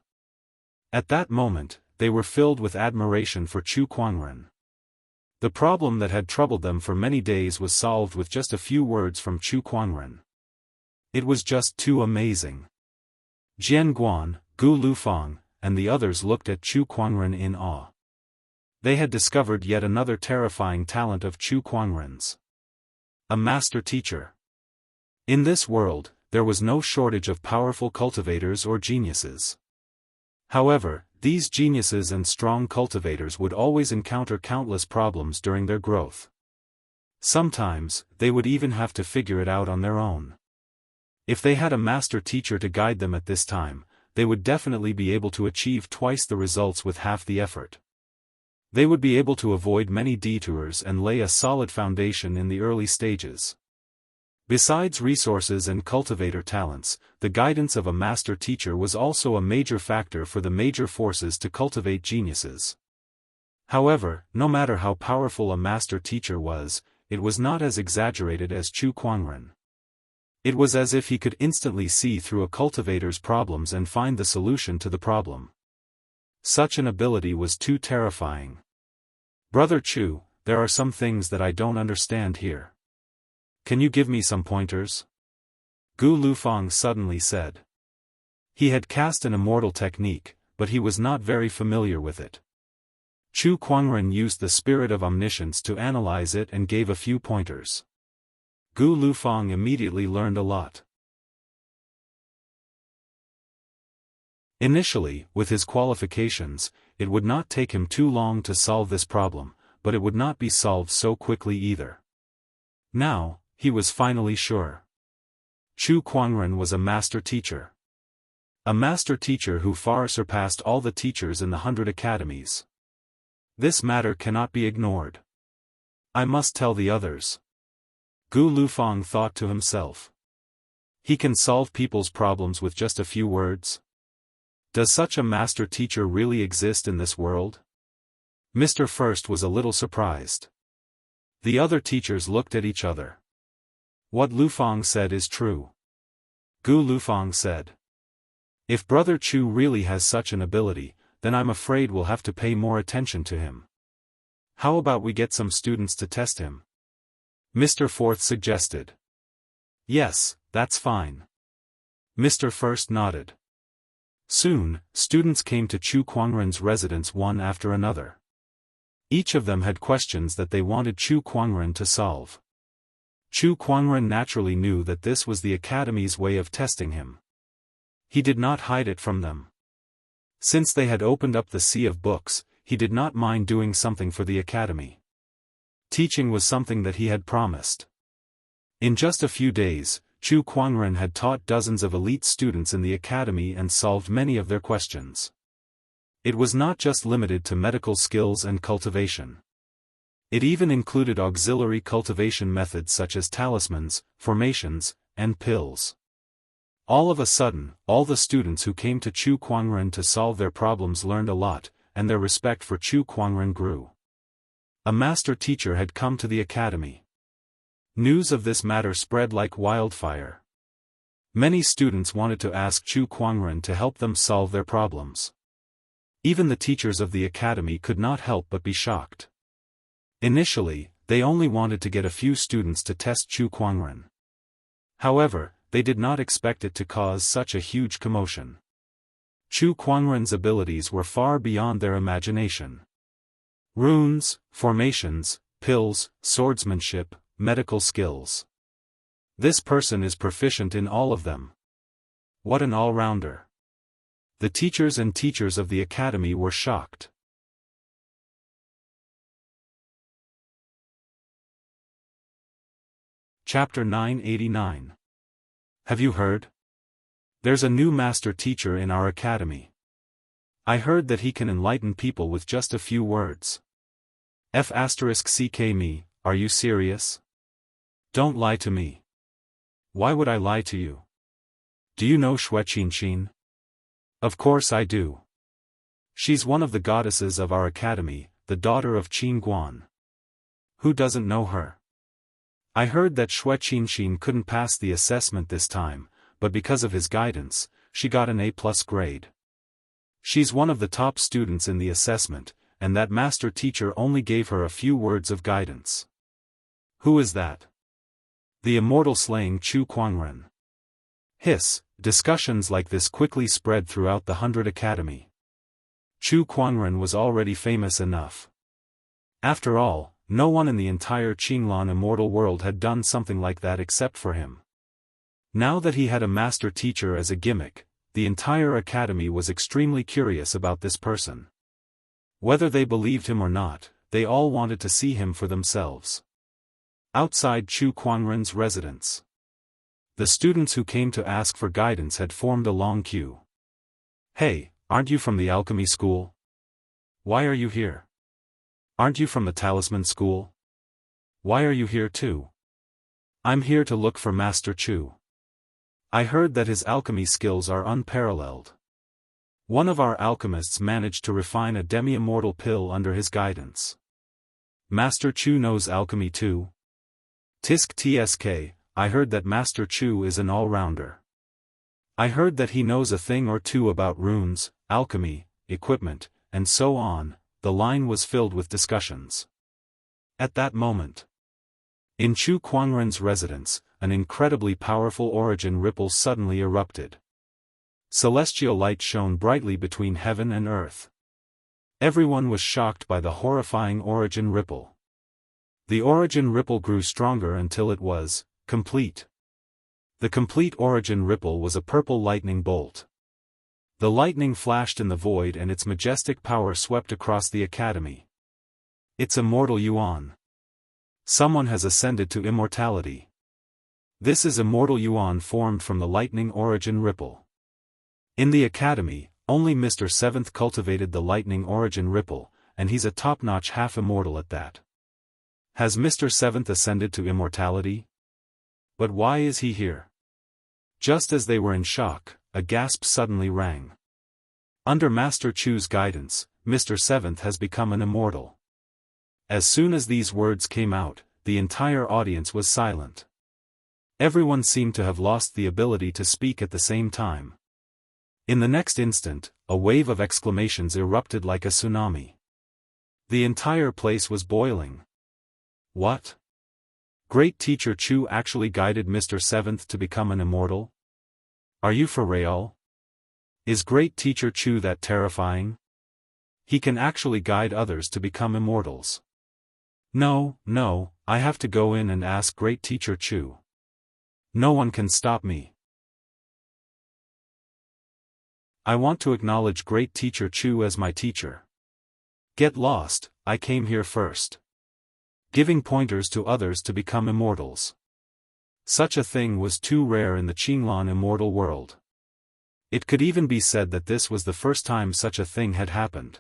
At that moment, they were filled with admiration for Chu Kuangren. The problem that had troubled them for many days was solved with just a few words from Chu Kuangren. It was just too amazing. Jian Guan, Gu Lufang, and the others looked at Chu Kuangren in awe. They had discovered yet another terrifying talent of Chu Kuangren's. A master teacher. In this world, there was no shortage of powerful cultivators or geniuses. However, these geniuses and strong cultivators would always encounter countless problems during their growth. Sometimes, they would even have to figure it out on their own. If they had a master teacher to guide them at this time, they would definitely be able to achieve twice the results with half the effort. They would be able to avoid many detours and lay a solid foundation in the early stages. Besides resources and cultivator talents, the guidance of a master teacher was also a major factor for the major forces to cultivate geniuses. However, no matter how powerful a master teacher was, it was not as exaggerated as Chu Kuangren. It was as if he could instantly see through a cultivator's problems and find the solution to the problem. Such an ability was too terrifying. Brother Chu, there are some things that I don't understand here. Can you give me some pointers? Gu Lufang suddenly said. He had cast an immortal technique, but he was not very familiar with it. Chu Kuangren used the spirit of omniscience to analyze it and gave a few pointers. Gu Lufang immediately learned a lot. Initially, with his qualifications, it would not take him too long to solve this problem, but it would not be solved so quickly either. Now, he was finally sure. Chu Kuangren was a master teacher. A master teacher who far surpassed all the teachers in the 100 academies. This matter cannot be ignored. I must tell the others. Gu Lufang thought to himself. He can solve people's problems with just a few words? Does such a master teacher really exist in this world? Mr. First was a little surprised. The other teachers looked at each other. What Lufang said is true. Gu Lufang said. If Brother Chu really has such an ability, then I'm afraid we'll have to pay more attention to him. How about we get some students to test him? Mr. Fourth suggested. Yes, that's fine. Mr. First nodded. Soon, students came to Chu Kuangren's residence one after another. Each of them had questions that they wanted Chu Kuangren to solve. Chu Kuangren naturally knew that this was the Academy's way of testing him. He did not hide it from them. Since they had opened up the sea of books, he did not mind doing something for the Academy. Teaching was something that he had promised. In just a few days, Chu Kuangren had taught dozens of elite students in the Academy and solved many of their questions. It was not just limited to medical skills and cultivation. It even included auxiliary cultivation methods such as talismans, formations, and pills. All of a sudden, all the students who came to Chu Kuangren to solve their problems learned a lot, and their respect for Chu Kuangren grew. A master teacher had come to the Academy. News of this matter spread like wildfire. Many students wanted to ask Chu Kuangren to help them solve their problems. Even the teachers of the Academy could not help but be shocked. Initially, they only wanted to get a few students to test Chu Kuangren. However, they did not expect it to cause such a huge commotion. Chu Kuangren's abilities were far beyond their imagination. Runes, formations, pills, swordsmanship, medical skills. This person is proficient in all of them. What an all-rounder. The teachers and teachers of the academy were shocked. Chapter 989. Have you heard? There's a new master teacher in our academy. I heard that he can enlighten people with just a few words. F*ck me, are you serious? Don't lie to me. Why would I lie to you? Do you know Wuxia Xianxia? Of course I do. She's one of the goddesses of our academy, the daughter of Qin Guan. Who doesn't know her? I heard that Wuxia Xianxia couldn't pass the assessment this time, but because of his guidance, she got an A+ grade. She's one of the top students in the assessment, and that master teacher only gave her a few words of guidance. Who is that? The immortal slaying Chu Kuangren. Hiss, discussions like this quickly spread throughout the 100 Academy. Chu Kuangren was already famous enough. After all, no one in the entire Qinglan immortal world had done something like that except for him. Now that he had a master teacher as a gimmick, the entire academy was extremely curious about this person. Whether they believed him or not, they all wanted to see him for themselves. Outside Chu Kuangren's residence, the students who came to ask for guidance had formed a long queue. Hey, aren't you from the alchemy school? Why are you here? Aren't you from the talisman school? Why are you here too? I'm here to look for Master Chu. I heard that his alchemy skills are unparalleled. One of our alchemists managed to refine a demi-immortal pill under his guidance. Master Chu knows alchemy too? Tsk, I heard that Master Chu is an all-rounder. I heard that he knows a thing or two about runes, alchemy, equipment, and so on. The line was filled with discussions. At that moment, in Chu Kuangren's residence, an incredibly powerful origin ripple suddenly erupted. Celestial light shone brightly between heaven and earth. Everyone was shocked by the horrifying origin ripple. The origin ripple grew stronger until it was complete. The complete origin ripple was a purple lightning bolt. The lightning flashed in the void and its majestic power swept across the academy. It's Immortal Yuan. Someone has ascended to immortality. This is Immortal Yuan formed from the lightning origin ripple. In the academy, only Mr. Seventh cultivated the lightning origin ripple, and he's a top-notch half-immortal at that. Has Mr. Seventh ascended to immortality? But why is he here? Just as they were in shock, a gasp suddenly rang. Under Master Chu's guidance, Mr. Seventh has become an immortal. As soon as these words came out, the entire audience was silent. Everyone seemed to have lost the ability to speak at the same time. In the next instant, a wave of exclamations erupted like a tsunami. The entire place was boiling. What? Great Teacher Chu actually guided Mr. Seventh to become an immortal? Are you for real? Is Great Teacher Chu that terrifying? He can actually guide others to become immortals. No, I have to go in and ask Great Teacher Chu. No one can stop me. I want to acknowledge Great Teacher Chu as my teacher. Get lost, I came here first. Giving pointers to others to become immortals. Such a thing was too rare in the Qinglan immortal world. It could even be said that this was the first time such a thing had happened.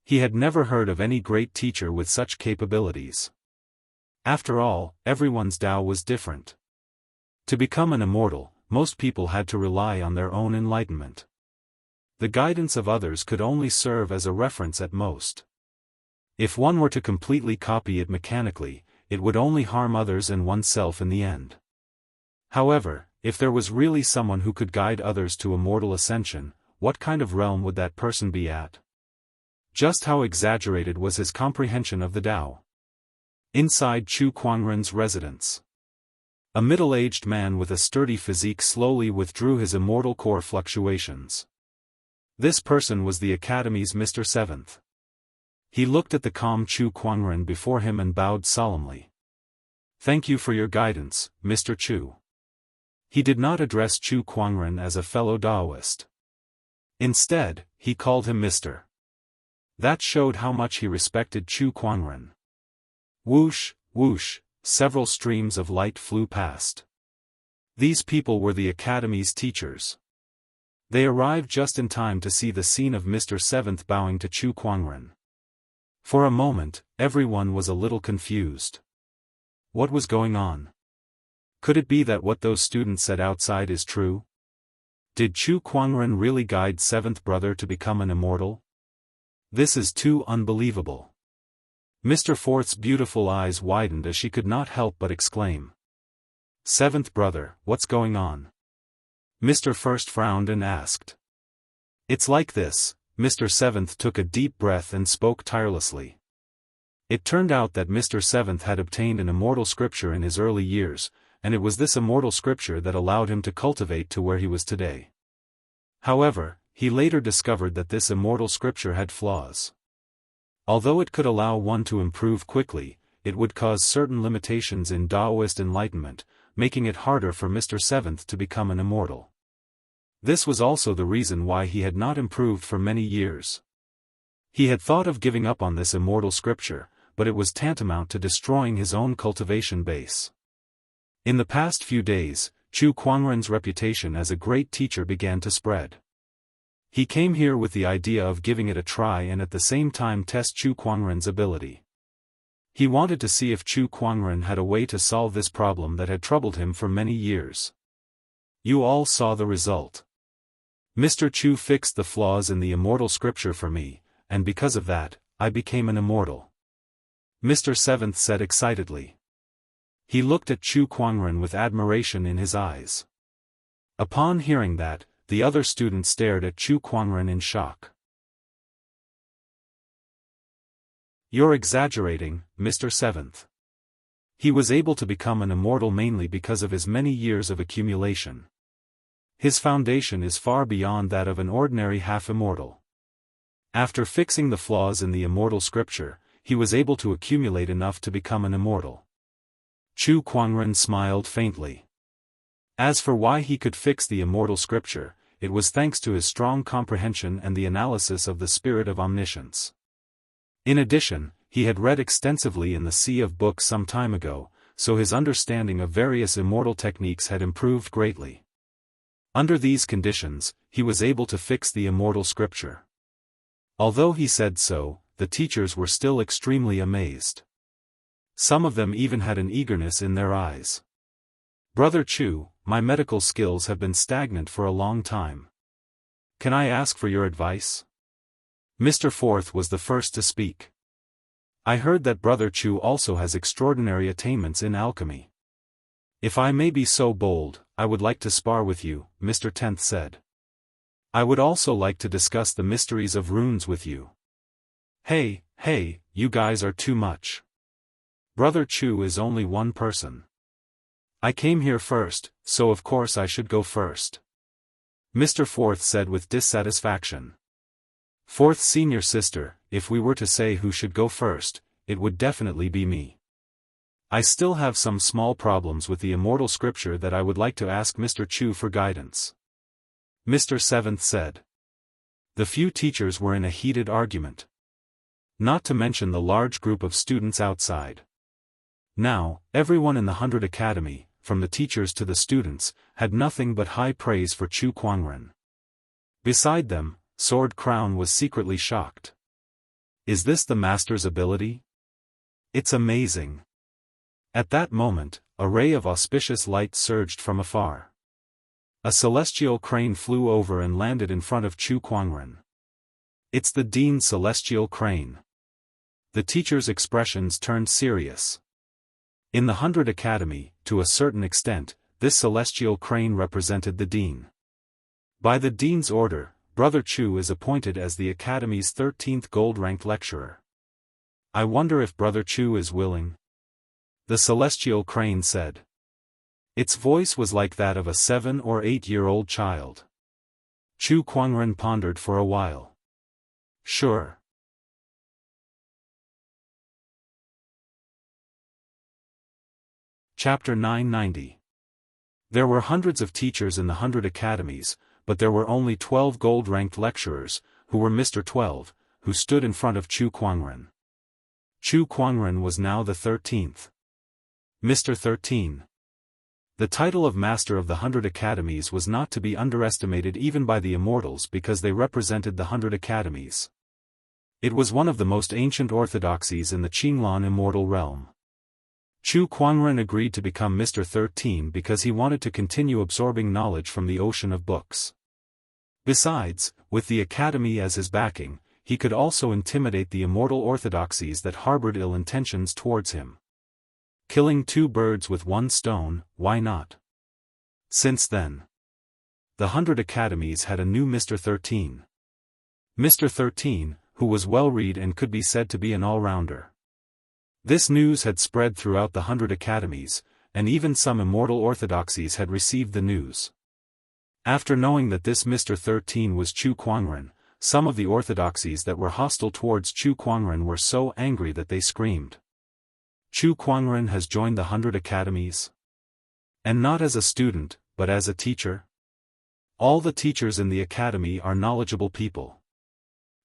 He had never heard of any great teacher with such capabilities. After all, everyone's Tao was different. To become an immortal, most people had to rely on their own enlightenment. The guidance of others could only serve as a reference at most. If one were to completely copy it mechanically, it would only harm others and oneself in the end. However, if there was really someone who could guide others to immortal ascension, what kind of realm would that person be at? Just how exaggerated was his comprehension of the Tao? Inside Chu Kuangren's residence. A middle-aged man with a sturdy physique slowly withdrew his immortal core fluctuations. This person was the Academy's Mr. Seventh. He looked at the calm Chu Kuangren before him and bowed solemnly. "Thank you for your guidance, Mr. Chu." He did not address Chu Kuangren as a fellow Daoist. Instead, he called him Mr. That showed how much he respected Chu Kuangren. Whoosh, whoosh, several streams of light flew past. These people were the Academy's teachers. They arrived just in time to see the scene of Mr. Seventh bowing to Chu Kuangren. For a moment, everyone was a little confused. What was going on? Could it be that what those students said outside is true? Did Chu Kuangren really guide Seventh Brother to become an immortal? This is too unbelievable. Mr. Fourth's beautiful eyes widened as she could not help but exclaim. "Seventh Brother, what's going on?" Mr. First frowned and asked. "It's like this." Mr. Seventh took a deep breath and spoke tirelessly. It turned out that Mr. Seventh had obtained an immortal scripture in his early years, and it was this immortal scripture that allowed him to cultivate to where he was today. However, he later discovered that this immortal scripture had flaws. Although it could allow one to improve quickly, it would cause certain limitations in Daoist enlightenment, making it harder for Mr. Seventh to become an immortal. This was also the reason why he had not improved for many years. He had thought of giving up on this immortal scripture, but it was tantamount to destroying his own cultivation base. In the past few days, Chu Kuangren's reputation as a great teacher began to spread. He came here with the idea of giving it a try and at the same time test Chu Kuangren's ability. He wanted to see if Chu Kuangren had a way to solve this problem that had troubled him for many years. You all saw the result. Mr. Chu fixed the flaws in the immortal scripture for me, and because of that, I became an immortal. Mr. Seventh said excitedly. He looked at Chu Kuangren with admiration in his eyes. Upon hearing that, the other students stared at Chu Kuangren in shock. "You're exaggerating, Mr. Seventh. He was able to become an immortal mainly because of his many years of accumulation. His foundation is far beyond that of an ordinary half-immortal. After fixing the flaws in the immortal scripture, he was able to accumulate enough to become an immortal." Chu Kuangren smiled faintly. As for why he could fix the immortal scripture, it was thanks to his strong comprehension and the analysis of the spirit of omniscience. In addition, he had read extensively in the sea of books some time ago, so his understanding of various immortal techniques had improved greatly. Under these conditions, he was able to fix the immortal scripture. Although he said so, the teachers were still extremely amazed. Some of them even had an eagerness in their eyes. "Brother Chu, my medical skills have been stagnant for a long time. Can I ask for your advice?" Mr. Fourth was the first to speak. "I heard that Brother Chu also has extraordinary attainments in alchemy. If I may be so bold, I would like to spar with you," Mr. Tenth said. "I would also like to discuss the mysteries of runes with you." Hey, you guys are too much. Brother Chu is only one person. I came here first, so of course I should go first. Mr. Fourth said with dissatisfaction. Fourth senior sister, if we were to say who should go first, it would definitely be me. I still have some small problems with the immortal scripture that I would like to ask Mr. Chu for guidance. Mr. Seventh said. The few teachers were in a heated argument. Not to mention the large group of students outside. Now, everyone in the 100 Academy, from the teachers to the students, had nothing but high praise for Chu Kuangren. Beside them, Sword Crown was secretly shocked. Is this the master's ability? It's amazing. At that moment, a ray of auspicious light surged from afar. A celestial crane flew over and landed in front of Chu Kuangren. It's the Dean's celestial crane. The teacher's expressions turned serious. In the 100 Academy, to a certain extent, this celestial crane represented the Dean. By the Dean's order, Brother Chu is appointed as the Academy's 13th gold-ranked lecturer. I wonder if Brother Chu is willing. the celestial crane said. Its voice was like that of a 7- or 8-year-old child. Chu Kuangren pondered for a while. Sure. Chapter 990. There were hundreds of teachers in the 100 academies, but there were only 12 gold-ranked lecturers, who were Mr. 12, who stood in front of Chu Kuangren. Chu Kuangren was now the 13th. Mr. 13. The title of Master of the 100 Academies was not to be underestimated even by the Immortals because they represented the 100 Academies. It was one of the most ancient orthodoxies in the Qinglan immortal realm. Chu Kuangren agreed to become Mr. 13 because he wanted to continue absorbing knowledge from the ocean of books. Besides, with the Academy as his backing, he could also intimidate the immortal orthodoxies that harbored ill intentions towards him. Killing 2 birds with 1 stone, why not? Since then, the 100 Academies had a new Mr. 13. Mr. 13, who was well-read and could be said to be an all-rounder. This news had spread throughout the 100 Academies, and even some immortal orthodoxies had received the news. After knowing that this Mr. 13 was Chu Kuangren, some of the orthodoxies that were hostile towards Chu Kuangren were so angry that they screamed. Chu Kuangren has joined the 100 Academies? And not as a student, but as a teacher? All the teachers in the Academy are knowledgeable people.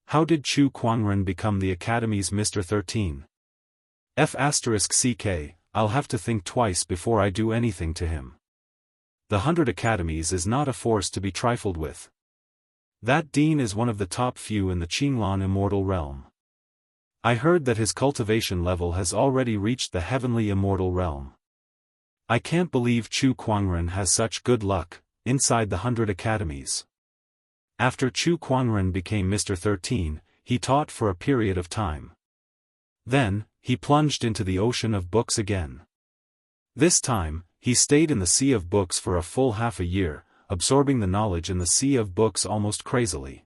How did Chu Kuangren become the Academy's Mr. 13? *CK, I'll have to think twice before I do anything to him. The 100 Academies is not a force to be trifled with. That dean is one of the top few in the Qinglan immortal realm. I heard that his cultivation level has already reached the heavenly immortal realm. I can't believe Chu Kuangren has such good luck, inside the 100 Academies. After Chu Kuangren became Mr. 13, he taught for a period of time. Then, he plunged into the ocean of books again. This time, he stayed in the sea of books for a full half a year, absorbing the knowledge in the sea of books almost crazily.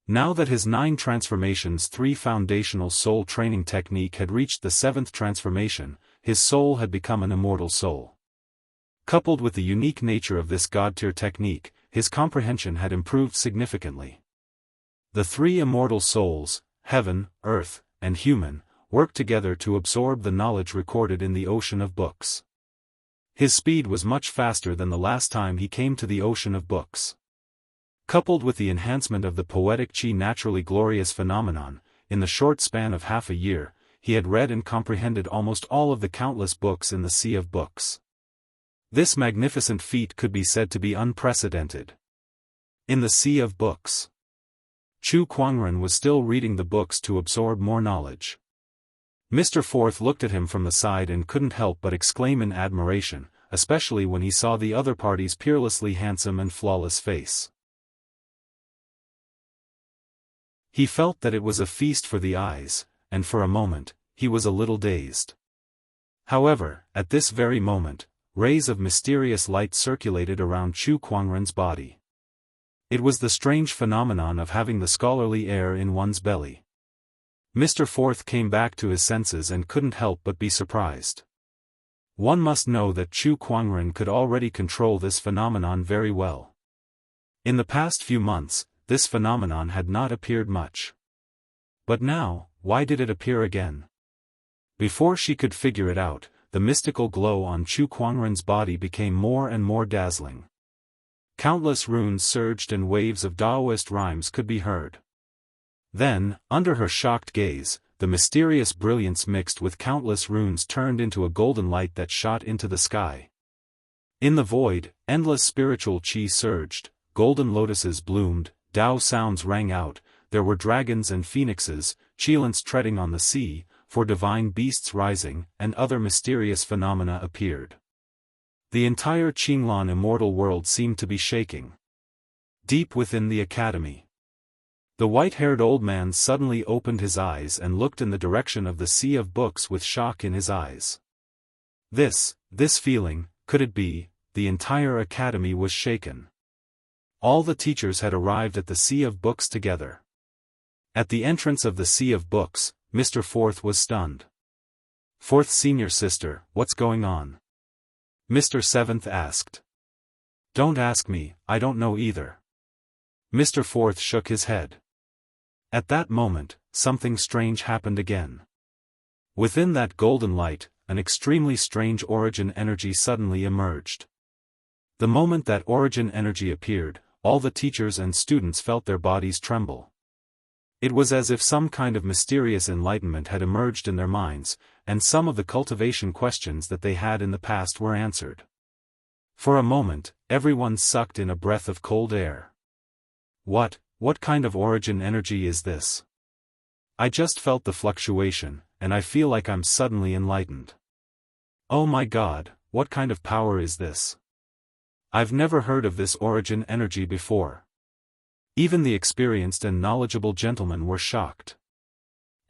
Now that his 9 transformations 3 foundational soul training technique had reached the 7th transformation, his soul had become an immortal soul. Coupled with the unique nature of this god-tier technique, his comprehension had improved significantly. The 3 immortal souls, heaven, earth, and human, worked together to absorb the knowledge recorded in the ocean of books. His speed was much faster than the last time he came to the ocean of books. Coupled with the enhancement of the poetic chi naturally glorious phenomenon, in the short span of half a year, he had read and comprehended almost all of the countless books in the sea of books. This magnificent feat could be said to be unprecedented. In the sea of books, Chu Kuangren was still reading the books to absorb more knowledge. Mr. Fourth looked at him from the side and couldn't help but exclaim in admiration, especially when he saw the other party's peerlessly handsome and flawless face. He felt that it was a feast for the eyes, and for a moment, he was a little dazed. However, at this very moment, rays of mysterious light circulated around Chu Kuangren's body. It was the strange phenomenon of having the scholarly air in one's belly. Mr. Fourth came back to his senses and couldn't help but be surprised. One must know that Chu Kuangren could already control this phenomenon very well. In the past few months, this phenomenon had not appeared much. But now, why did it appear again? Before she could figure it out, the mystical glow on Chu Kuangren's body became more and more dazzling. Countless runes surged and waves of Daoist rhymes could be heard. Then, under her shocked gaze, the mysterious brilliance mixed with countless runes turned into a golden light that shot into the sky. In the void, endless spiritual chi surged, golden lotuses bloomed, Dao sounds rang out, there were dragons and phoenixes, Qilins treading on the sea, for divine beasts rising, and other mysterious phenomena appeared. The entire Qinglan immortal world seemed to be shaking. Deep within the academy, the white-haired old man suddenly opened his eyes and looked in the direction of the sea of books with shock in his eyes. This feeling, could it be, the entire academy was shaken. All the teachers had arrived at the sea of books together. At the entrance of the sea of books, Mr. Fourth was stunned. Fourth senior sister, what's going on? Mr. Seventh asked. Don't ask me, I don't know either. Mr. Fourth shook his head. At that moment, something strange happened again. Within that golden light, an extremely strange origin energy suddenly emerged. The moment that origin energy appeared, all the teachers and students felt their bodies tremble. It was as if some kind of mysterious enlightenment had emerged in their minds, and some of the cultivation questions that they had in the past were answered. For a moment, everyone sucked in a breath of cold air. What kind of origin energy is this? I just felt the fluctuation, and I feel like I'm suddenly enlightened. Oh my God, what kind of power is this? I've never heard of this origin energy before. Even the experienced and knowledgeable gentlemen were shocked.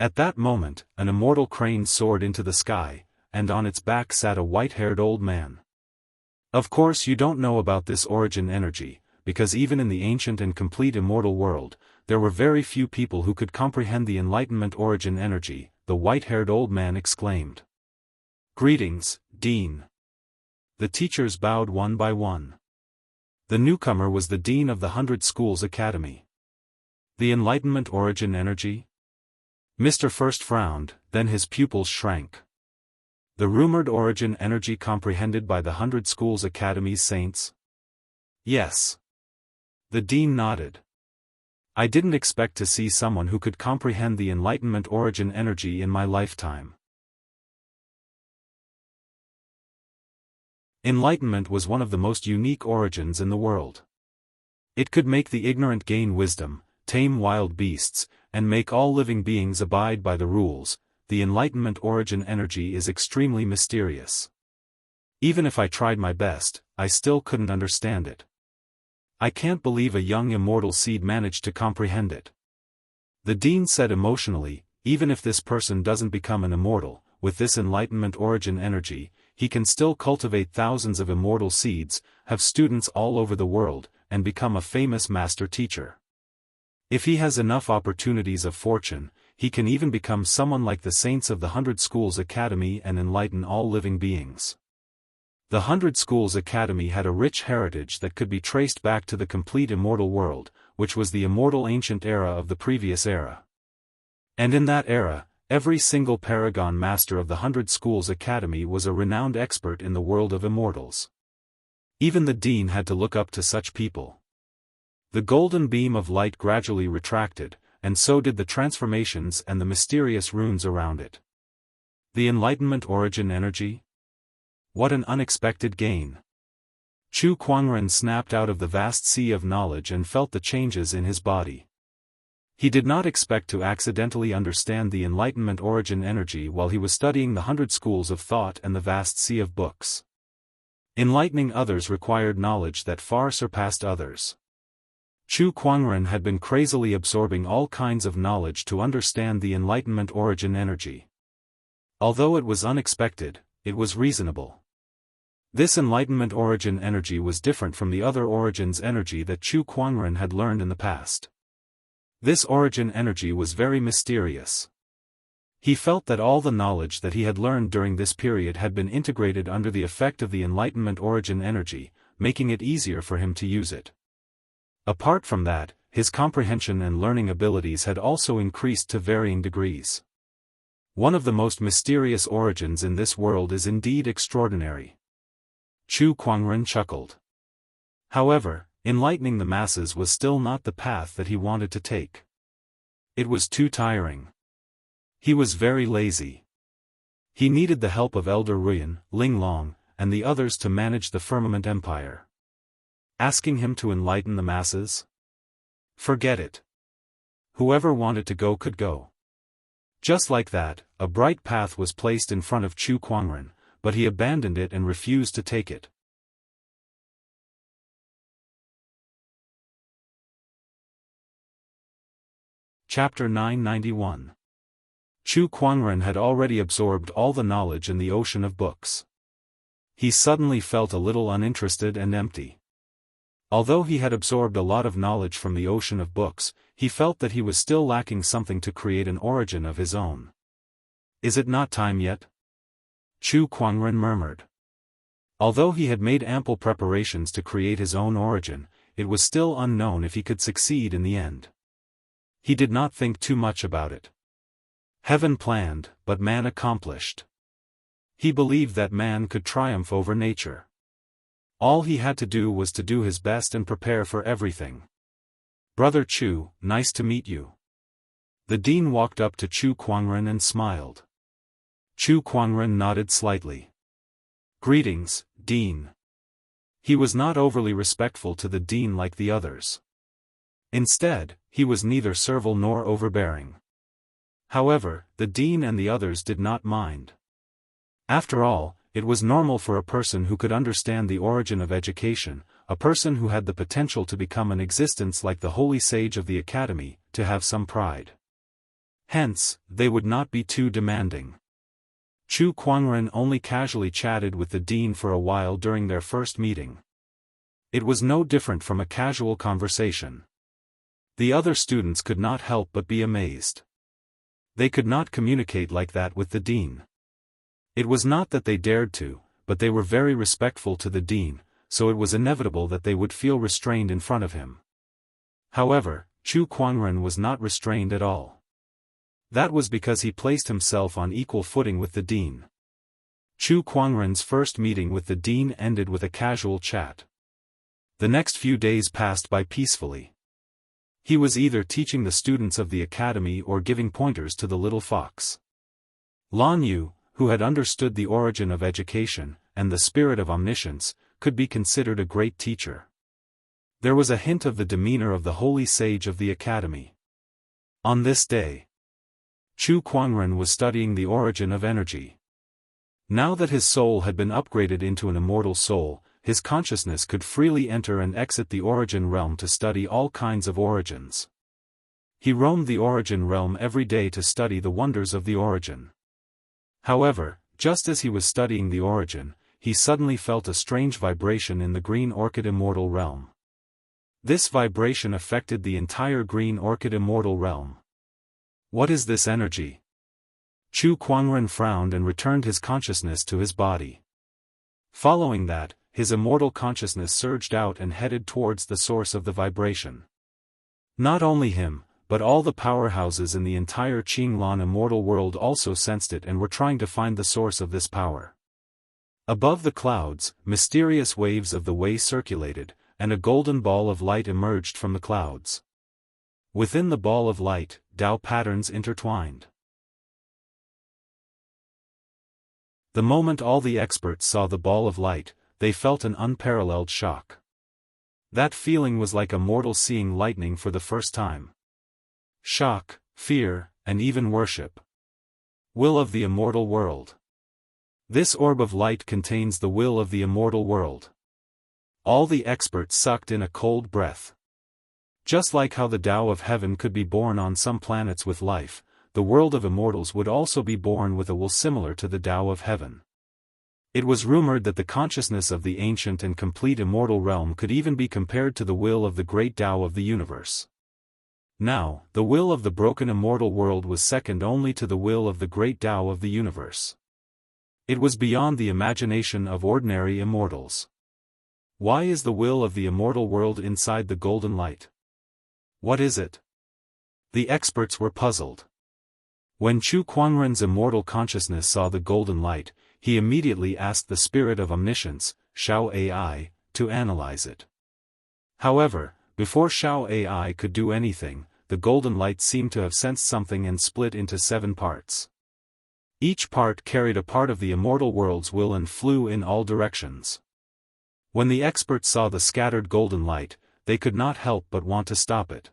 At that moment, an immortal crane soared into the sky, and on its back sat a white-haired old man. Of course you don't know about this origin energy, because even in the ancient and complete immortal world, there were very few people who could comprehend the enlightenment origin energy, the white-haired old man exclaimed. Greetings, Dean. The teachers bowed one by one. The newcomer was the Dean of the 100 Schools Academy. The enlightenment origin energy? Mr. First frowned, then his pupils shrank. The rumored origin energy comprehended by the 100 Schools Academy's saints? Yes. The Dean nodded. I didn't expect to see someone who could comprehend the enlightenment origin energy in my lifetime. Enlightenment was one of the most unique origins in the world. It could make the ignorant gain wisdom, tame wild beasts, and make all living beings abide by the rules. The enlightenment origin energy is extremely mysterious. Even if I tried my best, I still couldn't understand it. I can't believe a young immortal seed managed to comprehend it. The Dean said emotionally, even if this person doesn't become an immortal, with this enlightenment origin energy, he can still cultivate thousands of immortal seeds, have students all over the world, and become a famous master teacher. If he has enough opportunities of fortune, he can even become someone like the saints of the 100 Schools Academy and enlighten all living beings. The 100 Schools Academy had a rich heritage that could be traced back to the complete immortal world, which was the immortal ancient era of the previous era. And in that era, every single paragon master of the 100 Schools Academy was a renowned expert in the world of immortals. Even the Dean had to look up to such people. The golden beam of light gradually retracted, and so did the transformations and the mysterious runes around it. The enlightenment origin energy? What an unexpected gain! Chu Kuangren snapped out of the vast sea of knowledge and felt the changes in his body. He did not expect to accidentally understand the enlightenment origin energy while he was studying the 100 schools of thought and the vast sea of books. Enlightening others required knowledge that far surpassed others. Chu Kuangren had been crazily absorbing all kinds of knowledge to understand the enlightenment origin energy. Although it was unexpected, it was reasonable. This enlightenment origin energy was different from the other origins energy that Chu Kuangren had learned in the past. This origin energy was very mysterious. He felt that all the knowledge that he had learned during this period had been integrated under the effect of the enlightenment origin energy, making it easier for him to use it. Apart from that, his comprehension and learning abilities had also increased to varying degrees. One of the most mysterious origins in this world is indeed extraordinary. Chu Kuangren chuckled. However, enlightening the masses was still not the path that he wanted to take. It was too tiring. He was very lazy. He needed the help of Elder Ruyan, Ling Long, and the others to manage the Firmament Empire. Asking him to enlighten the masses? Forget it. Whoever wanted to go could go. Just like that, a bright path was placed in front of Chu Kuangren, but he abandoned it and refused to take it. Chapter 991. Chu Kuangren had already absorbed all the knowledge in the ocean of books. He suddenly felt a little uninterested and empty. Although he had absorbed a lot of knowledge from the ocean of books, he felt that he was still lacking something to create an origin of his own. Is it not time yet? Chu Kuangren murmured. Although he had made ample preparations to create his own origin, it was still unknown if he could succeed in the end. He did not think too much about it. Heaven planned, but man accomplished. He believed that man could triumph over nature. All he had to do was to do his best and prepare for everything. Brother Chu, nice to meet you. The dean walked up to Chu Kuangren and smiled. Chu Kuangren nodded slightly. Greetings, Dean. He was not overly respectful to the dean like the others. Instead, he was neither servile nor overbearing. However, the dean and the others did not mind. After all, it was normal for a person who could understand the origin of education, a person who had the potential to become an existence like the holy sage of the academy, to have some pride. Hence, they would not be too demanding. Chu Kuangren only casually chatted with the dean for a while during their first meeting. It was no different from a casual conversation. The other students could not help but be amazed. They could not communicate like that with the dean. It was not that they dared to, but they were very respectful to the dean, so it was inevitable that they would feel restrained in front of him. However, Chu Kuangren was not restrained at all. That was because he placed himself on equal footing with the dean. Chu Kuangren's first meeting with the dean ended with a casual chat. The next few days passed by peacefully. He was either teaching the students of the academy or giving pointers to the little fox. Lan Yu, who had understood the origin of education, and the spirit of omniscience, could be considered a great teacher. There was a hint of the demeanor of the holy sage of the academy. On this day, Chu Kuangren was studying the origin of energy. Now that his soul had been upgraded into an immortal soul, his consciousness could freely enter and exit the origin realm to study all kinds of origins. He roamed the origin realm every day to study the wonders of the origin. However, just as he was studying the origin, he suddenly felt a strange vibration in the green orchid immortal realm. This vibration affected the entire green orchid immortal realm. What is this energy? Chu Kuangren frowned and returned his consciousness to his body. Following that, his immortal consciousness surged out and headed towards the source of the vibration. Not only him, but all the powerhouses in the entire Qinglan immortal world also sensed it and were trying to find the source of this power. Above the clouds, mysterious waves of the Wei circulated, and a golden ball of light emerged from the clouds. Within the ball of light, Tao patterns intertwined. The moment all the experts saw the ball of light, they felt an unparalleled shock. That feeling was like a mortal seeing lightning for the first time. Shock, fear, and even worship. Will of the immortal world. This orb of light contains the will of the immortal world. All the experts sucked in a cold breath. Just like how the Tao of heaven could be born on some planets with life, the world of immortals would also be born with a will similar to the Tao of heaven. It was rumored that the consciousness of the ancient and complete immortal realm could even be compared to the will of the great Tao of the universe. Now, the will of the broken immortal world was second only to the will of the great Tao of the universe. It was beyond the imagination of ordinary immortals. Why is the will of the immortal world inside the golden light? What is it? The experts were puzzled. When Chu Kuangren's immortal consciousness saw the golden light, he immediately asked the spirit of omniscience, Shao AI, to analyze it. However, before Shao AI could do anything, the golden light seemed to have sensed something and split into 7 parts. Each part carried a part of the immortal world's will and flew in all directions. When the experts saw the scattered golden light, they could not help but want to stop it.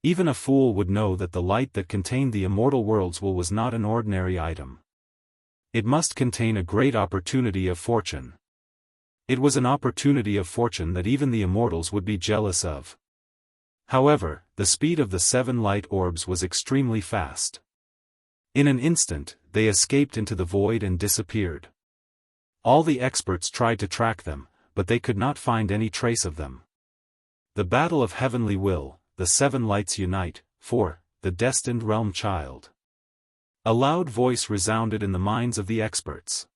Even a fool would know that the light that contained the immortal world's will was not an ordinary item. It must contain a great opportunity of fortune. It was an opportunity of fortune that even the immortals would be jealous of. However, the speed of the 7 light orbs was extremely fast. In an instant, they escaped into the void and disappeared. All the experts tried to track them, but they could not find any trace of them. The battle of heavenly will, the 7 lights unite, for the destined realm child. A loud voice resounded in the minds of the experts.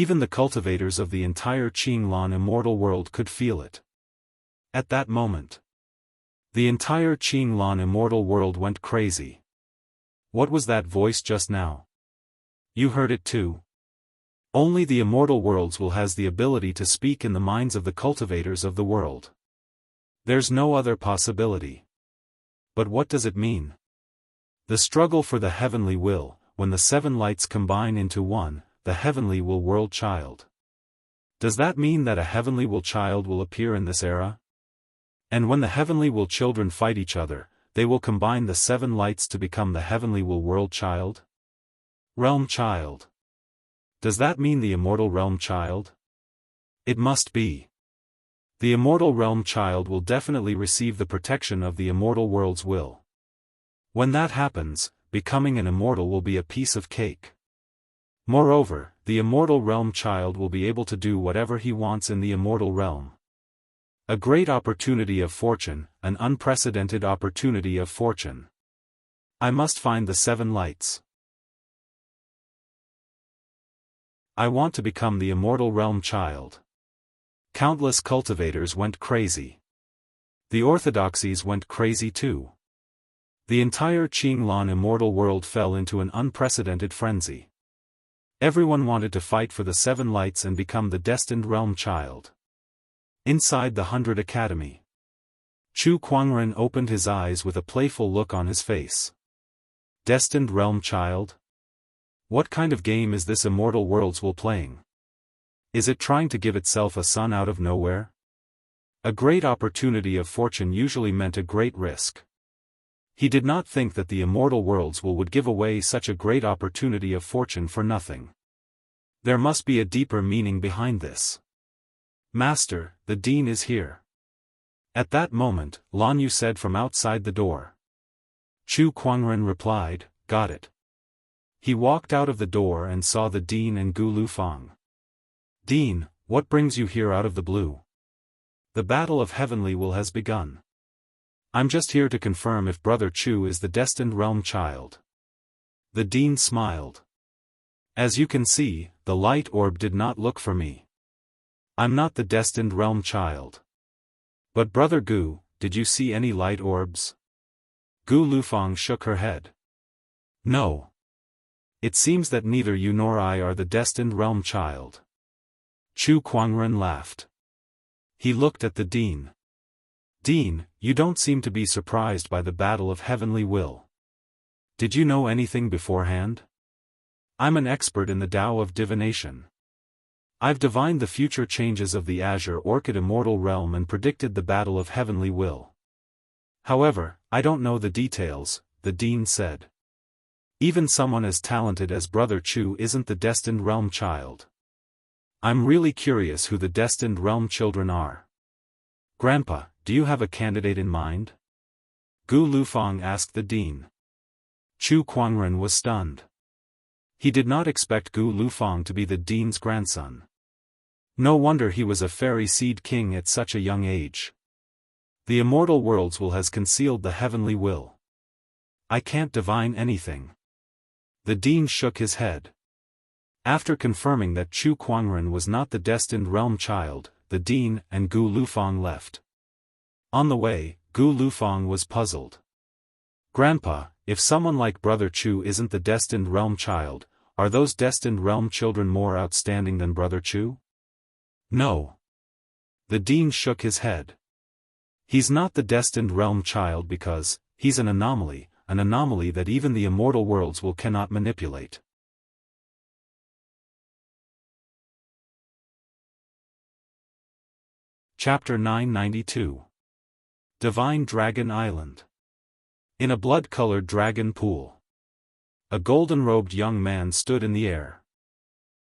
Even the cultivators of the entire Qinglan immortal world could feel it. At that moment, the entire Qinglan immortal world went crazy. What was that voice just now? You heard it too. Only the immortal worlds will has the ability to speak in the minds of the cultivators of the world. There's no other possibility. But what does it mean? The struggle for the heavenly will, when the seven lights combine into one, the heavenly will world child. Does that mean that a heavenly will child will appear in this era? And when the heavenly will children fight each other, they will combine the seven lights to become the heavenly will world child? Realm child. Does that mean the immortal realm child? It must be. The immortal realm child will definitely receive the protection of the immortal world's will. When that happens, becoming an immortal will be a piece of cake. Moreover, the immortal realm child will be able to do whatever he wants in the immortal realm. A great opportunity of fortune, an unprecedented opportunity of fortune. I must find the seven lights. I want to become the immortal realm child. Countless cultivators went crazy. The orthodoxies went crazy too. The entire Qinglan immortal world fell into an unprecedented frenzy. Everyone wanted to fight for the seven lights and become the destined realm child. Inside the 100 Academy, Chu Kuangren opened his eyes with a playful look on his face. Destined realm child? What kind of game is this immortal worlds will playing? Is it trying to give itself a son out of nowhere? A great opportunity of fortune usually meant a great risk. He did not think that the immortal worlds would give away such a great opportunity of fortune for nothing. There must be a deeper meaning behind this. Master, the dean is here. At that moment, Lan Yu said from outside the door. Chu Kuangren replied, got it. He walked out of the door and saw the dean and Gu Lufang. Dean, what brings you here out of the blue? The battle of heavenly will has begun. I'm just here to confirm if Brother Chu is the destined realm child. The dean smiled. As you can see, the light orb did not look for me. I'm not the destined realm child. But Brother Gu, did you see any light orbs? Gu Lufang shook her head. No. It seems that neither you nor I are the destined realm child. Chu Kuangren laughed. He looked at the dean. Dean, you don't seem to be surprised by the battle of heavenly will. Did you know anything beforehand? I'm an expert in the Tao of divination. I've divined the future changes of the Azure Orchid Immortal Realm and predicted the battle of heavenly will. However, I don't know the details, the dean said. Even someone as talented as Brother Chu isn't the destined realm child. I'm really curious who the destined realm children are. Grandpa, do you have a candidate in mind? Gu Lufang asked the dean. Chu Kuangren was stunned. He did not expect Gu Lufang to be the dean's grandson. No wonder he was a fairy seed king at such a young age. The immortal worlds will has concealed the heavenly will. I can't divine anything. The dean shook his head. After confirming that Chu Kuangren was not the destined realm child, the dean and Gu Lufang left. On the way, Gu Lufang was puzzled. Grandpa, if someone like Brother Chu isn't the destined realm child, are those destined realm children more outstanding than Brother Chu? No. The dean shook his head. He's not the destined realm child because, he's an anomaly that even the immortal worlds will cannot manipulate. Chapter 992. Divine Dragon Island. In a blood-colored dragon pool, a golden-robed young man stood in the air.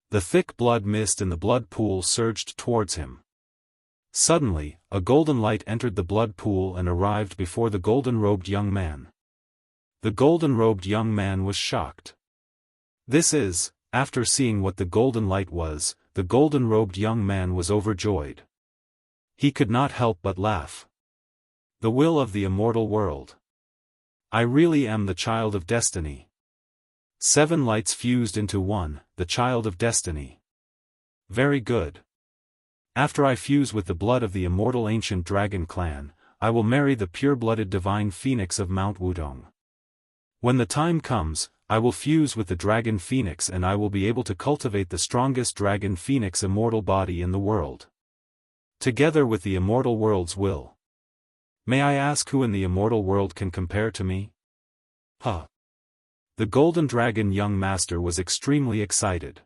The thick blood mist in the blood pool surged towards him. Suddenly, a golden light entered the blood pool and arrived before the golden-robed young man. The golden-robed young man was shocked. This is, after seeing what the golden light was, the golden-robed young man was overjoyed. He could not help but laugh. The will of the immortal world. I really am the child of destiny. 7 lights fused into one, the child of destiny. Very good. After I fuse with the blood of the immortal ancient dragon clan, I will marry the pure-blooded divine phoenix of Mount Wudong. When the time comes, I will fuse with the dragon phoenix and I will be able to cultivate the strongest dragon phoenix immortal body in the world. Together with the immortal world's will. May I ask who in the immortal world can compare to me? Huh. The golden dragon young master was extremely excited.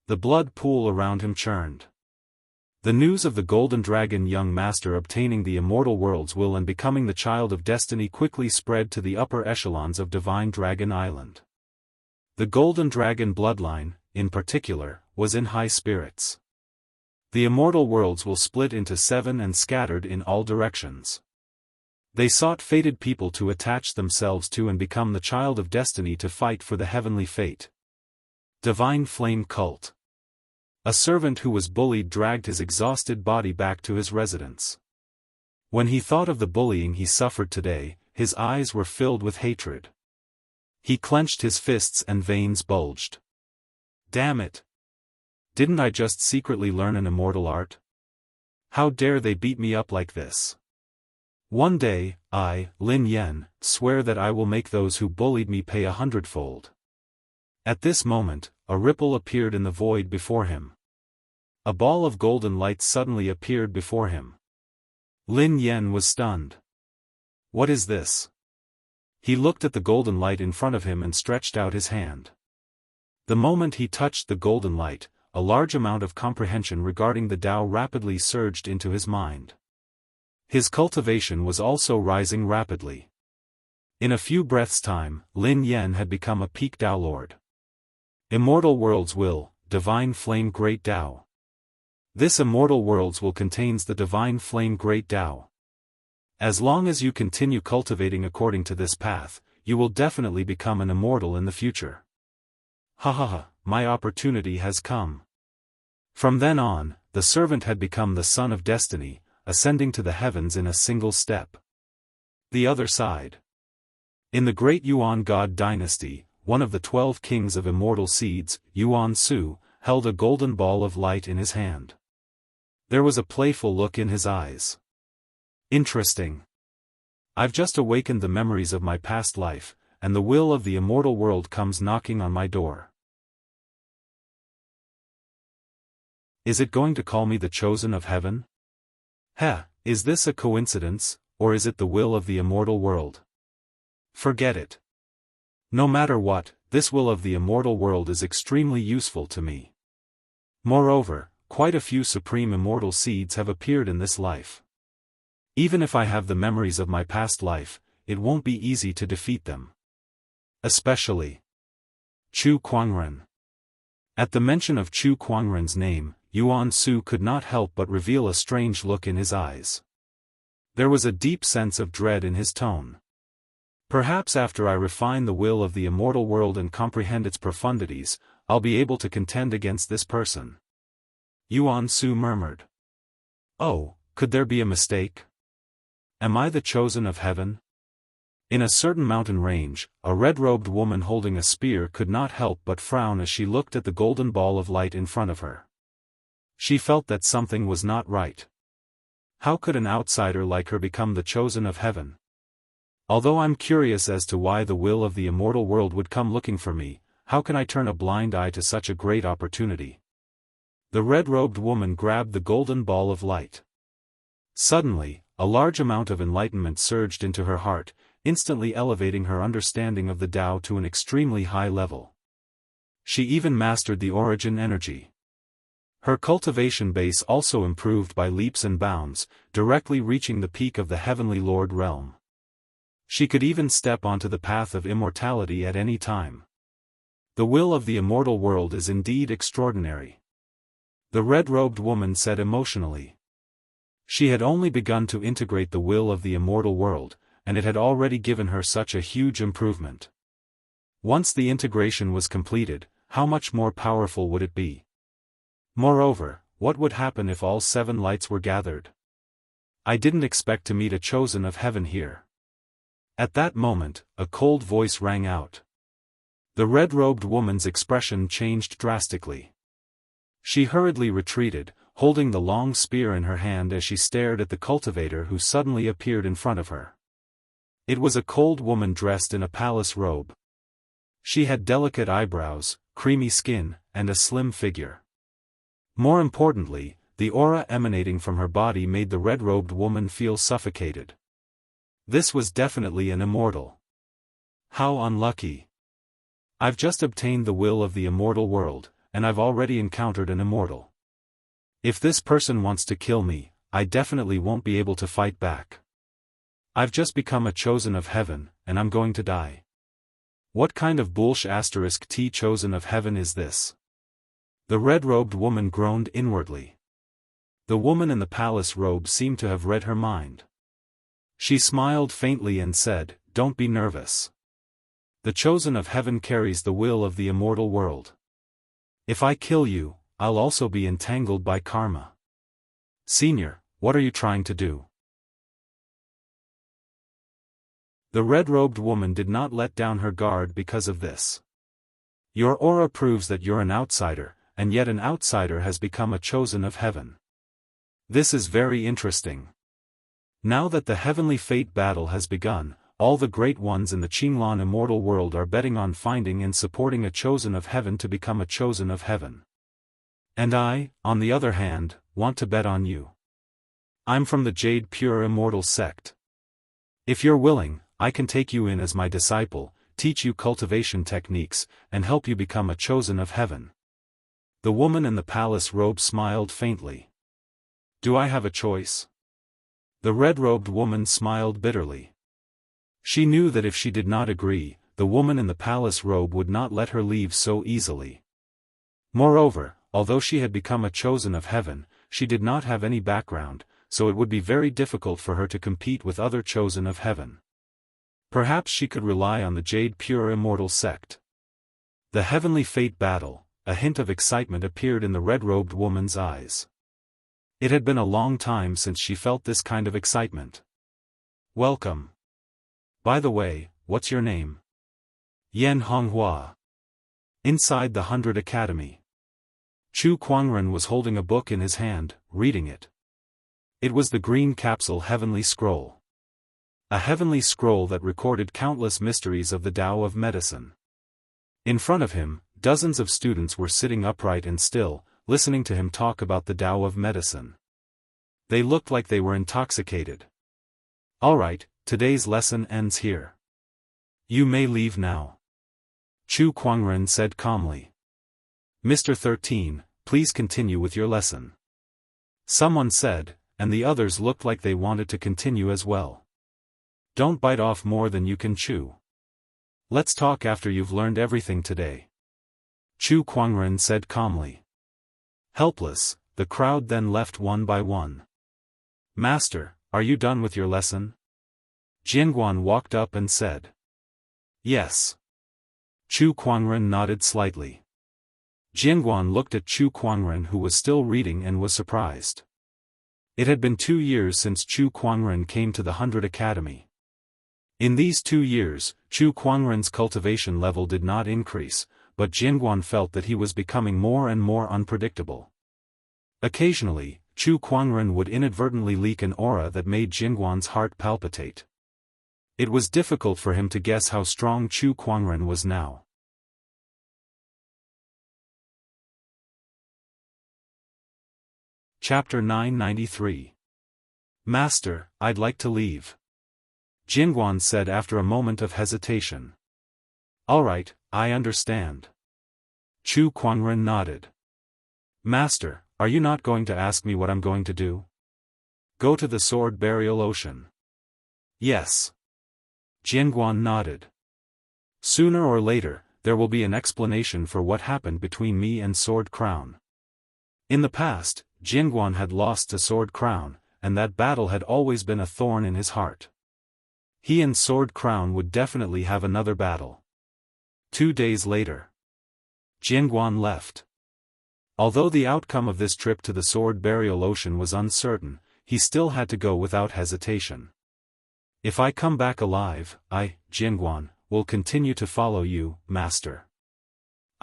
The blood pool around him churned. The news of the golden dragon young master obtaining the immortal world's will and becoming the child of destiny quickly spread to the upper echelons of Divine Dragon Island. The golden dragon bloodline, in particular, was in high spirits. The immortal worlds will split into 7 and scattered in all directions. They sought fated people to attach themselves to and become the child of destiny to fight for the heavenly fate. Divine Flame Cult. A servant who was bullied dragged his exhausted body back to his residence. When he thought of the bullying he suffered today, his eyes were filled with hatred. He clenched his fists and veins bulged. Damn it! Didn't I just secretly learn an immortal art? How dare they beat me up like this? One day, I, Lin Yen, swear that I will make those who bullied me pay 100-fold. At this moment, a ripple appeared in the void before him. A ball of golden light suddenly appeared before him. Lin Yen was stunned. What is this? He looked at the golden light in front of him and stretched out his hand. The moment he touched the golden light, a large amount of comprehension regarding the Tao rapidly surged into his mind. His cultivation was also rising rapidly. In a few breaths' time, Lin Yen had become a peak Tao Lord. Immortal World's Will, Divine Flame Great Tao. This Immortal World's Will contains the Divine Flame Great Tao. As long as you continue cultivating according to this path, you will definitely become an immortal in the future. Ha ha ha, my opportunity has come. From then on, the servant had become the son of destiny, ascending to the heavens in a single step. The other side. In the great Yuan God dynasty, one of the 12 kings of immortal seeds, Yuan Su, held a golden ball of light in his hand. There was a playful look in his eyes. Interesting. I've just awakened the memories of my past life, and the will of the immortal world comes knocking on my door. Is it going to call me the chosen of heaven? Heh, is this a coincidence, or is it the will of the immortal world? Forget it. No matter what, this will of the immortal world is extremely useful to me. Moreover, quite a few supreme immortal seeds have appeared in this life. Even if I have the memories of my past life, it won't be easy to defeat them. Especially Chu Kuangren. At the mention of Chu Kuangren's name, Yuan Su could not help but reveal a strange look in his eyes. There was a deep sense of dread in his tone. Perhaps after I refine the will of the immortal world and comprehend its profundities, I'll be able to contend against this person. Yuan Su murmured. Oh, could there be a mistake? Am I the chosen of heaven? In a certain mountain range, a red-robed woman holding a spear could not help but frown as she looked at the golden ball of light in front of her. She felt that something was not right. How could an outsider like her become the chosen of heaven? Although I'm curious as to why the will of the immortal world would come looking for me, how can I turn a blind eye to such a great opportunity? The red-robed woman grabbed the golden ball of light. Suddenly, a large amount of enlightenment surged into her heart, instantly elevating her understanding of the Tao to an extremely high level. She even mastered the origin energy. Her cultivation base also improved by leaps and bounds, directly reaching the peak of the Heavenly Lord realm. She could even step onto the path of immortality at any time. The will of the immortal world is indeed extraordinary. The red-robed woman said emotionally. She had only begun to integrate the will of the immortal world, and it had already given her such a huge improvement. Once the integration was completed, how much more powerful would it be? Moreover, what would happen if all 7 lights were gathered? I didn't expect to meet a chosen of heaven here. At that moment, a cold voice rang out. The red-robed woman's expression changed drastically. She hurriedly retreated, holding the long spear in her hand as she stared at the cultivator who suddenly appeared in front of her. It was a cold woman dressed in a palace robe. She had delicate eyebrows, creamy skin, and a slim figure. More importantly, the aura emanating from her body made the red-robed woman feel suffocated. This was definitely an immortal. How unlucky. I've just obtained the will of the immortal world, and I've already encountered an immortal. If this person wants to kill me, I definitely won't be able to fight back. I've just become a chosen of heaven, and I'm going to die. What kind of bullsh*t chosen of heaven is this? The red-robed woman groaned inwardly. The woman in the palace robe seemed to have read her mind. She smiled faintly and said, "Don't be nervous. The chosen of heaven carries the will of the immortal world. If I kill you, I'll also be entangled by karma. Senior, what are you trying to do?" The red-robed woman did not let down her guard because of this. Your aura proves that you're an outsider, and yet an outsider has become a chosen of heaven. This is very interesting. Now that the heavenly fate battle has begun, all the great ones in the Qinglan immortal world are betting on finding and supporting a chosen of heaven to become a chosen of heaven. And I, on the other hand, want to bet on you. I'm from the Jade Pure Immortal sect. If you're willing, I can take you in as my disciple, teach you cultivation techniques, and help you become a chosen of heaven. The woman in the palace robe smiled faintly. Do I have a choice? The red-robed woman smiled bitterly. She knew that if she did not agree, the woman in the palace robe would not let her leave so easily. Moreover, although she had become a chosen of heaven, she did not have any background, so it would be very difficult for her to compete with other chosen of heaven. Perhaps she could rely on the Jade Pure Immortal sect. The heavenly fate battle, a hint of excitement appeared in the red-robed woman's eyes. It had been a long time since she felt this kind of excitement. Welcome. By the way, what's your name? Yan Honghua. Inside the 100 Academy. Chu Kuangren was holding a book in his hand, reading it. It was the green capsule Heavenly Scroll. A heavenly scroll that recorded countless mysteries of the Tao of medicine. In front of him, dozens of students were sitting upright and still, listening to him talk about the Tao of medicine. They looked like they were intoxicated. Alright, today's lesson ends here. You may leave now. Chu Kuangren said calmly. Mr. 13, please continue with your lesson. Someone said, and the others looked like they wanted to continue as well. Don't bite off more than you can chew. Let's talk after you've learned everything today. Chu Kuangren said calmly. Helpless, the crowd then left one by one. Master, are you done with your lesson? Jianghu walked up and said. Yes. Chu Kuangren nodded slightly. Jianghu looked at Chu Kuangren, who was still reading, and was surprised. It had been 2 years since Chu Kuangren came to the 100 Academy. In these 2 years, Chu Kuangren's cultivation level did not increase, but Jianghu felt that he was becoming more and more unpredictable. Occasionally, Chu Kuangren would inadvertently leak an aura that made Jianghu's heart palpitate. It was difficult for him to guess how strong Chu Kuangren was now. Chapter 993. Master, I'd like to leave. Jianghu said after a moment of hesitation. Alright, I understand. Chu Kuangren nodded. Master, are you not going to ask me what I'm going to do? Go to the sword burial ocean. Yes. Jianghu nodded. Sooner or later, there will be an explanation for what happened between me and Sword Crown. In the past, Jianghu had lost to Sword Crown, and that battle had always been a thorn in his heart. He and Sword Crown would definitely have another battle. 2 days later. Jianghu left. Although the outcome of this trip to the sword burial ocean was uncertain, he still had to go without hesitation. If I come back alive, I, Jianghu, will continue to follow you, Master.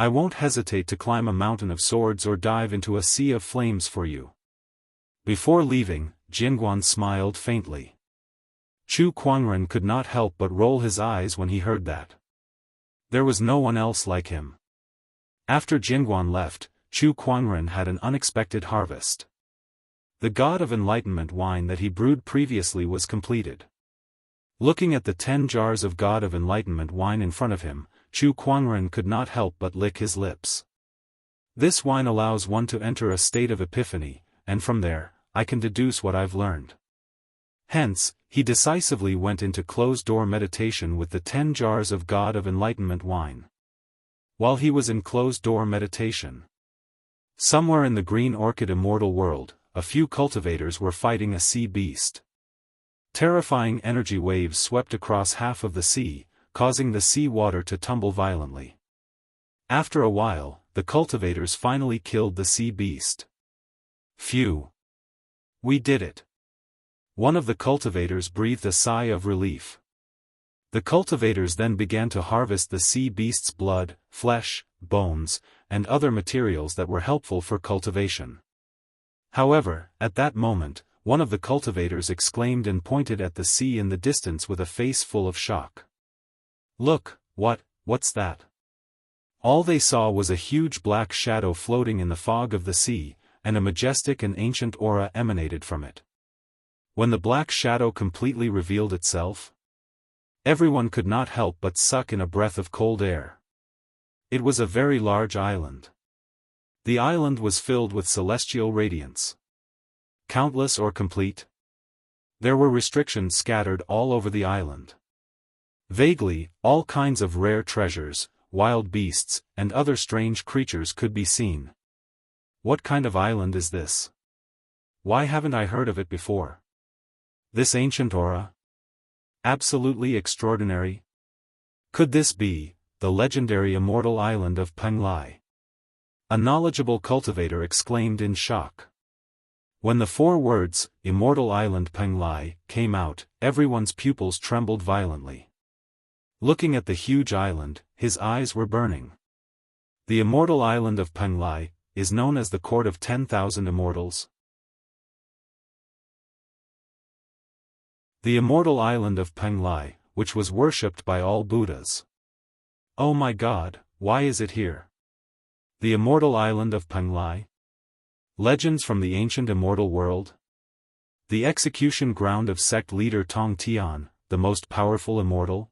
I won't hesitate to climb a mountain of swords or dive into a sea of flames for you." Before leaving, Jingguan smiled faintly. Chu Kuangren could not help but roll his eyes when he heard that. There was no one else like him. After Jingguan left, Chu Kuangren had an unexpected harvest. The God of Enlightenment wine that he brewed previously was completed. Looking at the 10 jars of God of Enlightenment wine in front of him, Chu Kuangren could not help but lick his lips. This wine allows one to enter a state of epiphany, and from there, I can deduce what I've learned. Hence, he decisively went into closed-door meditation with the 10 jars of God of Enlightenment wine. While he was in closed-door meditation, somewhere in the Green Orchid Immortal world, a few cultivators were fighting a sea beast. Terrifying energy waves swept across half of the sea, causing the sea water to tumble violently. After a while, the cultivators finally killed the sea beast. Phew! We did it! One of the cultivators breathed a sigh of relief. The cultivators then began to harvest the sea beast's blood, flesh, bones, and other materials that were helpful for cultivation. However, at that moment, one of the cultivators exclaimed and pointed at the sea in the distance with a face full of shock. "Look, what's that?" All they saw was a huge black shadow floating in the fog of the sea, and a majestic and ancient aura emanated from it. When the black shadow completely revealed itself, everyone could not help but suck in a breath of cold air. It was a very large island. The island was filled with celestial radiance. Countless or complete. There were restrictions scattered all over the island. Vaguely, all kinds of rare treasures, wild beasts, and other strange creatures could be seen. What kind of island is this? Why haven't I heard of it before? This ancient aura? Absolutely extraordinary. Could this be the legendary immortal island of Penglai? A knowledgeable cultivator exclaimed in shock. When the 4 words, Immortal Island Penglai, came out, everyone's pupils trembled violently. Looking at the huge island, his eyes were burning. The Immortal Island of Penglai is known as the Court of 10,000 Immortals. The Immortal Island of Penglai, which was worshipped by all Buddhas. Oh my God, why is it here? The Immortal Island of Penglai? Legends from the ancient immortal world? The execution ground of sect leader Tong Tian, the most powerful immortal?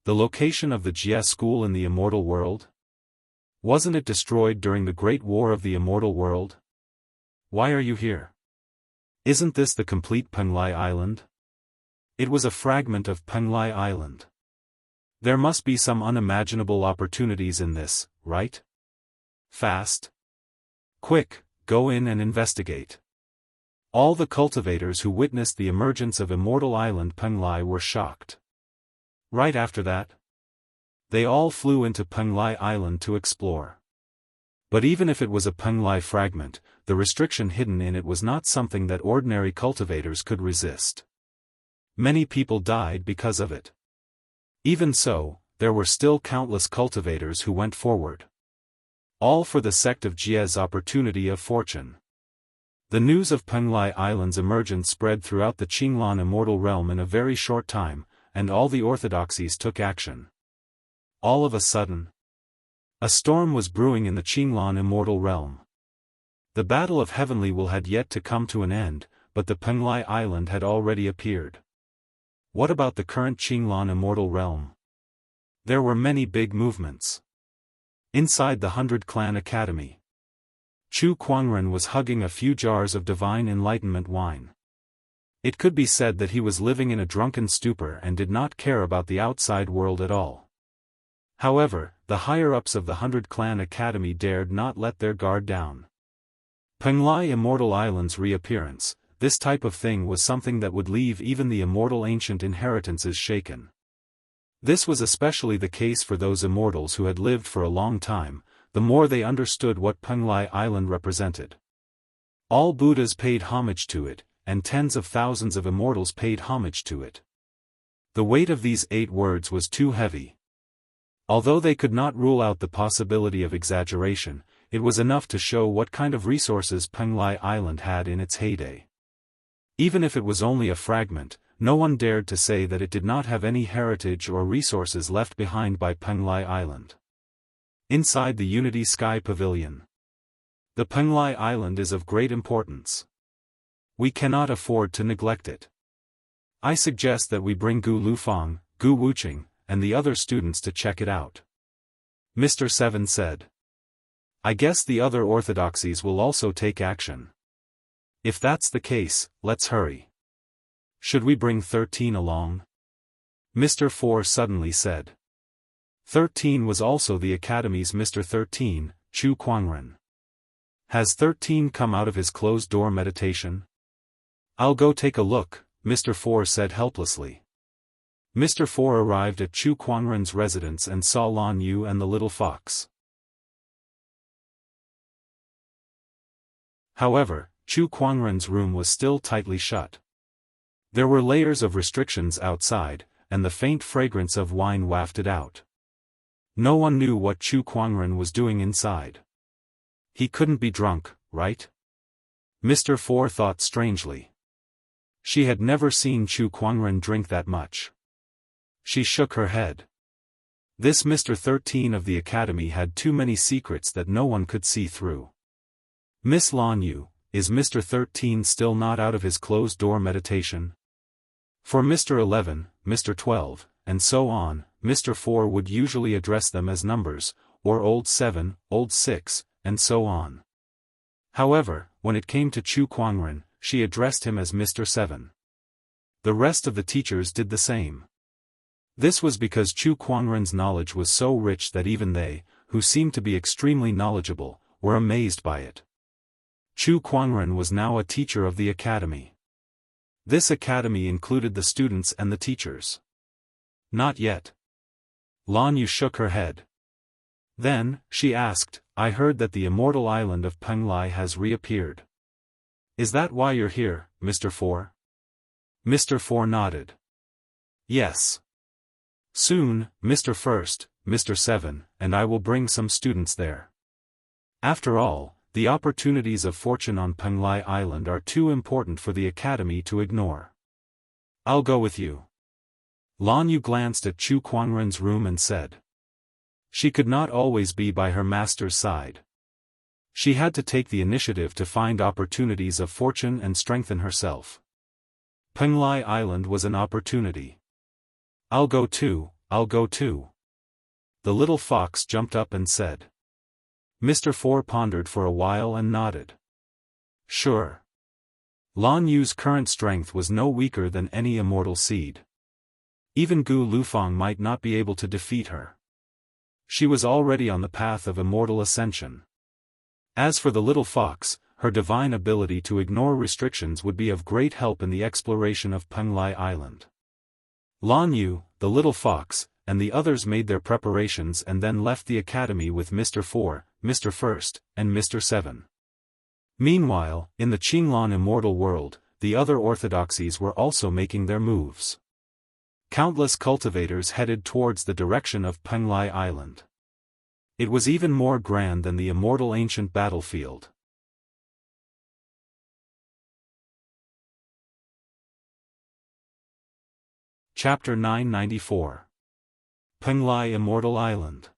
The location of the Jie school in the immortal world? Wasn't it destroyed during the Great War of the immortal world? Why are you here? Isn't this the complete Penglai Island? It was a fragment of Penglai Island. There must be some unimaginable opportunities in this, right? Fast. Quick, go in and investigate. All the cultivators who witnessed the emergence of Immortal Island Penglai were shocked. Right after that, they all flew into Penglai Island to explore. But even if it was a Penglai fragment, the restriction hidden in it was not something that ordinary cultivators could resist. Many people died because of it. Even so, there were still countless cultivators who went forward. All for the sect of Jie's opportunity of fortune. The news of Penglai Island's emergence spread throughout the Qinglan immortal realm in a very short time, and all the orthodoxies took action. All of a sudden, a storm was brewing in the Qinglan immortal realm. The Battle of Heavenly Will had yet to come to an end, but the Penglai Island had already appeared. What about the current Qinglan immortal realm? There were many big movements. Inside the 100 Clan Academy, Chu Kuangren was hugging a few jars of divine enlightenment wine. It could be said that he was living in a drunken stupor and did not care about the outside world at all. However, the higher-ups of the 100 Clan Academy dared not let their guard down. Penglai Immortal Island's reappearance, this type of thing was something that would leave even the immortal ancient inheritances shaken. This was especially the case for those immortals who had lived for a long time, the more they understood what Penglai Island represented. All Buddhas paid homage to it, and tens of thousands of immortals paid homage to it. The weight of these 8 words was too heavy. Although they could not rule out the possibility of exaggeration, it was enough to show what kind of resources Penglai Island had in its heyday. Even if it was only a fragment, no one dared to say that it did not have any heritage or resources left behind by Penglai Island. Inside the Unity Sky Pavilion. The Penglai Island is of great importance. We cannot afford to neglect it. I suggest that we bring Gu Lufang, Gu Wuqing, and the other students to check it out. Mr. 7 said. I guess the other orthodoxies will also take action. If that's the case, let's hurry. Should we bring 13 along? Mr. 4 suddenly said. 13 was also the Academy's Mr. 13, Chu Kuangren. Has 13 come out of his closed-door meditation? I'll go take a look, Mr. 4 said helplessly. Mr. 4 arrived at Chu Kuangren's residence and saw Lan Yu and the little fox. However, Chu Kuangren's room was still tightly shut. There were layers of restrictions outside, and the faint fragrance of wine wafted out. No one knew what Chu Kuangren was doing inside. He couldn't be drunk, right? Mr. 4 thought strangely. She had never seen Chu Kuangren drink that much. She shook her head. This Mr. 13 of the Academy had too many secrets that no one could see through. Miss Lan Yu, is Mr. 13 still not out of his closed-door meditation? For Mr. 11, Mr. 12, and so on, Mr. 4 would usually address them as numbers, or old 7, old 6, and so on. However, when it came to Chu Kuangren, she addressed him as Mr. 7. The rest of the teachers did the same. This was because Chu Kuangren's knowledge was so rich that even they, who seemed to be extremely knowledgeable, were amazed by it. Chu Kuangren was now a teacher of the academy. This academy included the students and the teachers. Not yet. Lan Yu shook her head. Then, she asked, I heard that the immortal island of Penglai has reappeared. Is that why you're here, Mr. 4? Mr. 4 nodded. Yes. Soon, Mr. 1st, Mr. 7, and I will bring some students there. After all, the opportunities of fortune on Penglai Island are too important for the academy to ignore. I'll go with you. Lan Yu glanced at Chu Kuangren's room and said. She could not always be by her master's side. She had to take the initiative to find opportunities of fortune and strengthen herself. Penglai Island was an opportunity. I'll go too, I'll go too. The little fox jumped up and said. Mr. 4 pondered for a while and nodded. Sure. Lan Yu's current strength was no weaker than any immortal seed. Even Gu Lufang might not be able to defeat her. She was already on the path of immortal ascension. As for the little fox, her divine ability to ignore restrictions would be of great help in the exploration of Penglai Island. Lan Yu, the little fox, and the others made their preparations and then left the academy with Mr. 4, Mr. 1st, and Mr. 7. Meanwhile, in the Qinglan immortal world, the other orthodoxies were also making their moves. Countless cultivators headed towards the direction of Penglai Island. It was even more grand than the immortal ancient battlefield. Chapter 994. Penglai Immortal Island.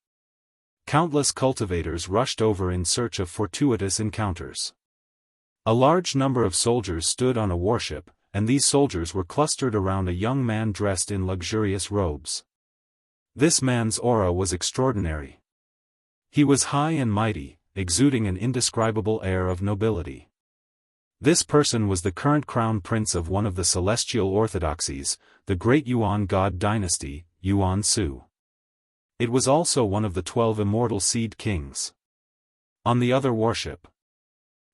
Countless cultivators rushed over in search of fortuitous encounters. A large number of soldiers stood on a warship, and these soldiers were clustered around a young man dressed in luxurious robes. This man's aura was extraordinary. He was high and mighty, exuding an indescribable air of nobility. This person was the current crown prince of one of the celestial orthodoxies, the great Yuan god dynasty, Yuan Su. It was also one of the 12 immortal seed kings. On the other warship,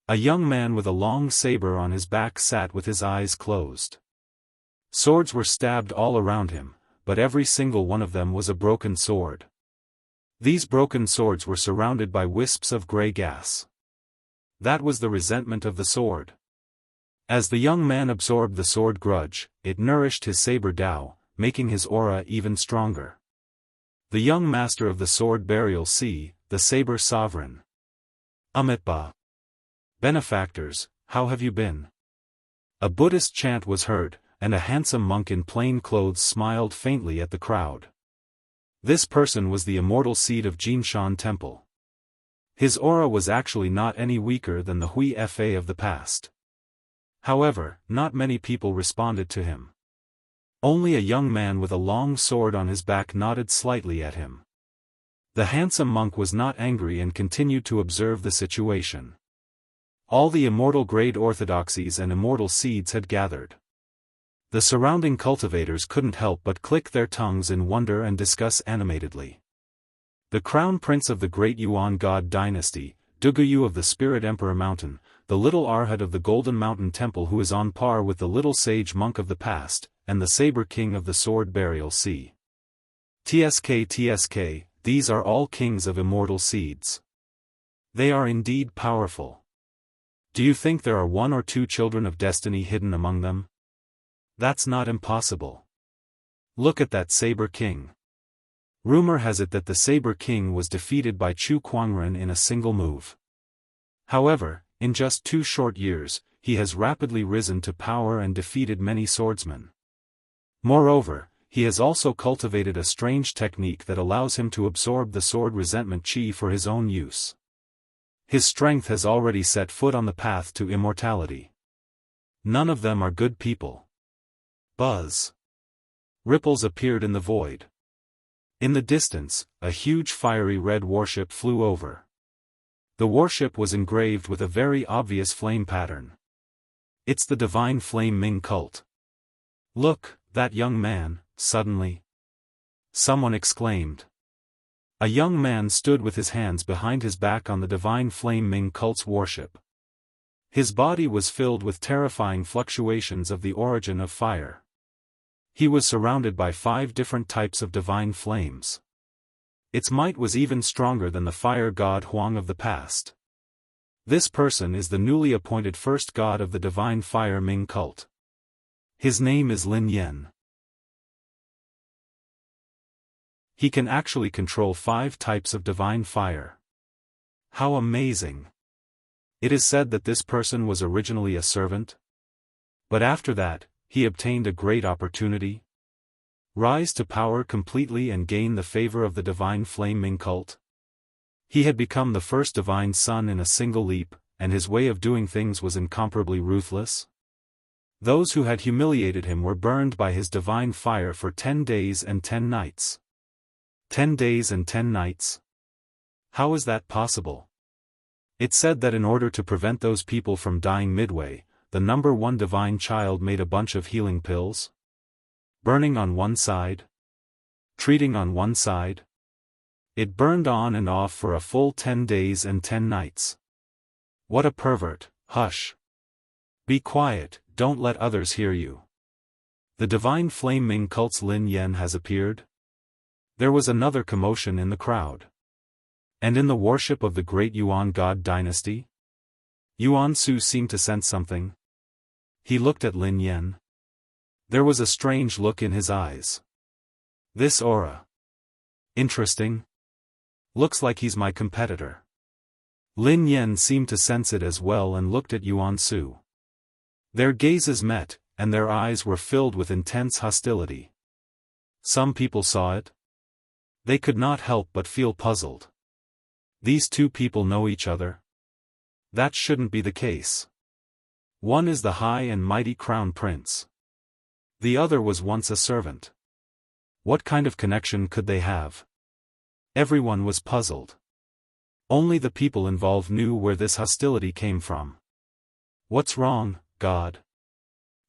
a young man with a long saber on his back sat with his eyes closed. Swords were stabbed all around him, but every single one of them was a broken sword. These broken swords were surrounded by wisps of gray gas. That was the resentment of the sword. As the young man absorbed the sword grudge, it nourished his saber Dao, making his aura even stronger. The young master of the sword burial sea, the saber sovereign. Amitba. Benefactors, how have you been? A Buddhist chant was heard, and a handsome monk in plain clothes smiled faintly at the crowd. This person was the immortal seed of Jinshan Temple. His aura was actually not any weaker than the Hui Fa of the past. However, not many people responded to him. Only a young man with a long sword on his back nodded slightly at him. The handsome monk was not angry and continued to observe the situation. All the immortal grade orthodoxies and immortal seeds had gathered. The surrounding cultivators couldn't help but click their tongues in wonder and discuss animatedly. The crown prince of the great Yuan God dynasty, Duguyu of the Spirit Emperor Mountain, the little arhat of the Golden Mountain Temple who is on par with the little sage monk of the past, and the saber king of the sword burial sea. TSK, these are all kings of immortal seeds. They are indeed powerful. Do you think there are 1 or 2 children of destiny hidden among them? That's not impossible. Look at that saber king. Rumor has it that the saber king was defeated by Chu Kuangren in a single move. However, in just 2 short years, he has rapidly risen to power and defeated many swordsmen. Moreover, he has also cultivated a strange technique that allows him to absorb the sword resentment chi for his own use. His strength has already set foot on the path to immortality. None of them are good people. Buzz. Ripples appeared in the void. In the distance, a huge fiery red warship flew over. The warship was engraved with a very obvious flame pattern. It's the divine flame Ming cult. Look, that young man, suddenly. Someone exclaimed. A young man stood with his hands behind his back on the divine flame Ming cult's warship. His body was filled with terrifying fluctuations of the origin of fire. He was surrounded by 5 different types of divine flames. Its might was even stronger than the fire god Huang of the past. This person is the newly appointed first god of the divine fire Ming cult. His name is Lin Yen. He can actually control 5 types of divine fire. How amazing! It is said that this person was originally a servant. But after that, he obtained a great opportunity. Rise to power completely and gain the favor of the divine flame Ming cult. He had become the first divine son in a single leap, and his way of doing things was incomparably ruthless. Those who had humiliated him were burned by his divine fire for 10 days and 10 nights. 10 days and 10 nights? How is that possible? It's said that in order to prevent those people from dying midway, the number 1 divine child made a bunch of healing pills. Burning on one side. Treating on one side. It burned on and off for a full 10 days and 10 nights. What a pervert, hush. Be quiet, don't let others hear you. The divine flame Ming cult's Lin Yen has appeared. There was another commotion in the crowd. And in the worship of the great Yuan God dynasty? Yuan Su seemed to sense something. He looked at Lin Yen. There was a strange look in his eyes. This aura. Interesting. Looks like he's my competitor. Lin Yen seemed to sense it as well and looked at Yuan Su. Their gazes met, and their eyes were filled with intense hostility. Some people saw it. They could not help but feel puzzled. These 2 people know each other? That shouldn't be the case. One is the high and mighty crown prince. The other was once a servant. What kind of connection could they have? Everyone was puzzled. Only the people involved knew where this hostility came from. What's wrong, God?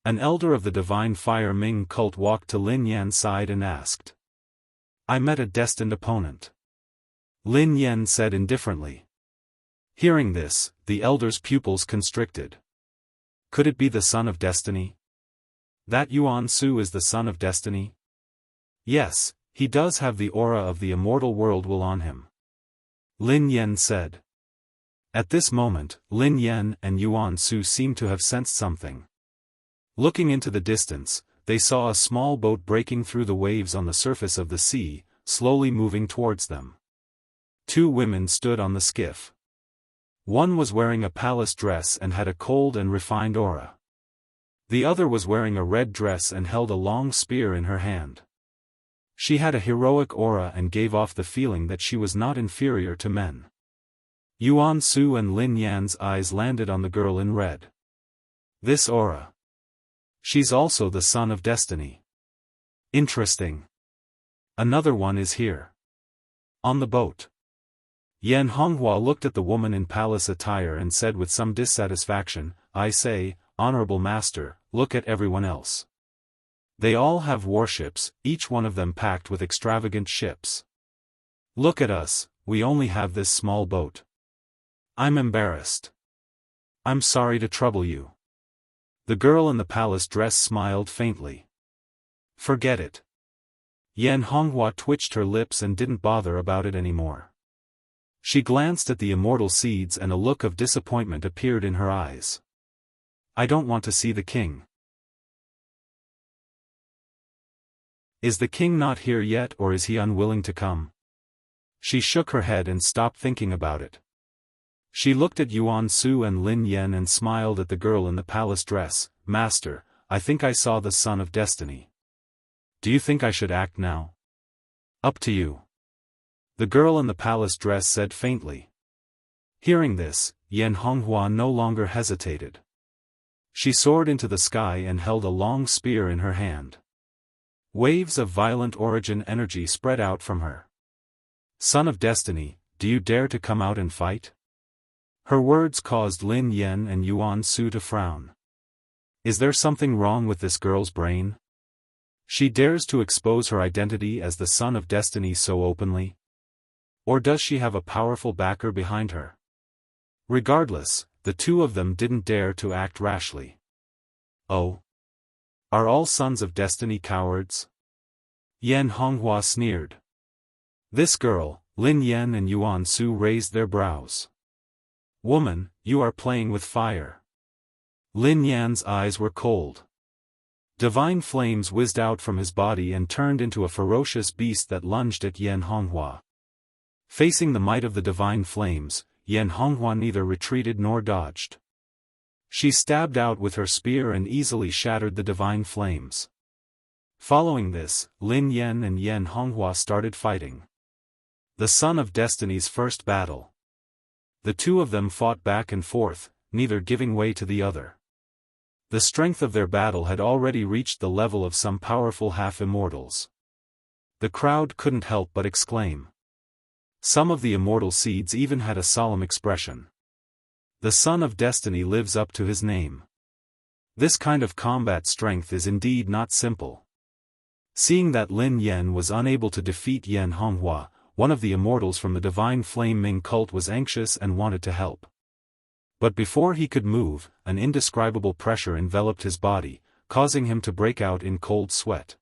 An elder of the divine fire Ming cult walked to Lin Yan's side and asked. I met a destined opponent. Lin Yan said indifferently. Hearing this, the elder's pupils constricted. Could it be the son of destiny? That Yuan Su is the son of destiny? Yes, he does have the aura of the immortal world will on him. Lin Yan said. At this moment, Lin Yan and Yuan Su seemed to have sensed something. Looking into the distance, they saw a small boat breaking through the waves on the surface of the sea, slowly moving towards them. 2 women stood on the skiff. One was wearing a palace dress and had a cold and refined aura. The other was wearing a red dress and held a long spear in her hand. She had a heroic aura and gave off the feeling that she was not inferior to men. Yuan Su and Lin Yan's eyes landed on the girl in red. This aura. She's also the son of destiny. Interesting. Another one is here. On the boat. Yan Honghua looked at the woman in palace attire and said with some dissatisfaction, "I say, Honorable Master, look at everyone else. They all have warships, each one of them packed with extravagant ships. Look at us, we only have this small boat. I'm embarrassed. I'm sorry to trouble you." The girl in the palace dress smiled faintly. "Forget it." Yan Honghua twitched her lips and didn't bother about it anymore. She glanced at the immortal seeds and a look of disappointment appeared in her eyes. "I don't want to see the king." "Is the king not here yet or is he unwilling to come?" She shook her head and stopped thinking about it. She looked at Yuan Su and Lin Yan and smiled at the girl in the palace dress. "Master, I think I saw the son of destiny. Do you think I should act now?" "Up to you." The girl in the palace dress said faintly. Hearing this, Yan Honghua no longer hesitated. She soared into the sky and held a long spear in her hand. Waves of violent origin energy spread out from her. "Son of destiny, do you dare to come out and fight?" Her words caused Lin Yan and Yuan Su to frown. Is there something wrong with this girl's brain? She dares to expose her identity as the son of destiny so openly? Or does she have a powerful backer behind her? Regardless, the 2 of them didn't dare to act rashly. "Oh? Are all sons of destiny cowards?" Yan Honghua sneered. This girl, Lin Yan and Yuan Su raised their brows. "Woman, you are playing with fire." Lin Yan's eyes were cold. Divine flames whizzed out from his body and turned into a ferocious beast that lunged at Yan Honghua. Facing the might of the divine flames, Yan Honghua neither retreated nor dodged. She stabbed out with her spear and easily shattered the divine flames. Following this, Lin Yan and Yan Honghua started fighting. The son of destiny's first battle. The 2 of them fought back and forth, neither giving way to the other. The strength of their battle had already reached the level of some powerful half-immortals. The crowd couldn't help but exclaim. Some of the immortal seeds even had a solemn expression. The son of destiny lives up to his name. This kind of combat strength is indeed not simple. Seeing that Lin Yan was unable to defeat Yan Honghua, one of the immortals from the divine flame Ming cult was anxious and wanted to help. But before he could move, an indescribable pressure enveloped his body, causing him to break out in cold sweat.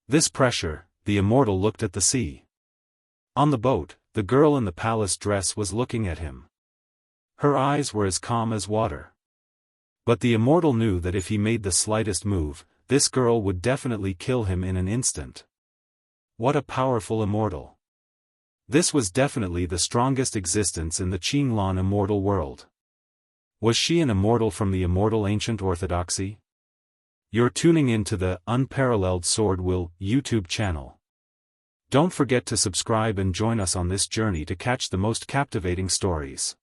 This pressure, the immortal looked at the sea. On the boat, the girl in the palace dress was looking at him. Her eyes were as calm as water. But the immortal knew that if he made the slightest move, this girl would definitely kill him in an instant. What a powerful immortal. This was definitely the strongest existence in the Qinglan immortal world. Was she an immortal from the immortal ancient orthodoxy? You're tuning in to the Unparalleled SwordWill YouTube channel. Don't forget to subscribe and join us on this journey to catch the most captivating stories.